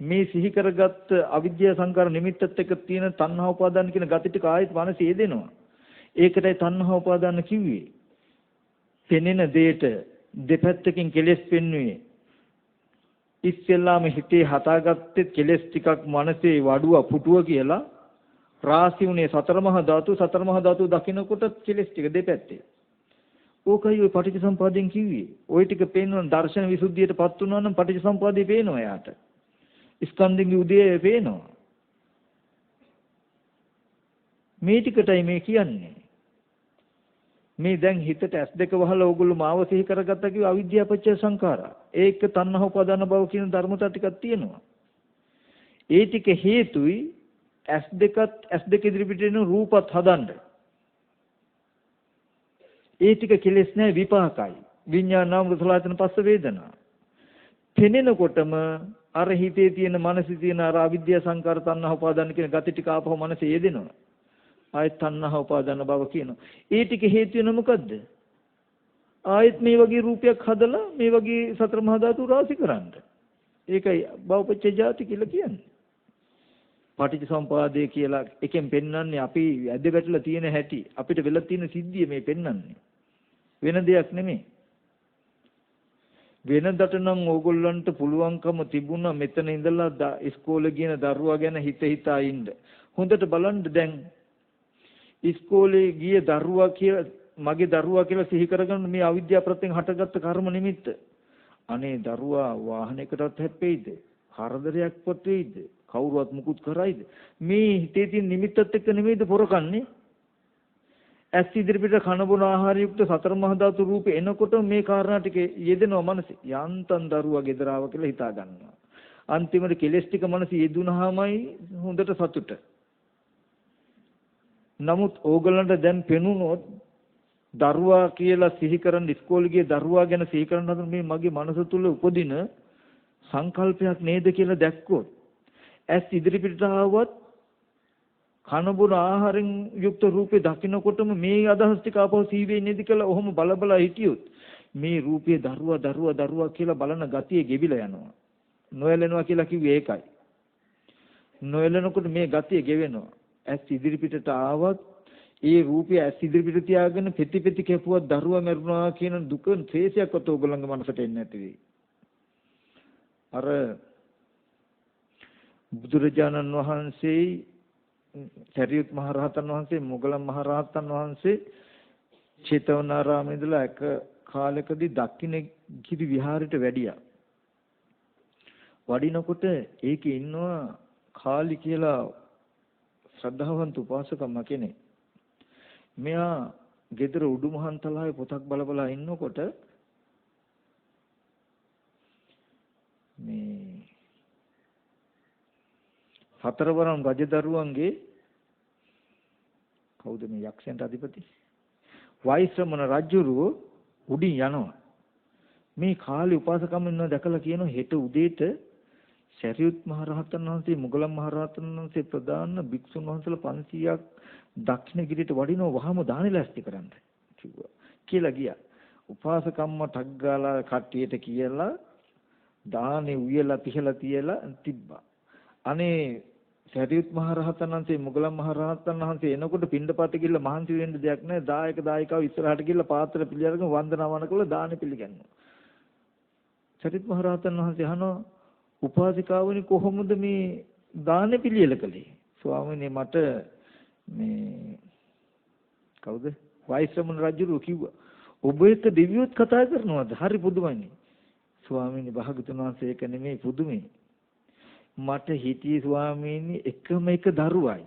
මේ සිහි කරගත්ත අවිද්‍යා සංකාර නිමිත්තත් එක්ක තියෙන තණ්හා උපාදාන කියන gati ටික ආයෙත් මනසේ යෙදෙනවා. ඒකටයි තණ්හා උපාදාන කිව්වේ. පෙනෙන දෙයට දෙපැත්තකින් කෙලෙස් පෙන්වුවේ. ඉස්සෙල්ලාම හිතේ හදාගත්තේ කෙලෙස් ටිකක් මනසේ වඩුව පුටුව කියලා රාශි උනේ සතර මහා ධාතු දකින්නකොට කෙලෙස් ටික දෙපැත්තේ. ඕකයි ඔය පටිච්චසමුපාදයෙන් කිව්වේ. ওই ටික පේනවා දර්ශන විසුද්ධියටපත් වුණා නම් පටිච්චසමුපාදේ පේනවා යාට. ස්කන්ධින්ගේ උදේ පේනවා. මේ ටිකටයි මේ කියන්නේ. මේ දැන් හිතට S2 වහලා ඕගොල්ලෝ මාව සිහි කරගත්තා කිව්ව අවිද්‍යාව පත්‍ය සංඛාරා. ඒක තණ්හා උපාදාන භව කියන ධර්මතා ටිකක් තියෙනවා. ඒ ටික හේතුයි S2 ඉදිරිපිට එන රූපත් හදන්න. ඒ ටික කෙලෙස් නැහැ, විපාකයි. විඤ්ඤාණ නාම රූප සලආයතන පස්ස වේදනා. පෙනෙනකොටම අර හිතේ තියෙන මනසේ තියෙන අර අවිද්‍යා සංකාර තණ්හා උපාදාන කියන gati ටික ආපහු මනසේ යෙදෙනවා. ආයත් තණ්හා උපාදාන භව කියනවා. ඒ ටික හේතු වෙන මොකද්ද? ආයත් මේ වගේ රූපයක් හදලා මේ වගේ සතර මහා ධාතු රාශි කරන්න. ඒකයි භවපච්ච ජාති කියලා කියන්නේ. පටිච්චසමුපාදය කියලා එකෙන් පෙන්වන්නේ අපි ඇද වැටලා තියෙන හැටි, අපිට වෙලා තියෙන සිද්ධිය මේ පෙන්වන්නේ. වෙන දෙයක් නෙමෙයි. වෙනදට නම් ඕගොල්ලන්ට පුළුවන්කම තිබුණා මෙතන ඉඳලා ඉස්කෝලේ ගියන දරුවා ගැන හිතා ඉන්න. හොඳට බලන්න දැන් ඉස්කෝලේ ගිය දරුවා කියලා මගේ දරුවා කියලා සිහි කරගන්න මේ අවිද්‍යාව ප්‍රත්‍යයෙන් හටගත්ත කර්ම නිමිත්ත. අනේ දරුවා වාහනයකටත් හැප්පෙයිද? හරදරයක්වත් වෙයිද? කවුරුවත් මුකුත් කරයිද? මේ හිතේ තියෙන නිමිත්තත් එක්ක නෙමෙයිද පොරකන්නේ? ඇස් ඉදිරිපිට කන බොන ආහාර යුක්ත සතර මහා ධාතු රූපේ එනකොට මේ කාරණා ටික යෙදෙනවා මනසේ. යන්තම් දරුවා ගෙදරාව කියලා හිතා ගන්නවා. අන්තිමට කෙලස් ටික මනසේ යෙදුනහමයි හොඳට සතුට. නමුත් ඕගලන්ට දැන් පෙනුනොත් දරුවා කියලා සිහි කරන් ඉස්කෝලේ ගිය දරුවා ගැන සිහි කරන හදන මේ මගේ මනස තුල උපදින සංකල්පයක් නේද කියලා දැක්කොත් ඇස් ඉදිරිපිට ආවොත් කන බොන ආහාරයෙන් යුක්ත රූපේ දකින්නකොටම මේ අදහස් ටික ආපහු සීවේ නේද කියලා ඔහොම බල බල හිටියොත් මේ රූපේ දරුවා කියලා බලන ගතිය ගෙවිලා යනවා. නොයලෙනවා කියලා කිව්වේ ඒකයි. නොයලෙනකොට මේ ගතිය ගෙවෙනවා. ඇස් ඉදිරිපිටට ආවත් ඒ රූපය ඇස් ඉදිරිපිට තියාගෙන පෙති පෙති කැපුවා දරුවා මරුණා කියන දුක ත්‍රේසයක්වත් ඕගොල්ලන්ගේ මනසට එන්නේ නැති වෙයි. අර බුදුරජාණන් වහන්සේ සරියුත් මහ රහතන් වහන්සේ මොගලන් මහ රහතන් වහන්සේ චේතවනාරාමේ ඉඳලා එක කාලෙකදී දක්ෂිණ ගිරි විහාරයට වැඩියා. වඩිනකොට ඒකේ ඉන්නවා කාලි කියලා ශ්‍රද්ධාවන්ත උපාසකම්ම කෙනෙක්. මෙයා ගෙදර උඩුමහන්තලාවේ පොතක් බල බල ඉන්නකොට මේ හතරවරම් රජදරුවන්ගේ කවුද මේ යක්ෂයන්ට අධිපති වෛශ්‍රමණ රජුරුව උඩින් යනවා. මේ කාලේ උපාසකම් ඉන්නව දැකලා කියනවා හෙට උදේට සරියුත් මහ රහතන් වහන්සේ මුගලන් මහ රහතන් වහන්සේ ප්‍රදාන භික්ෂුන් වහන්සේලා 500ක් දක්ෂිණ ගිරියට වඩිනවා වහම දානෙ ලැස්ති කරන්න කිව්වා. කියලා ගියා. උපාසකම්ම ටක් ගාලා කට්ටියට කියලා දානෙ උයලා පිහලා තියලා තිබ්බා. අනේ සරියුත් මහ රහතන් වහන්සේ මුගලන් මහ රහතන් වහන්සේ එනකොට පින්ඩපාත ගිහලා මහන්සි වෙන්න දෙයක් නැහැ. දායක දායිකාව ඉස්සරහට ගිහලා පාත්‍ර පිළිඅරගෙන වන්දනාවන කළා දානෙ පිළිගන්නවා. සරියුත් මහ රහතන් වහන්සේ අහනවා උපාසිකාවනි කොහොමද මේ දානෙ පිළියෙල කළේ? ස්වාමීනි මට මේ කවුද? වෛශ්‍රමණ රජුරු කිව්වා. ඔබ එක්ක දෙවියොත් කතා කරනවද? හරි පුදුමයි. ස්වාමීනි භාගතුන් වහන්සේ ඒක නෙමෙයි පුදුමයි. මට හිටියේ ස්වාමීනි එකම එක දරුවයි.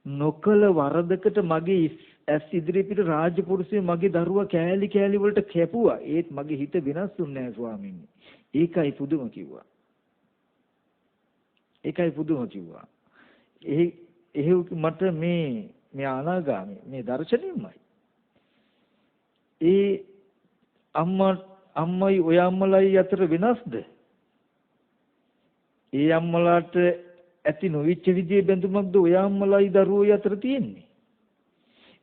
නොකල වරදකට මගේ ඇස් ඉදිරිපිට රාජපුරුෂය මගේ දරුවා කෑලි කෑලි වලට කැපුවා. ඒත් මගේ හිත වෙනස් වුන්නේ නැහැ ස්වාමීනි. ඒකයි පුදුම කිව්වා. ඒකයි පුදුම කිව්වා. එහෙ මට මේ අනාගාමී මේ දර්ශනෙමයි. ඒ අම්මයි ඔය අම්මලයි අතර වෙනස්ද? ඒ අම්මලාට ඇති නොවිච්ච විදිහේ බැඳුමක්ද ඔය අම්මලයි දරුවෝ අතර තියෙන්නේ?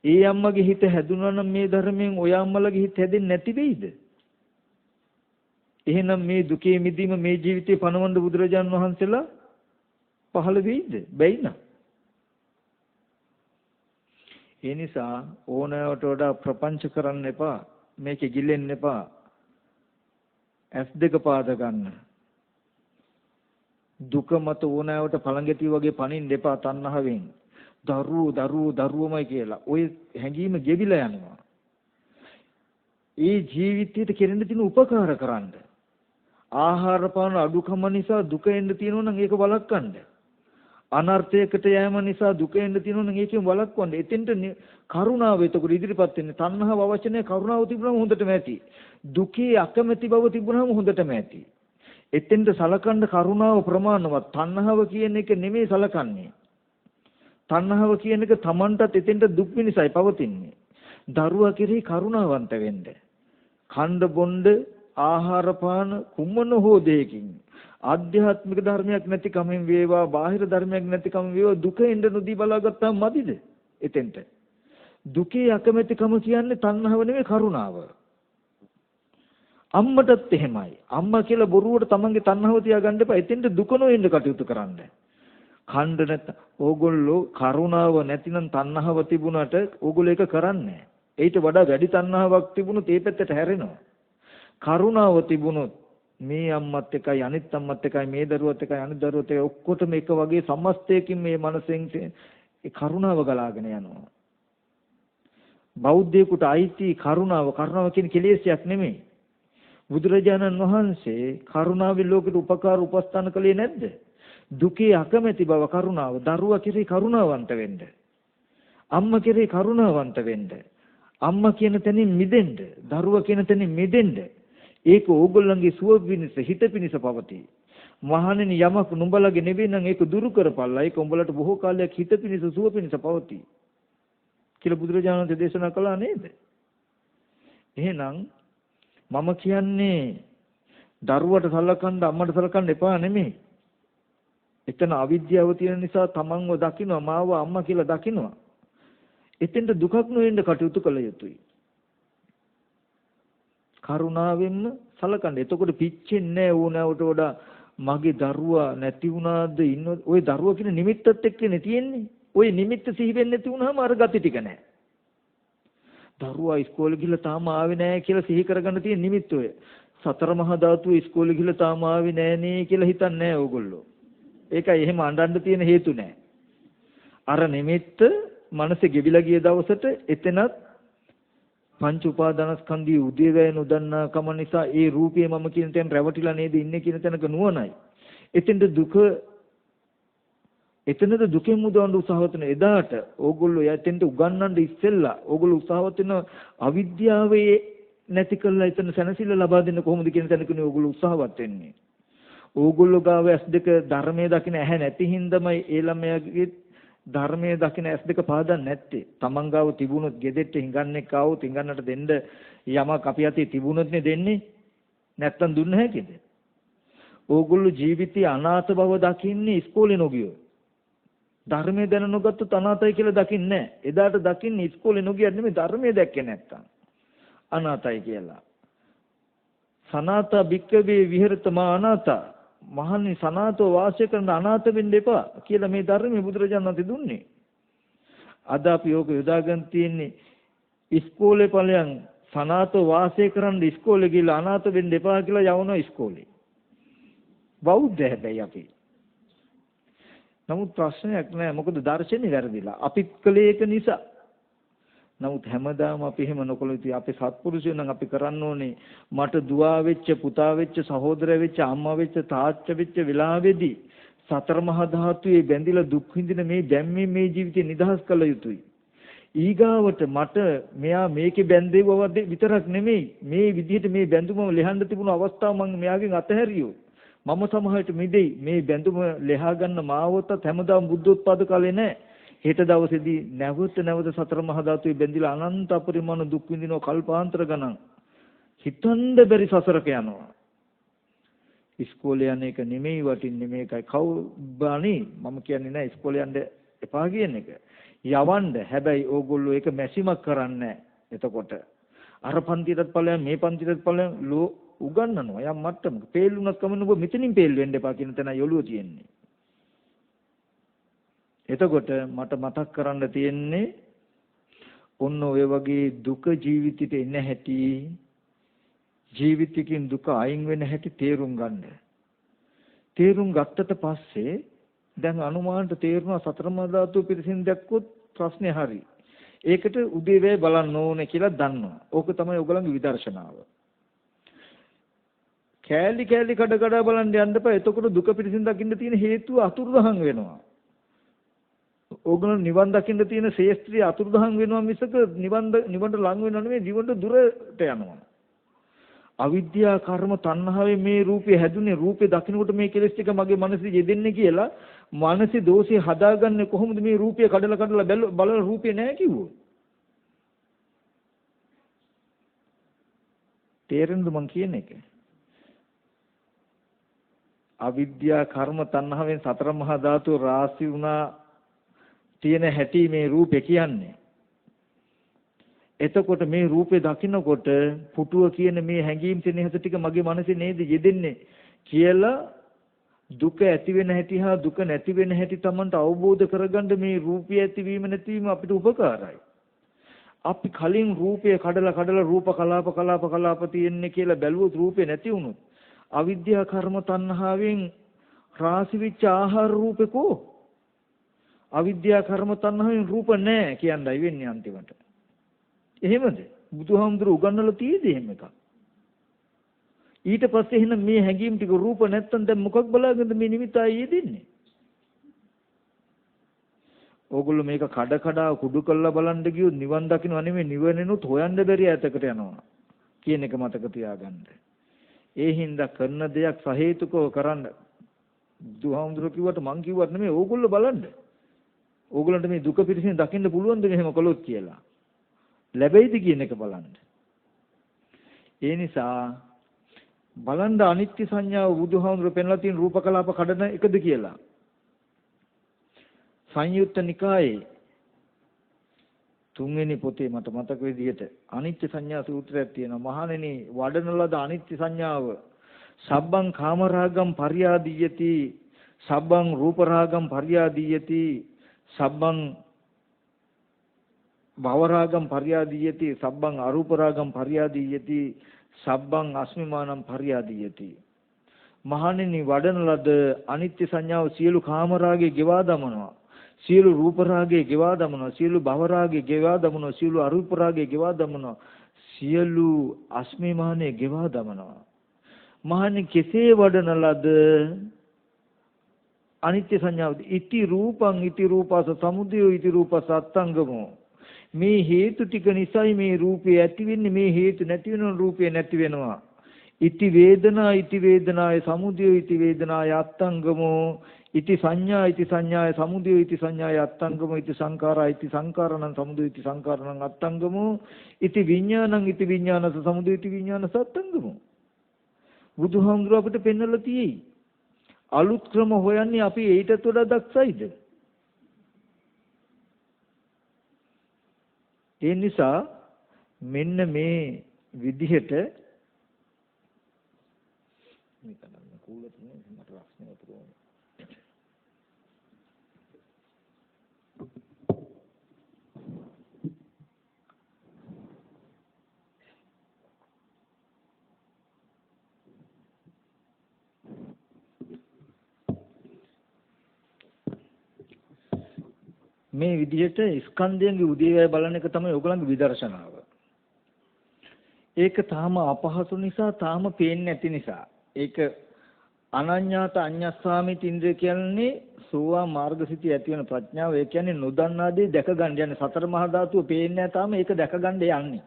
ඒ අම්මගේ හිත හැදුනා නම් මේ ධර්මයෙන් ඔය අම්මලගේ හිත හැදෙන්නේ නැති වෙයිද? එහෙනම් මේ දුකේ මිදීම මේ ජීවිතේ පණවන්න බුදුරජාන් වහන්සේලා පහළ වෙයිද? බැයි නෑ. ඒ නිසා ඕනෑවට වඩා ප්‍රපංච කරන්න එපා. මේකේ ගිලෙන්න එපා. S2 පාද ගන්න. දුක මත ඕනෑවට පළඟැටි වගේ පණින්න එපා තණ්හාවෙන්. දරුවෝමයි කියලා. ওই හැඟීම ගෙවිලා යනවා. ඒ ජීවිතයට කෙරෙන්න තියෙන උපකාර කරන්න. ආහාර පාන අඩුකම නිසා දුක එන්න තියෙනවා නම් ඒක වළක්වන්න. අනර්ථයකට යෑම නිසා දුක එන්න තියෙනවා නම් ඒකෙන් වළක්වන්න. එතෙන්ට කරුණාව එතකොට ඉදිරිපත් වෙන්නේ. තණ්හාව අවශ්‍ය නැහැ. කරුණාව තිබුණාම හොඳටම ඇති. දුකේ අකමැති බව තිබුණාම හොඳටම ඇති. එතෙන්ට සලකන්න කරුණාව ප්‍රමාණවත්. තණ්හාව කියන එක නෙමෙයි සලකන්නේ. තණ්හාව කියන එක Tamanටත් එතෙන්ට දුක් විනිසයි පවතින්නේ. දරුවා කෙරෙහි කරුණාවන්ත වෙන්න. ඛණ්ඩ බොණ්ඩ ආහාර පාන කුමන හෝ දෙයකින් ආධ්‍යාත්මික ධර්මයක් නැති කමෙන් වේවා බාහිර ධර්මයක් නැති කම වේවා දුක එන්න නොදී බලාගත්තාම මදිද? එතෙන්ට දුකේ අකමැතිකම කියන්නේ තණ්හාව නෙමෙයි කරුණාව. අම්මටත් එහෙමයි. අම්මා කියලා බොරුවට තමන්ගේ තණ්හාව තියාගන්න එපා. එතෙන්ට දුක නොඑන්න කටයුතු කරන්න. ඛණ්ඩ නැත් ඕගොල්ලෝ කරුණාව නැතිනම් තණ්හාව තිබුණාට ඕගොල්ලෝ ඒක කරන්නේ නැහැ. ඊට වඩා වැඩි තණ්හාවක් තිබුණොත් ඒ පැත්තට හැරෙනවා. කරුණාව තිබුණොත් මේ අම්මත් එකයි අනිත් අම්මත් එකයි මේ දරුවත් එකයි අනිත් දරුවත් එකයි ඔක්කොටම එක වගේ සමස්තයකින් මේ මනසෙන් ඒ කරුණාව ගලාගෙන යනවා. බෞද්ධයෙකුට අයිති කරුණාව කියන්නේ කෙලෙසයක් නෙමෙයි. බුදුරජාණන් වහන්සේ කරුණාවෙන් ලෝකෙට උපකාර උපස්ථාන කළේ නැද්ද? දුකේ අකමැති බව කරුණාව. දරුවා කෙරෙහි කරුණාවන්ත වෙන්න. අම්මා කෙරෙහි කරුණාවන්ත වෙන්න. අම්මා කියන තැනින් මිදෙන්න. දරුවා කියන තැනින් මිදෙන්න. ඒක ඕගොල්ලන්ගේ සුව පිණිස හිත පිණිස පවතී. මහණෙනි යමක් නුඹලගේ නෙවෙයි නම් ඒක දුරු කරපල්ලා. ඒක උඹලට බොහෝ කාලයක් හිත පිණිස සුව පිණිස පවතී කියලා බුදුරජාණන් වහන්සේ දේශනා කළා නේද? එහෙනම් මම කියන්නේ දරුවට සලකන්න අම්මට සලකන්න එපා නෙමෙයි. එතන අවිද්‍යාව තියෙන නිසා තමන්ව දකින්නවා මාව අම්මා කියලා දකින්නවා. එතෙන්ට දුකක් නොවෙන්න කටයුතු කළ යුතුයි. කරුණාවෙන්ම සලකන්න. එතකොට පිච්චෙන්නේ නැහැ ඕනෑවට වඩා මගේ දරුවා නැති වුණාද ඉන්න ওই දරුවා කියන නිමිත්තත් එක්කනේ තියෙන්නේ. ওই නිමිත්ත සිහි වෙන්නේ නැති වුණාම අර ගති ටික නැහැ. දරුවා ඉස්කෝලේ ගිහලා තාම ආවේ නැහැ කියලා සිහි කරගන්න තියෙන නිමිත්ත ඔය. සතර මහා ධාතු ඉස්කෝලේ ගිහලා තාම ආවේ නැහනේ කියලා හිතන්නේ නැහැ ඕගොල්ලෝ. ඒකයි එහෙම අඬන්න තියෙන හේතු නැහැ. අර නිමිත්ත මනසේ ගෙවිලා ගිය දවසට එතනත් පංච උපාදානස්කන්ධයේ උදේවැය නොදන්නා කම නිසා ඒ රූපේ මම කියන තැන රැවටිලා නේද ඉන්නේ කියන තැනක නුවණයි. එතනද දුකෙන් මුදවන්න උත්සාහවත් වෙන එදාට ඕගොල්ලෝ යැතෙන්ට උගන්වන්න ඉස්සෙල්ලා ඕගොල්ලෝ උත්සාහවත් වෙන අවිද්‍යාවේ නැති කරලා එතන සැනසෙල්ල ලබා දෙන්න කොහොමද කියන තැනකනේ ඕගොල්ලෝ උත්සාහවත් වෙන්නේ. ඕගොල්ලෝ ගාව S2 ධර්මයේ දකින්න ඇහැ නැති හින්දාමයි ඒ ළමයාගේ ධර්මයේ දකින්න S2 පාදන්නේ නැත්තේ. තමන් ගාව තිබුණොත් ගෙදෙට්ට හිඟන්නේක් ආවොත් හිඟන්නට දෙන්න යමක් අපි අතේ තිබුණොත් නේ දෙන්නේ. නැත්තම් දුන්න හැකිද? ඕගොල්ලෝ ජීවිතයේ අනාථ බව දකින්නේ ඉස්කෝලේ නොගියෝ. ධර්මයේ දැන නොගත්තොත් අනාථයි කියලා දකින්නේ නැහැ. එදාට දකින්නේ ඉස්කෝලේ නොගියත් නෙමෙයි ධර්මයේ දැක්කේ නැත්තම්. අනාථයි කියලා. සනාත භික්කවේ විහෙරත මා අනාථ. මහණනි සනාතෝ වාසය කරන අනාථ වෙන්න එපා කියලා මේ ධර්මයේ බුදුරජාණන් වහන්සේ දුන්නේ. අද අපි යෝග යොදාගෙන තියෙන්නේ ඉස්කෝලේ ඵලයන් සනාතෝ වාසය කරන් ඉස්කෝලේ ගිහලා අනාථ වෙන්න එපා කියලා යවනවා ඉස්කෝලේ. බෞද්ධ හැබැයි අපි. නමුත් ප්‍රශ්නයක් නෑ මොකද දර්ශනේ වැරදිලා. අපිත් කලේ ඒක නිසා. නමුත් හැමදාම අපි එහෙම නොකළොත් අපි සත්පුරුෂයෝ නම් අපි කරන්න ඕනේ මට දුවා වෙච්ච පුතා වෙච්ච සහෝදරයා වෙච්ච අම්මා වෙච්ච තාත්තා වෙච්ච වෙලාවේදී සතර මහා ධාතුවේ බැඳිලා දුක් විඳින මේ දැම්මේ මේ ජීවිතේ නිදහස් කළ යුතුයි. ඊගාවට මට මෙයා මේකේ බැඳෙවව විතරක් නෙමෙයි මේ විදිහට මේ බැඳුම ලෙහන්න තිබුණු අවස්ථාව මම මෙයාගෙන් අතහැරියෝ. මම සමහරට මිදෙයි මේ බැඳුම ලෙහා ගන්න මාවතත් හැමදාම බුද්ධෝත්පාද කාලේ නැහැ. හෙට දවසේදී නැවත සතර මහා ධාතුවේ බැඳිලා අනන්ත අපරිමාණ දුක් විඳිනවා කල්පාන්තර ගණන්. හිතන්න බැරි සසරක යනවා. ඉස්කෝලේ යන එක නෙමෙයි වටින්නේ මේකයි. කවුබානි මම කියන්නේ නැහැ ඉස්කෝලේ යන්න එපා කියන එක. යවන්න හැබැයි ඕගොල්ලෝ ඒක මැසිමක් කරන්නේ නැහැ. එතකොට අර පන්තියටත් ඵලයන් මේ පන්තියටත් ඵලයන් උගන්වනවා යම් මට්ටමක. පේල්ුණත් කමන්න ඔබ මෙතනින් පේල් වෙන්න එපා කියන තැනයි ඔළුව තියෙන්නේ. එතකොට මට මතක් කරන්න තියෙන්නේ ඔන්න ඔය වගේ දුක ජීවිතේට එන හැටි ජීවිතකින් දුක අයින් වෙන හැටි තේරුම් ගන්න. තේරුම් ගත්තට පස්සේ දැන් අනුමානට තේරුණා සතර මහා ධාතු පිරිසින් දැක්කොත් ප්‍රශ්නේ හරි. ඒකට උදේවැය බලන්න ඕනේ කියලා දන්නවා. ඕක තමයි ඔයගලගේ විදර්ශනාව. කෑලි කඩ කඩ බලන්න යන්න එපා. එතකොට දුක පිරිසින් දකින්න තියෙන හේතුව අතුරුදහන් වෙනවා. ඕගොල්ලෝ නිවන් දකින්න තියෙන ශේස්ත්‍රීය අතුරුදහන් වෙනවා මිසක නිවන්ට ලං වෙනව නෙමෙයි නිවන්ට දුරට යනවා. අවිද්‍යා කර්ම තණ්හාවේ මේ රූපේ හැදුනේ රූපේ දකින්නකොට මේ කෙලෙස් ටික මගේ මනසේ යෙදෙන්නේ කියලා මානසික දෝෂේ හදාගන්නේ කොහොමද මේ රූපය කඩලා බලන රූපේ නැහැ කිව්වෝ. තේරෙනවද මං කියන එක? අවිද්‍යා කර්ම තණ්හාවෙන් සතර මහා ධාතු රාශි වුණා තියෙන හැටි මේ රූපේ කියන්නේ. එතකොට මේ රූපේ දකින්නකොට පුටුව කියන මේ හැඟීම් සෙනෙහස ටික මගේ මනසේ නේද යෙදෙන්නේ කියලා දුක ඇති වෙන හැටි හා දුක නැති වෙන හැටි Tamanට අවබෝධ කරගන්න මේ රූපය ඇතිවීම නැතිවීම අපිට උපකාරයි. අපි කලින් රූපය කඩලා රූප කලාප තියෙන්නේ කියලා බැලුවොත් රූපේ නැති වුණොත් අවිද්‍යා කර්ම තණ්හාවෙන් රාශි වෙච්ච ආහාර රූපේකෝ අවිද්‍යා කර්ම තණ්හාවෙන් රූප නැහැ කියන්නයි වෙන්නේ අන්තිමට. එහෙමද? බුදුහාමුදුරුවෝ උගන්වලා තියෙදි එහෙම එකක්. ඊට පස්සේ එහෙනම් මේ හැඟීම් ටික රූප නැත්තම් දැන් මොකක් බලාගෙනද මේ නිමිත ආයේ දෙන්නේ? ඕගොල්ලෝ මේක කඩ කුඩු කරලා බලන්න ගියොත් නිවන් දකින්න නෙමෙයි නිවනෙනුත් හොයන්න බැරි ඈතකට යනවා කියන එක මතක තියාගන්න. ඒ හින්දා කරන දෙයක් සහේතුකව කරන්න. බුදුහාමුදුරුවෝ කිව්වට මං කිව්වත් නෙමෙයි ඕගොල්ලෝ බලන්න. ඕගලන්ට මේ දුක පිරිසින් දකින්න පුළුවන්ද මෙහෙම කළොත් කියලා. ලැබෙයිද කියන එක බලන්න. ඒ නිසා බලන්න අනිත්‍ය සංඥාව බුදුහාමුදුරු පෙන්ලා තියෙන රූප කලාප කඩන එකද කියලා. සංයුත්ත නිකායේ තුන්වෙනි පොතේ මට මතක විදිහට අනිත්‍ය සංඥා සූත්‍රයක් තියෙනවා. මහණෙනි වඩන ලද අනිත්‍ය සංඥාව සබ්බං කාමරාගම් පරියාදීයති සබ්බං රූපරාගම් පරියාදීයති සබ්බං භවරාගම් පරියාදීයති සබ්බං අරූපරාගම් පරියාදීයති සබ්බං අස්මිමානම් පරියාදීයති. මහණෙනි වඩන ලද අනිත්‍ය සංඥාව සියලු කාමරාගේ ගෙවා දමනවා, සියලු රූපරාගේ ගෙවා දමනවා, සියලු භවරාගේ ගෙවා දමනවා, සියලු අරූපරාගේ ගෙවා දමනවා, සියලු අස්මිමානේ ගෙවා දමනවා. මහණෙනි කෙසේ වඩන ලද අනිත්‍ය සංඥාවද ඉති රූපං ඉති රූපස සමුදයෝ ඉති රූපස අත්තංගමෝ. මේ හේතු ටික නිසායි මේ රූපේ ඇති වෙන්නේ, මේ හේතු නැති වෙන රූපේ නැති වෙනවා. ඉති වේදනා ඉති වේදනාය සමුදයෝ ඉති වේදනාය අත්තංගමෝ ඉති සංඥා ඉති සංඥාය සමුදයෝ ඉති සංඥාය අත්තංගමෝ ඉති සංඛාරා ඉති සංඛාරණං සමුදයෝ ඉති සංඛාරණං අත්තංගමෝ ඉති විඥානං ඉති විඥානස සමුදයෝ ඉති විඥානස අත්තංගමෝ. බුදුහාමුදුරුවෝ අපිට පෙන්වලා තියෙයි. අලුත් ක්‍රම හොයන්නේ අපි ඊටත් වඩා දක්ෂයිද? ඒ නිසා මෙන්න මේ විදිහට මේ විදිහට ස්කන්ධයන්ගේ උදේවැය බලන එක තමයි ඔයගලන්ගේ විදර්ශනාව. ඒක තාම අපහසු නිසා, තාම පේන්නේ නැති නිසා. ඒක අනඤ්ඤාත අඤ්ඤස්සාමිත ඉන්ද්‍රිය කියන්නේ සෝවා මාර්ගසිතී ඇති වෙන ප්‍රඥාව. ඒ කියන්නේ නොදන්නා දේ දැක ගන්න යන්නේ. සතර මහා ධාතුව පේන්නේ නැහැ තාම, ඒක දැක ගන්න යන්නේ.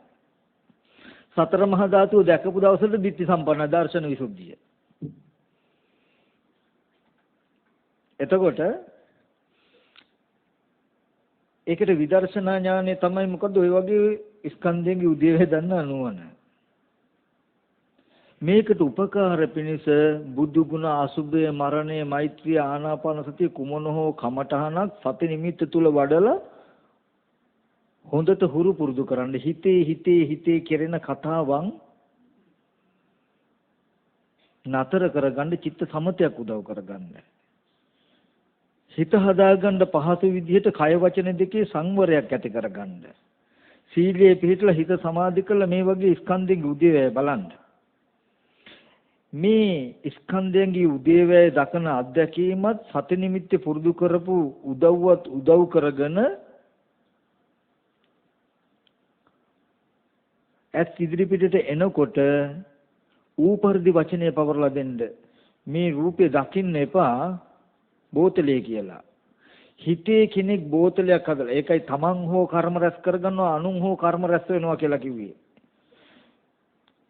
සතර මහා ධාතුව දැකපු දවසට ditthi සම්පන්න දර්ශන විසුද්ධිය. එතකොට ඒකට විදර්ශනා ඥානය තමයි මොකද ඔය වගේ ස්කන්ධයන්ගේ උදේවැය දන්න නුවණ. මේකට උපකාර පිණිස බුදු ගුණ අසුභය මරණය මෛත්‍රිය ආනාපාන සතිය කුමන හෝ කමඨහනක් සති නිමිත්ත තුල වඩලා හොඳට හුරු පුරුදු කරන්න. හිතේ කෙරෙන කතාවන් නතර කරගන්න, චිත්ත සමතයක් උදව් කරගන්න. හිත හදාගන්න පහසු විදිහට කය වචන දෙකේ සංවරයක් ඇති කරගන්න. සීලයේ පිළිපදලා හිත සමාධි කරලා මේ වගේ ස්කන්ධයන්ගේ උදේවැය බලන්න. මේ ස්කන්ධයන්ගේ උදේවැය දකින අත්දැකීමත් සති නිමිත්ත පුරුදු කරපු උදව් කරගෙන ඇත් ඉදිරි පිටට එනකොට ඌ පරිදි වචනේ පවරලා දෙන්න. මේ රූපේ දකින්න එපා බෝතලේ කියලා. හිතේ කෙනෙක් බෝතලයක් හදලා ඒකයි තමන් හෝ කර්ම රැස් කරගන්නවා, අනුන් හෝ කර්ම රැස් වෙනවා කියලා කිව්වේ.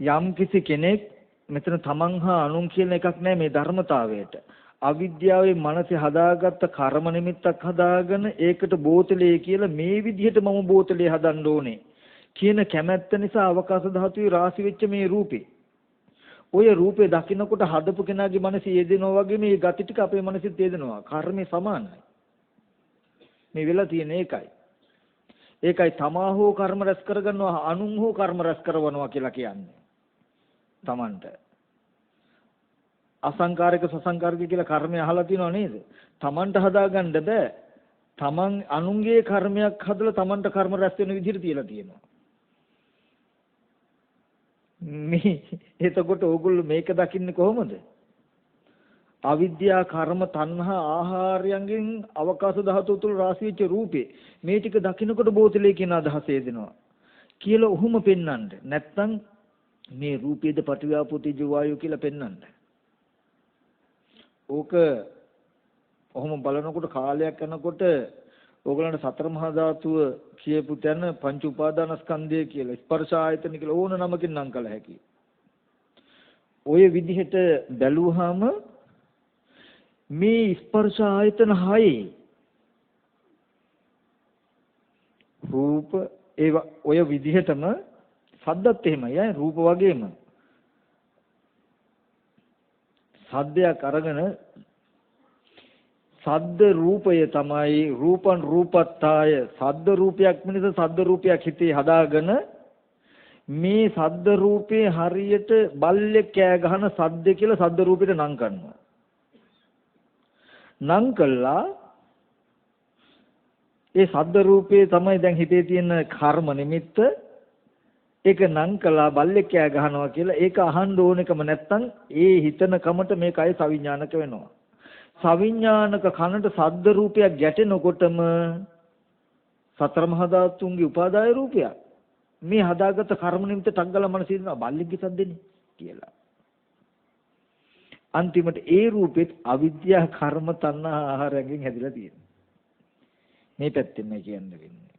යම් කිසි කෙනෙක් මෙතන තමන් හා අනුන් කියන එකක් නැහැ මේ ධර්මතාවයට. අවිද්‍යාවේ මනසේ හදාගත්ත කර්ම නිමිත්තක් හදාගෙන ඒකට බෝතලේ කියලා මේ විදිහට මම බෝතලේ හදන්න ඕනේ කියන කැමැත්ත නිසා අවකාශ ධාතුවේ රාශි වෙච්ච මේ රූපේ. ඔය රූපේ දකින්නකොට හදපු කෙනාගේ මනසේ යෙදෙනවා වගේ මේ ගති ටික අපේ මනසෙත් යෙදෙනවා. කර්මේ සමානයි. මේ වෙලා තියෙන එකයි. ඒකයි තමා හෝ කර්ම රැස් කරගන්නවා, අනුන් හෝ කර්ම රැස් කරවනවා කියලා කියන්නේ. තමන්ට අසංකාරික සසංකාරික කියලා කර්මය අහලා තියෙනව නේද? තමන්ට හදාගන්න බෑ. තමන් අනුන්ගේ කර්මයක් හදලා තමන්ට කර්ම රැස් වෙන විදිහට තියලා තියෙනවා. මේ එතකොට ඕගොල්ලෝ මේක දකින්නේ කොහොමද? අවිද්‍යා කර්ම තණ්හා ආහාරයෙන් අවකාශ ධාතුව තුළ රාශි වෙච්ච රූපේ මේ ටික දකින්නකොට බෝතලේ කියන අදහස එදෙනවා කියලා ඔහුම පෙන්වන්න. නැත්තම් මේ රූපයේද පටිව්‍යාපෝ තේජෝ වායෝ කියලා පෙන්වන්න. ඕක ඔහොම බලනකොට කාලයක් යනකොට ඕගලන්ට සතර මහා ධාතුව කියපු තැන පංච උපාදානස්කන්ධය කියලා ස්පර්ශ ආයතන කියලා ඕන නමකින් නම් කළ හැකියි. ඔය විදිහට බැලුවාම මේ ස්පර්ශ ආයතන 6 රූප ඒවා ඔය විදිහටම සද්දත් එහෙමයි ඈ රූප වගේම සද්දයක් අරගෙන සද්ද රූපය තමයි රූපං රූපත්තාය සද්ද රූපයක් මිනිස සද්ද රූපයක් හිතේ හදාගෙන මේ සද්ද රූපේ හරියට බල්ලෙක් කෑ ගහන සද්ද කියලා සද්ද රූපෙට නම් කරනවා නම් කළා ඒ සද්ද රූපේ තමයි දැන් හිතේ තියෙන කර්ම නිමිත්ත ඒක නම් කළා බල්ලෙක් කෑ ගහනවා කියලා ඒක අහන්න ඕනෙකම නැත්තම් ඒ හිතන කමට මේකයි සවිඥානික වෙනවා සවිඥානික කනට සද්ද රූපයක් ගැටෙනකොටම සතර මහා ධාතුන්ගේ උපාදාය රූපයක් මේ හදාගත්ත කර්ම නිමිත්ත ටංගල මනසේ දෙනවා බල්ලෙක්ගේ සද්දෙනේ කියලා අන්තිමට ඒ රූපෙත් අවිද්‍යා කර්ම තණ්හා ආහාරයෙන් හැදිලා තියෙනවා මේ පැත්තෙන් මේ කියන්න වෙන්නේ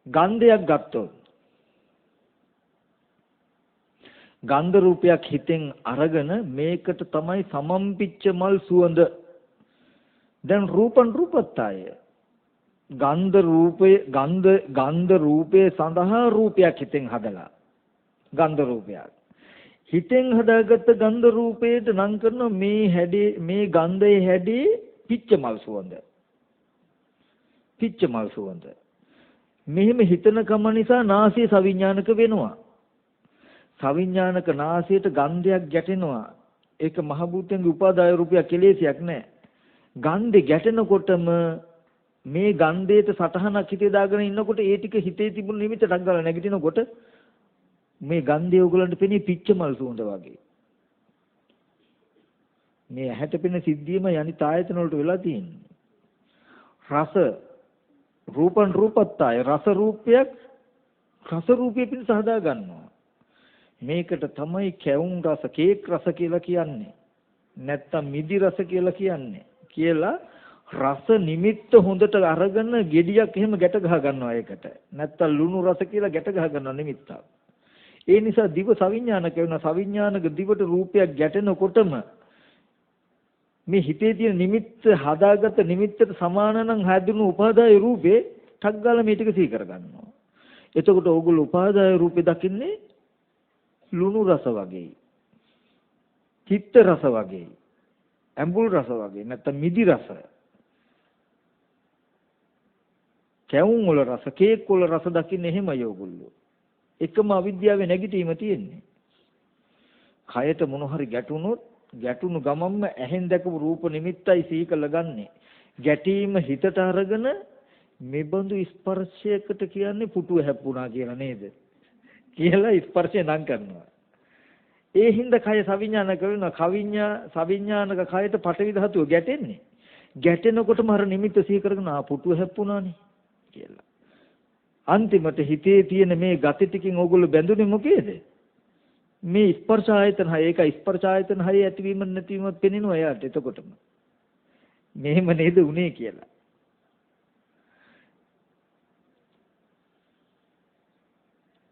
ගන්ධයක් ගත්තොත් ගන්ධ රූපයක් හිතෙන් අරගෙන මේකට තමයි සමම්පිච්ච මල් සුවඳ දැන් රූපං රූපත්තාය ගන්ධ රූපේ සඳහා රූපයක් හිතෙන් හදලා ගන්ධ රූපයක් හිතෙන් හදාගත්ත ගන්ධ රූපේට නම් කරන මේ හැඩේ මේ ගන්ධයේ හැඩේ පිච්ච මල් සුවඳ මෙහෙම හිතන කම නිසා නාසය සවිඥානික වෙනවා සවිඥානික නාසයට ගන්ධයක් ගැටෙනවා ඒක මහ භූතයන්ගේ උපාදාය රූපයක් කෙලෙසයක් නැහැ ගන්ධේ ගැටෙනකොටම මේ ගන්ධයට සටහනක් හිතේ දාගෙන ඉන්නකොට ඒ ටික හිතේ තිබුණු නිමිත්තට අංගල නැගිටිනකොට මේ ගන්ධය ඔයගලන්ට පෙනේ පිච්ච මල් සුවඳ වගේ මේ ඇහැට පෙනෙන සිද්ධියම යනිත් ආයතන වලට වෙලා තියෙන්නේ රස රූපං රූපත්තාය රස රූපයේ පිණිස හදා ගන්නවා මේකට තමයි කැවුම් රස කේක් රස කියලා කියන්නේ නැත්තම් මිදි රස කියලා කියන්නේ කියලා රස නිමිත්ත හොඳට අරගෙන gediyak එහෙම ගැට ගහ ගන්නවා ඒකට නැත්තම් ලුණු රස කියලා ගැට ගහ ගන්නවා නිමිත්තක් ඒ නිසා දිව සවිඥානික වෙන සවිඥානික දිවට රූපයක් ගැටෙනකොටම මේ හිතේ තියෙන නිමිත්ත හදාගත්ත නිමිත්තට සමාන නම් හැදුණු උපාදාය රූපේ ටක් ගාලා මේ ටික සිහි කර ගන්නවා. එතකොට ඕගොල්ලෝ උපාදාය රූපේ දකින්නේ ලුණු රස වගේ, චිත්ත රස වගේ, ඇඹුල් රස වගේ නැත්නම් මිදි රස, කැවුම් වල රස, කේක් වල රස දකින්නේ එහෙමයි ඕගොල්ලෝ. එකම අවිද්‍යාවේ නැගිටීම තියෙන්නේ. කයට මොන හරි ගැටුණු ගමම්ම ඇහෙන් දැකපු රූප නිමිත්තයි සිහි කරලා ගන්නෙ. ගැටීම හිතට අරගෙන මෙබඳු ස්පර්ශයකට කියන්නේ පුටුව හැප්පුණා කියලා නේද? කියලා ස්පර්ශය නම් කරනවා. ඒ හින්දා කය සවිඥානික වෙනවා. සවිඥානික කයට පටවි ධාතුව ගැටෙන්නේ. ගැටෙනකොටම අර නිමිත්ත සිහි කරගෙන පුටුව හැප්පුණානේ කියලා. අන්තිමට හිතේ තියෙන මේ ගති ටිකෙන් ඕගොල්ලෝ බැඳුනේ මොකේද? මේ ස්පර්ශ ආයතන හය ඒක ස්පර්ශ ආයතන හය ඇතිවීම නැතිවීම පෙනෙනවා එයාට එතකොටම. මෙහෙම නේද උනේ කියලා.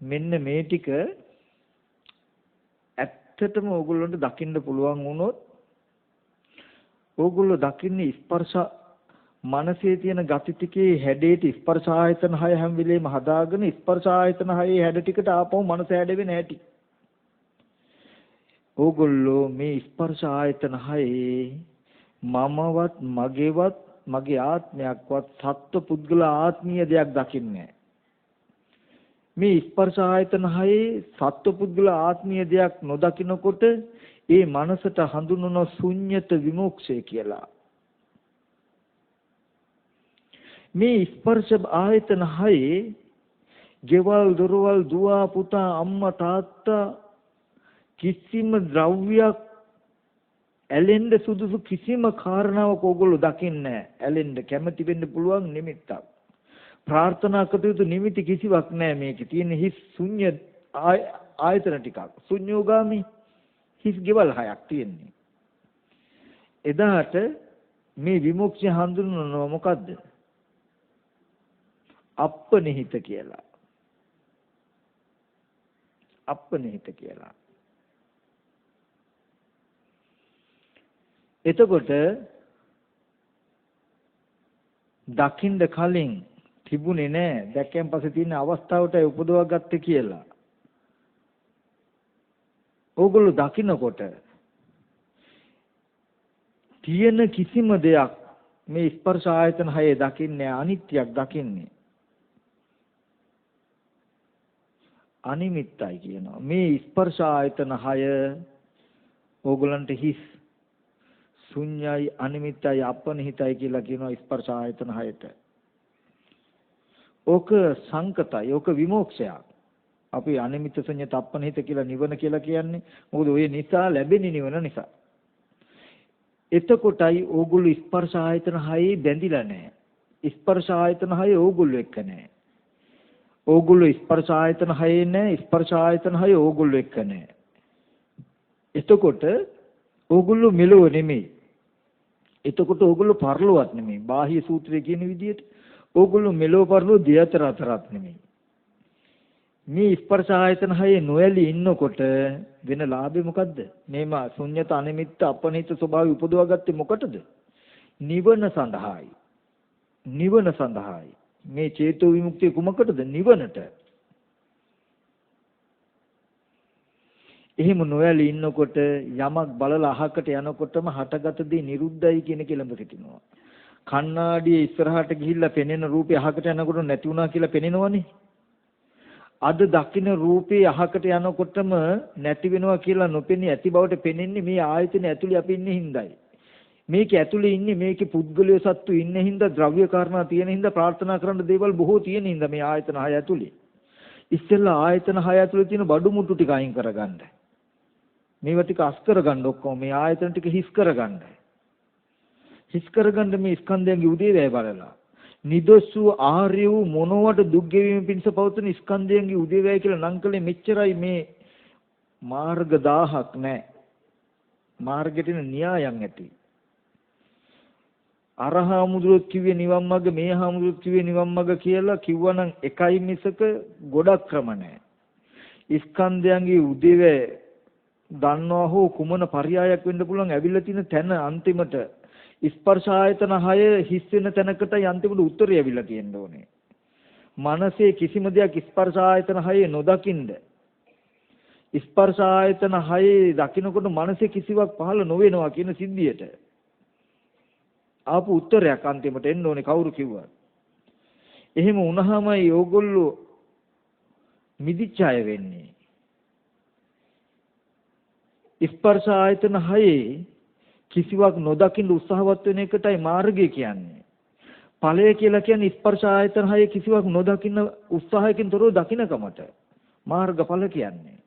මෙන්න මේ ටික ඇත්තටම ඕගොල්ලන්ට දකින්න පුළුවන් වුණොත් ඕගොල්ලෝ දකින්නේ ස්පර්ශ මනසේ තියෙන ගති ටිකේ හැඩේට ස්පර්ශ ආයතන හය හැම වෙලේම හදාගෙන ස්පර්ශ ආයතන හයේ හැඩ ටිකට ආපහු මනස හැඩෙන්නේ නැටි. ඕගොල්ලෝ මේ ස්පර්ශ ආයතන හයේ මමවත් මගේවත් මගේ ආත්මයක්වත් සත්ව පුද්ගල ආත්මීය දෙයක් දකින්නේ මේ ස්පර්ශ ආයතන හයේ සත්ව පුද්ගල ආත්මීය දෙයක් නොදකිනකොට ඒ මනසට හඳුන්වන ශුන්්‍යත විමුක්ෂය කියලා. මේ ස්පර්ශ ආයතන හයේ ගෙවල් දොරවල් දුව පුතා අම්මා තාත්තා කිසිම ද්‍රව්‍යයක් ඇලෙන්න සුදුසු කිසිම කාරණාවක් ඕගොල්ලෝ දකින්නේ නැහැ. ඇලෙන්න කැමති වෙන්න පුළුවන් නිමිත්තක්. ප්‍රාර්ථනා කටයුතු නිමිති කිසිවක් නැහැ මේකේ. තියෙන හිස් ශුන්‍ය ආයතන ටිකක්. ශුන්‍යෝගාමි හිස් ගෙවල් හයක් තියෙන්නේ. එදාට මේ විමුක්තිය හඳුන්වනවා මොකද්ද? අප්පනිහිත කියලා. අප්පනිහිත කියලා. එතකොට දකින්න කලින් තිබුණේ නැහැ. දැක්කෙන් පස්සේ තියෙන අවස්ථාවට උපදවා ගත්තේ කියලා. ඕගොල්ලෝ දකින්නකොට තියෙන කිසිම දෙයක් මේ ස්පර්ශ ආයතන හයේ දකින්නේ අනිත්‍යයක් දකින්නේ. අනිමිත්තයි කියනවා. මේ ස්පර්ශ ආයතන හය ඕගොල්ලන්ට හිස් ශුන්‍යයි අනිමිත්තයි අපනිහිතයි කියලා කියනවා ස්පර්ශ ආයතන හයට. ඕක සංකතයි. ඕක විමෝක්ෂයක්. අපි අනිමිත්ත ශුන්‍යත අපනිහිත කියලා නිවන කියලා කියන්නේ. මොකද ඔය නිසා ලැබෙන නිවන නිසා. එතකොටයි ඕගොල්ලෝ ස්පර්ශ ආයතන හයේ බැඳිලා නැහැ. ස්පර්ශ ආයතන හයේ ඕගොල්ලෝ එක්ක නැහැ. ඕගොල්ලෝ ස්පර්ශ ආයතන හයේ නැහැ. ස්පර්ශ ආයතන හයේ ඕගොල්ලෝ එක්ක නැහැ. එතකොට ඕගොල්ලෝ මෙලොව නෙමෙයි. එතකොට ඕගොල්ලෝ පරලොවත් නෙමෙයි. බාහ්‍ය සූත්‍රයේ කියන විදිහට ඕගොල්ලෝ මෙලොව පරලොව දෙයතර අතරත් නෙමෙයි. මේ ස්පර්ශ ආයතන හයේ නොයලී ඉන්නකොට වෙන ලාභය මොකද්ද? මේම ශුන්‍යත අනිමිත්ත අපනිහිත ස්වභාවය උපදවා ගත්තේ මොකටද? නිවන සඳහායි. නිවන සඳහායි. මේ චේතෝ විමුක්තිය කුමකටද? නිවනට. එහෙම නොයලී ඉන්නකොට යමක් බලලා අහකට යනකොටම හටගත දේ නිරුද්ධයි කියන කෙලඹ සිටිනවා. කණ්ණාඩියේ ඉස්සරහට ගිහිල්ලා පෙනෙන රූපේ අහකට යනකොට නැති වුණා කියලා පෙනෙනවනේ. අද දකින්න රූපේ අහකට යනකොටම නැති වෙනවා කියලා නොපෙනී ඇති බවට පෙනෙන්නේ මේ ආයතන ඇතුලේ අපි ඉන්නේ හිඳයි. මේක ඇතුලේ ඉන්නේ මේකේ පුද්ගලයේ සත්තු ඉන්නේ හින්දා ද්‍රව්‍ය කාරණා තියෙන හින්දා ප්‍රාර්ථනා කරන දේවල් බොහෝ තියෙන හින්දා මේ ආයතන හය ඇතුලේ. ඉස්සෙල්ලා ආයතන හය ඇතුලේ තියෙන බඩු මුට්ටු ටික අයින් කරගන්න. මේවා ටික අස් කරගන්න ඔක්කොම මේ ආයතන ටික හිස් කරගන්න. හිස් කරගන්න මේ ස්කන්ධයන්ගේ උදේවැය බලලා. නිදොස්සු ආර්ය වූ මොනවට දුක් ගෙවීම පිණිස පවතින ස්කන්ධයන්ගේ උදේවැය කියලා නම් කලේ මෙච්චරයි. මේ මාර්ග 1000ක් නැහැ. මාර්ගෙට න්‍යායයන් ඇති. අරහාමුදුරුවෝ කිව්වේ නිවන් මඟ, මේ හාමුදුරුවෝ කිව්වේ නිවන් මඟ කියලා කිව්වනම් එකයි මිසක ගොඩක් ක්‍රම නැහැ. ස්කන්ධයන්ගේ උදේවැය දන්නවා හෝ කුමන පරයයක් වෙන්න පුළුවන් ඇවිල්ලා තියෙන තැන අන්තිමට ස්පර්ශ ආයතන 6 හිස් වෙන තැනකටයි අන්තිමට උත්තරය ඇවිල්ලා තියෙන්න ඕනේ. මනසේ කිසිම දෙයක් ස්පර්ශ ආයතන 6 නොදකින්ද ස්පර්ශ ආයතන 6 දකින්නකොට මනසේ කිසිවක් පහළ නොවෙනවා කියන සිද්ධියට ආපු උත්තරයක් අන්තිමට එන්න ඕනේ කවුරු කිව්වත්. එහෙම වුණාමයි ඕගොල්ලෝ මිදිච්ඡය වෙන්නේ. ස්පර්ශ ආයතන 6 කිසිවක් නොදකින්න උත්සාහවත් වෙන එකටයි මාර්ගය කියන්නේ. ඵලය කියලා කියන්නේ ස්පර්ශ ආයතන 6 කිසිවක් නොදකින්න උත්සාහයකින් තොරව දකින්නකමට මාර්ගඵල කියන්නේ.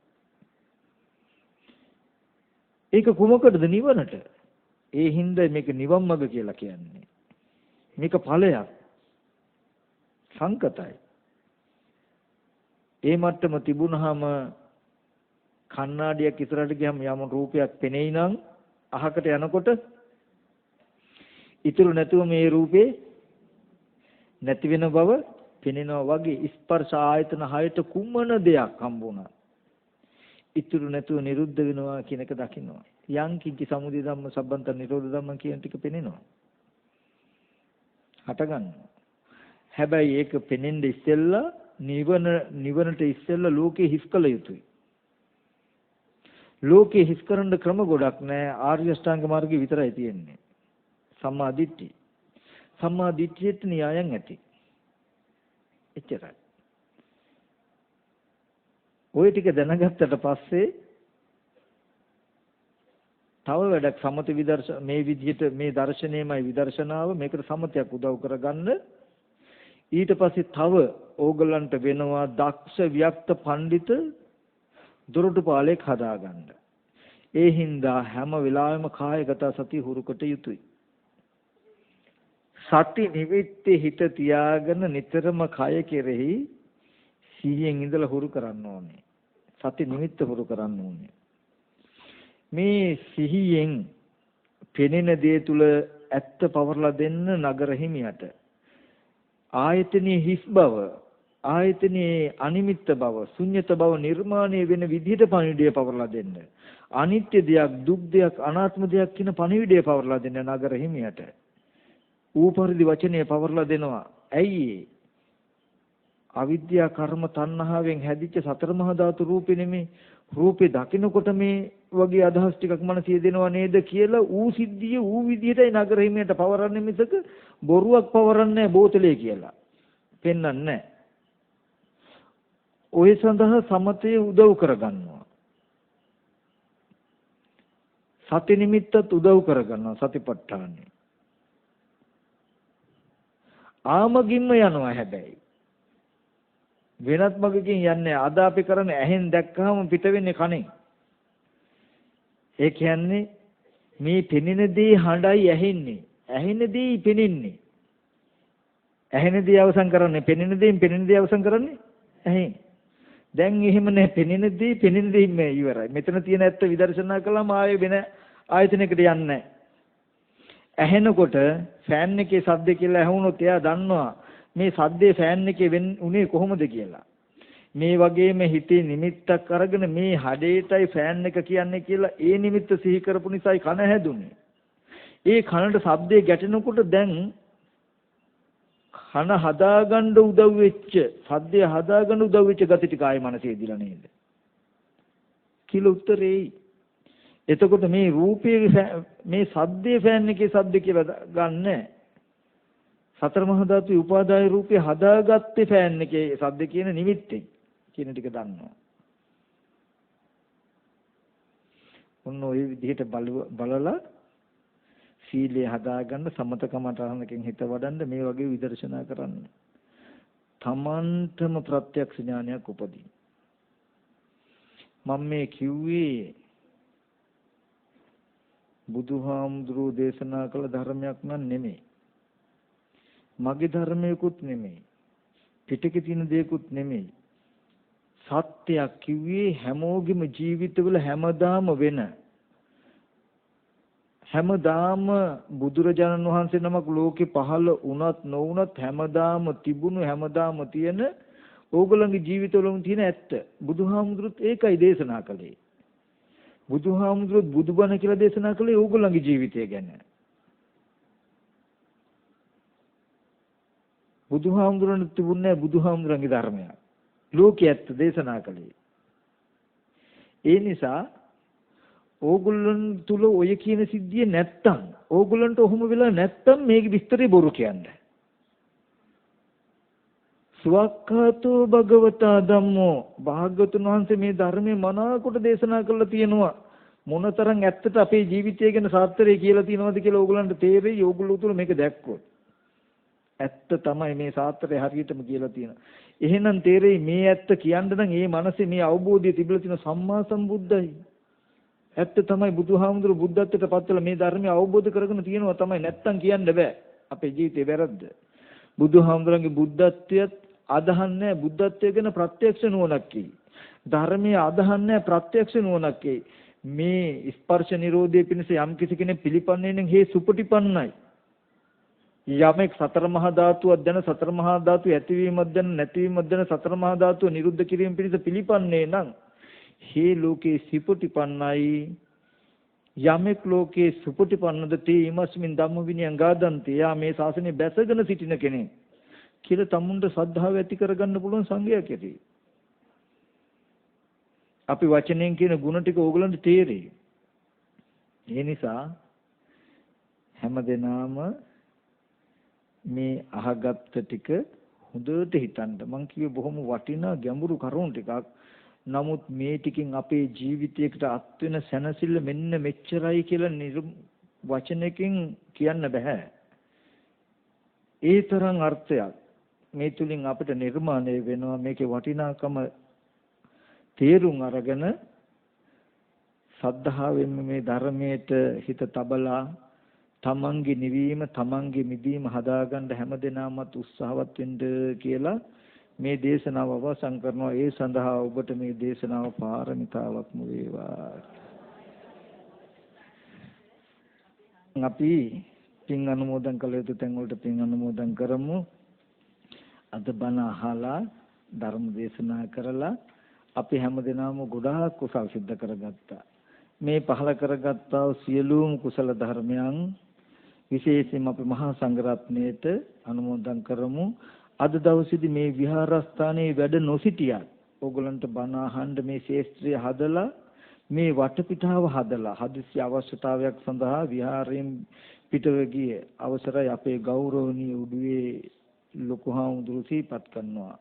ඒක කුමකටද? නිවනට. ඒ හින්දා මේක නිවන් මඟ කියලා කියන්නේ. මේක ඵලයක්. සංකතයි. ඒ මට්ටම තිබුණාම කණ්ණාඩියක් ඉස්සරහට ගියාම යම් රූපයක් පෙනෙයි නම් අහකට යනකොට ඉතුරු නැතුව මේ රූපේ නැති වෙන බව පෙනෙනවා වගේ ස්පර්ශ ආයතන 6ට කුමන දෙයක් හම්බුණා ඉතුරු නැතුව නිරුද්ධ වෙනවා කියන එක දකින්නවා. යං කිංචි සමුදය ධම්ම සම්බන්ත නිරෝධ ධම්ම කියන ටික පෙනෙනවා. හටගන්නවා. හැබැයි ඒක පෙනෙන්න ඉස්සෙල්ලා නිවනට ඉස්සෙල්ලා ලෝකේ හිස් කළ යුතුයි. ලෝකේ හිස් කරන්න ක්‍රම ගොඩක් නැහැ. ආර්ය අෂ්ටාංග මාර්ගය විතරයි තියෙන්නේ. සම්මා දිට්ඨි. සම්මා දිට්ඨියට න්‍යායන් ඇති. එච්චරයි. ওই ටික දැනගත්තට පස්සේ තව වැඩක් සමත විදර්ශන මේ විදිහට මේ දර්ශනයමයි විදර්ශනාව මේකට සමතයක් උදව් කරගන්න. ඊට පස්සේ තව ඕගලන්ට වෙනවා දක්ෂ වික්ත පඬිත දොරටුපාලයක් හදාගන්න. ඒ හින්දා හැම වෙලාවෙම කායගත සතිය හුරුකට යුතුයි. සති නිමිත්තේ හිත තියාගෙන නිතරම කය කෙරෙහි සිහියෙන් ඉඳලා හුරු කරන්න ඕනේ. සති නිමිත්ත හුරු කරන්න ඕනේ. මේ සිහියෙන් පෙනෙන දේ තුල ඇත්ත පවර්ලා දෙන්න නගර හිමියට ආයතනයේ හිස් බව, ආයතනයේ අනිමිත්ත බව, ශුන්්‍යත බව නිර්මාණය වෙන විදිහට පණිවිඩය පවර්ලා දෙන්න. අනිත්‍ය දෙයක්, දුක් දෙයක්, අනාත්ම දෙයක් කියන පණිවිඩය පවර්ලා දෙන්න නගර හිමියට. ඌ පරිදි වචනේ පවර්ලා දෙනවා. ඇයි අවිද්‍යා කර්ම තණ්හාවෙන් හැදිච්ච සතර මහා ධාතු රූපේ නෙමේ. රූපේ දකින්නකොට මේ වගේ අදහස් ටිකක් මනසේ දෙනවා නේද කියලා ඌ සිද්ධිය ඌ විදිහටයි නගර හිමියට පවරන්නේ මිසක බොරුවක් පවරන්නේ බෝතලේ කියලා පෙන්වන්නේ නැහැ. ඔය සඳහා සමතේ උදව් කරගන්නවා. සති නිමිත්තත් උදව් කරගන්නවා සතිපට්ඨානෙ. ආමගින්ම යනවා හැබැයි. වෙනත් මගකින් යන්නේ. අද අපි කරන්නේ ඇහෙන් දැක්කහම පිට වෙන්නේ කනෙන්. ඒ කියන්නේ මේ පෙනෙන දේ හඬයි ඇහෙන්නේ. ඇහෙන දේ පෙනෙන්නේ. ඇහෙන දේ අවසන් කරන්නේ පෙනෙන දේ අවසන් කරන්නේ ඇහෙන්. දැන් එහෙම නැහැ. පෙනෙන දේ මේ ඉවරයි. මෙතන තියෙන ඇත්ත විදර්ශනා කළාම ආයේ වෙන ආයතනයකට යන්නේ නැහැ. ඇහෙනකොට ෆෑන් එකේ ශබ්ද කියලා ඇහුනොත් එයා දන්නවා මේ සද්දේ ෆෑන් එකේ උනේ කොහොමද කියලා. මේ වගේම හිතේ නිමිත්තක් අරගෙන මේ හඩේටයි ෆෑන් එක කියන්නේ කියලා ඒ නිමිත්ත සිහි කරපු නිසායි කන හැදුනේ. ඒ කනට ශබ්දේ ගැටෙනකොට දැන් කන හදාගන්න උදව් වෙච්ච සද්දේ හදාගන්න උදව් වෙච්ච gati ටික ආයේ මනසේ දිලා නේද කියලා උත්තරේ. එතකොට මේ රූපයේ මේ සද්දේ ෆෑන් එකේ ශබ්ද කියලා ගන්න සතර මහා ධාතු උපාදාය රූපේ හදාගත්තේ ෆෑන් එකේ ශබ්ද කියන නිමිත්තෙන් කියන ටික දන්නවා. ඔන්න ඔය විදිහට බලලා සීලය හදාගන්න සමතකමටහනකින් හිත වඩන්න මේ වගේ විදර්ශනා කරන්න. තමන්ටම ප්‍රත්‍යක්ෂ ඥානයක් උපදී. මම මේ කිව්වේ බුදුහාමුදුරුවෝ දේශනා කළ ධර්මයක් නන් නෙමෙයි. මගේ ධර්මයකුත් නෙමෙයි. පිටකේ තියෙන දෙයක්ුත් නෙමෙයි. සත්‍යයක් කිව්වේ හැමෝගෙම ජීවිතවල හැමදාම වෙන. හැමදාම බුදුරජාණන් වහන්සේ නමක් ලෝකේ පහළ වුණත් නොවුණත් හැමදාම තිබුණු හැමදාම තියෙන ඕගොල්ලන්ගේ ජීවිතවලම තියෙන ඇත්ත. බුදුහාමුදුරුවෝත් ඒකයි දේශනා කළේ. බුදුහාමුදුරුවෝ බුදුබණ කියලා දේශනා කළේ ඕගොල්ලන්ගේ ජීවිතය ගැන. බුදුහාමුදුරන් තිබුණේ බුදුහාමුදුරන්ගේ ධර්මයක්. ලෝකයට දේශනා කළේ. ඒ නිසා ඕගොල්ලන් තුල ඔය කියන සිද්ධිය නැත්තම් ඕගොල්ලන්ට ඔහොම වෙලා නැත්තම් මේකේ විස්තරේ බොරු කියන්නේ. සුවක්ඛාතෝ භගවතා ධම්මෝ භාග්‍යවතුන් වහන්සේ මේ ධර්මයේ මනාකොට දේශනා කළා තියෙනවා. මොනතරම් ඇත්තට අපේ ජීවිතය ගැන සාත්‍තරේ කියලා තියෙනවද කියලා ඕගොල්ලන්ට තේරෙයි. ඕගොල්ලෝ තුල මේක දැක්කොත්. ඇත්ත තමයි මේ සාත්‍රය හරියටම කියලා තියෙනවා. එහෙනම් තේරෙයි මේ ඇත්ත කියන්න නම් මේ මනසේ මේ අවබෝධය තිබිලා තියෙන සම්මා සම්බුද්ධයි. ඇත්ත තමයි බුදුහාමුදුරු බුද්ධත්වයට පත් වෙලා මේ ධර්මය අවබෝධ කරගෙන තියෙනවා තමයි. නැත්තම් කියන්න බෑ. අපේ ජීවිතේ වැරද්ද. බුදුහාමුදුරන්ගේ බුද්ධත්වයට අදහන්නේ බුද්ධත්වය ගැන ප්‍රත්‍යක්ෂ නුවණක් කි. ධර්මයේ අදහන්නේ ප්‍රත්‍යක්ෂ නුවණක් කි. මේ ස්පර්ශ නිරෝධයේ පිණිස යම් කිසි කෙනෙක් පිළිපන්නේ නම් හේ සුපටිපන්නයි. යමෙක් සතර මහා ධාතුවක් දැන සතර මහා ධාතු ඇතිවීමක් දැන නැතිවීමක් දැන සතර මහා ධාතුව නිරුද්ධ කිරීම පිණිස පිළිපන්නේ නම් හේ ලෝකේ සිපටිපන්නයි. යමෙක් ලෝකේ සුපටිපන්නද තේ ීමස්මින් ධම්ම විනයං ගාදන්ති. යා මේ ශාසනය බැසගෙන සිටින කෙනෙක් කියලා තමුන්ට ශ්‍රද්ධාව ඇති කරගන්න පුළුවන් සංගය කෙරේ. අපි වචනෙන් කියන ಗುಣ ටික ඕගලන්ට තේරෙයි. ඒ නිසා හැමදෙනාම මේ අහගත්ත ටික හොඳට හිතන්න. මං කිව්වේ බොහොම වටිනා ගැඹුරු කරුණු ටිකක්. නමුත් මේ ටිකෙන් අපේ ජීවිතයකට අත් වෙන සැනසෙල්ල මෙන්න මෙච්චරයි කියලා වචනකින් කියන්න බෑ. ඒ තරම් අර්ථයක් මේ තුලින් අපිට නිර්මාණය වෙනවා. මේකේ වටිනාකම තේරුම් අරගෙන සද්ධාවෙන් මේ ධර්මයට හිත තබලා තමන්ගේ නිවීම තමන්ගේ මිදීම හදාගන්න හැමදෙනාමත් උත්සාහවත් වෙන්න කියලා මේ දේශනාව අවසන් කරනවා. ඒ සඳහා ඔබට මේ දේශනාව පාරමිතාවක්ම වේවා. අපි පින් අනුමෝදන් කළ යුතු තැන් වලට පින් අනුමෝදන් කරමු. අද බණ අහලා ධර්ම දේශනා කරලා අපි හැමදෙනාම ගොඩාක් කුසල් සිද්ධ කරගත්තා. මේ පහල කරගත්තා වූ සියලුම කුසල ධර්මයන් විශේෂයෙන්ම අපි මහා සංඝරත්නයට අනුමෝදන් කරමු. අද දවසේදී මේ විහාරස්ථානයේ වැඩ නොසිටියත් ඕගලන්ට බණ අහන්න මේ ශේස්ත්‍රය හදලා මේ වටපිටාව හදලා හදිසි අවශ්‍යතාවයක් සඳහා විහාරයෙන් පිටව ගිය අවසරයි අපේ ගෞරවනීය උඩුවේ ලොකු හාමුදුරු සිහිපත් කරනවා.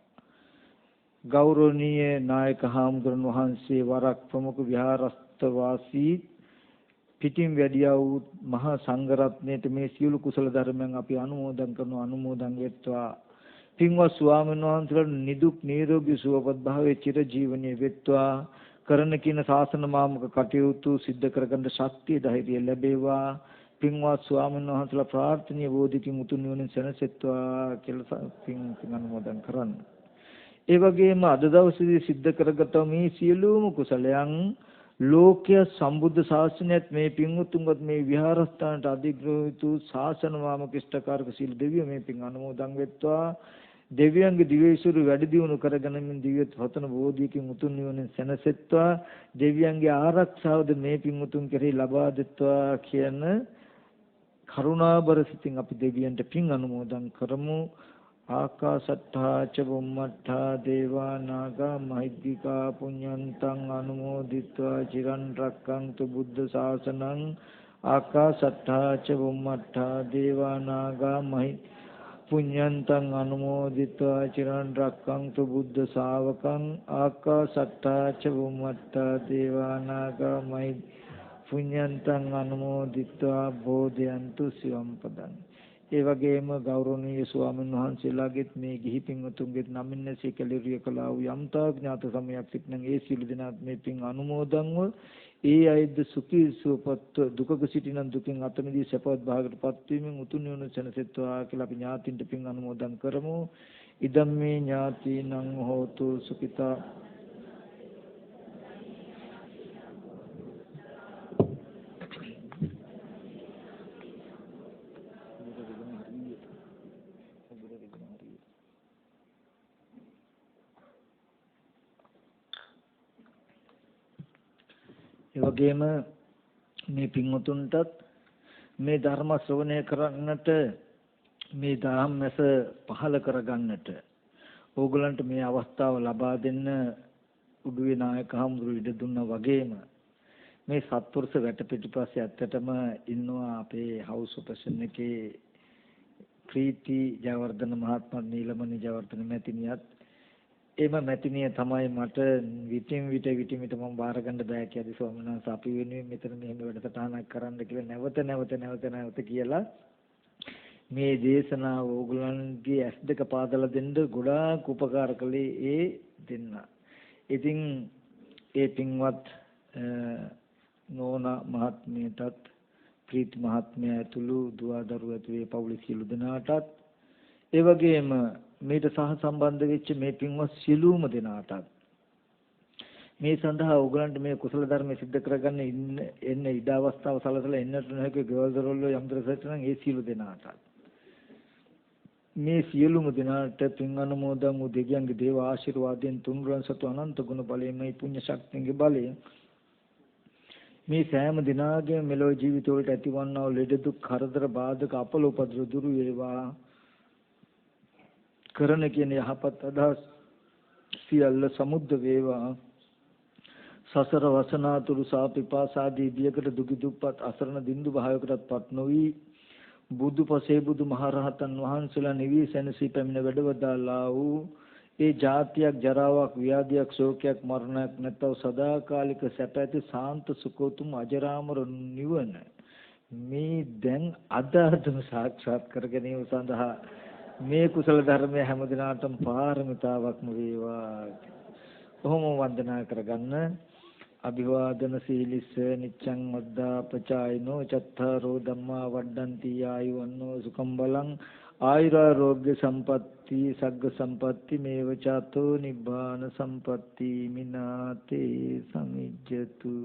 ගෞරවනීය නායක හාමුදුරන් වහන්සේ වරක් ප්‍රමුඛ විහාරස්ථ වාසී පිටින් වැඩියා වූ මහා සංඝරත්නයට මේ සියලු කුසල ධර්මයන් අපි අනුමෝදන් කරනවා. අනුමෝදන් වෙත්වා. පින්වත් ස්වාමීන් වහන්සේලාට නිදුක් නිරෝගී සුවපත් භාවයේ චිරජීවනයේ වෙත්වා. කරන කින ශාසන මාමක කටයුතු සිද්ධ කරගන්න ශක්තිය ධෛර්යය ලැබේවා. පින්වත් ස්වාමීන් වහන්සේලා ප්‍රාර්ථනීය බෝධිකින් උතුම් නිවනින් සැනසෙත්වා කියලා පින් අනුමෝදන් කරන්න. ඒ වගේම අද දවසේදී සිද්ධ කරගත මේ සියලුම කුසලයන් ලෝකීය සම්බුද්ධ ශාසනයත් මේ පින්වුතුන්වත් මේ විහාරස්ථානට අධිග්‍රහිත ශාසන වාමකිෂ්ඨකාරක සීල දෙවියෝ මේ පින් අනුමෝදන් වෙත්වා. දෙවියන්ගේ දිවයිසුරු වැඩි දියුණු කරගෙන මේ දිව්‍ය රතන බෝධියකින් උතුම් නිවනින් සැනසෙත්වා. දෙවියන්ගේ ආරක්ෂාවද මේ පින්වුතුන් කෙරෙහි ලබා දෙත්වා කියන කරුණාබර සිතින් අපි දෙවියන්ට පින් අනුමෝදන් කරමු. ආකාශට්ඨා ච බුම්මට්ඨා දේවා නාග මහිද්దికා පුඤ්ඤන්තං අනුමෝදිත්වා චිරන් රැක්කන්තු බුද්ධ ශාසනං. ආකාශට්ඨා ච බුම්මට්ඨා දේවා නාග පුඤ්ඤන්තං අනුමෝදිත්වා චිරන් රැක්කන්තු බුද්ධ ශාවකං. ආකාශට්ඨා ච බුම්මට්ඨා දේවා නාග පුඤ්ඤන්තං අනුමෝදිත්වා බෝධයන්තු සිවම් පදං. ඒ වගේම ගෞරවනීය ස්වාමීන් වහන්සේලාගෙත් මේ ගිහි පින්වතුන්ගෙත් නමින්සේ කැලිරිය කළා වූ යම්තා ඥාත සමයක් සිටින ඒ සියලු දෙනාත් මේ පින් අනුමෝදන්ව ඒ අයද සුඛී සුවපත් දුකක සිටින දුකින් අත මිදී සපවත් භාගයටපත් වීමෙන් උතුම් නිවන සැනසෙත්වා කියලා අපි ඥාතින්ට පින් අනුමෝදන් කරමු. ඉදම්මේ ඥාතිනං හෝතු සුඛිතා. ඒ වගේම මේ පින්වතුන්ටත් මේ ධර්ම ශ්‍රවණය කරන්නට මේ ධම්මස පහල කරගන්නට ඕගලන්ට මේ අවස්ථාව ලබා දෙන්න උඩුවේ නායක හමුදුරු ඉඩ දුන්නා වගේම මේ සත්පුරුෂ වැට පිටිපස්සේ ඇත්තටම ඉන්නවා අපේ හවුස් ඔපරේෂන් එකේ ප්‍රීති ජයවර්ධන මහත්මයා නීලමණි ජයවර්ධන මැතිණියත් එම මැතිණිය තමයි මට විටින් විට මම බාර ගන්න බෑ කියලා ස්වාමීන් වහන්සේ අපි වෙනුවෙන් මෙතන මෙහෙම වැඩසටහනක් කරන්න කියලා නැවත කියලා මේ දේශනාව ඕගොල්ලන්ගේ ඇස් දෙක පාදලා දෙන්න ගොඩාක් උපකාර කළේ ඒ දෙන්න. ඉතින් ඒ පින්වත් නෝනා මහත්මියටත් ප්‍රීති මහත්මිය ඇතුළු දුව දරුවෝ ඇතුළු පවුලේ සියලු දෙනාටත් ඒ වගේම මේට සහ සම්බන්ධ වෙච්ච මේ පින්වත් සියලුම දෙනාටත් මේ සඳහා ඕගලන්ට මේ කුසල ධර්ම සිද්ධ කරගන්න එන්න ඉඩ අවස්ථාව සලසලා එන්නට නොහැකි ගෙවල් දොරවල් යම්තර සැටනම් ඒ සියලු දෙනාටත් මේ සියලුම දෙනාට පින් අනුමෝදන් වූ දෙවියන්ගේ දේව ආශිර්වාදයෙන් තුන්රුවන් සතු අනන්ත ගුණ බලයෙන් මේ පුණ්‍ය ශක්තියගේ බලයෙන් මේ සෑම දිනාගේම මෙලොව ජීවිත වලට ඇතිවන්නා වූ ලෙඩ දුක් කරදර බාධක අපල උපද්‍රව දුරු වේවා. කරන කියන යහපත් අදහස් සියල්ල සමුද්ද වේවා. සසර වසනාතුරු සාපිපාසාදී බියකට දුකි දුප්පත් අසරණ දින්දු භාවයකටපත් නොවි බුදුපසේ බුදු මහරහතන් වහන්සේලා නිවී සැනසී පැමිණ වැඩවදාලා වූ ඒ ජාතියක් ජරාවක් ව්‍යාධියක් ශෝකයක් මරණයක් නැත්නම් සදාකාලික සැප ඇති සාන්ත සුඛෝතුම් අජරාමර නිවන මේ දැන් අදම සාක්ෂාත් කර ගැනීම සඳහා මේ කුසල ධර්මය හැම දිනාටම පාරමිතාවක්ම වේවා. කොහොම වන්දනා කරගන්න. අභිවාදන සීලිස්ස නිච්ඡං වද්දාපචායිනෝ චත්තාරෝ ධම්මා වඩ්ඩಂತಿ ආයුවන්නෝ සුඛම් බලං ආයුරාෝග්‍ය සම්පatti සග්ග සම්පatti මේව චාතෝ නිබ්බාන සම්පatti මිනාතේ සමිජ්ජතු.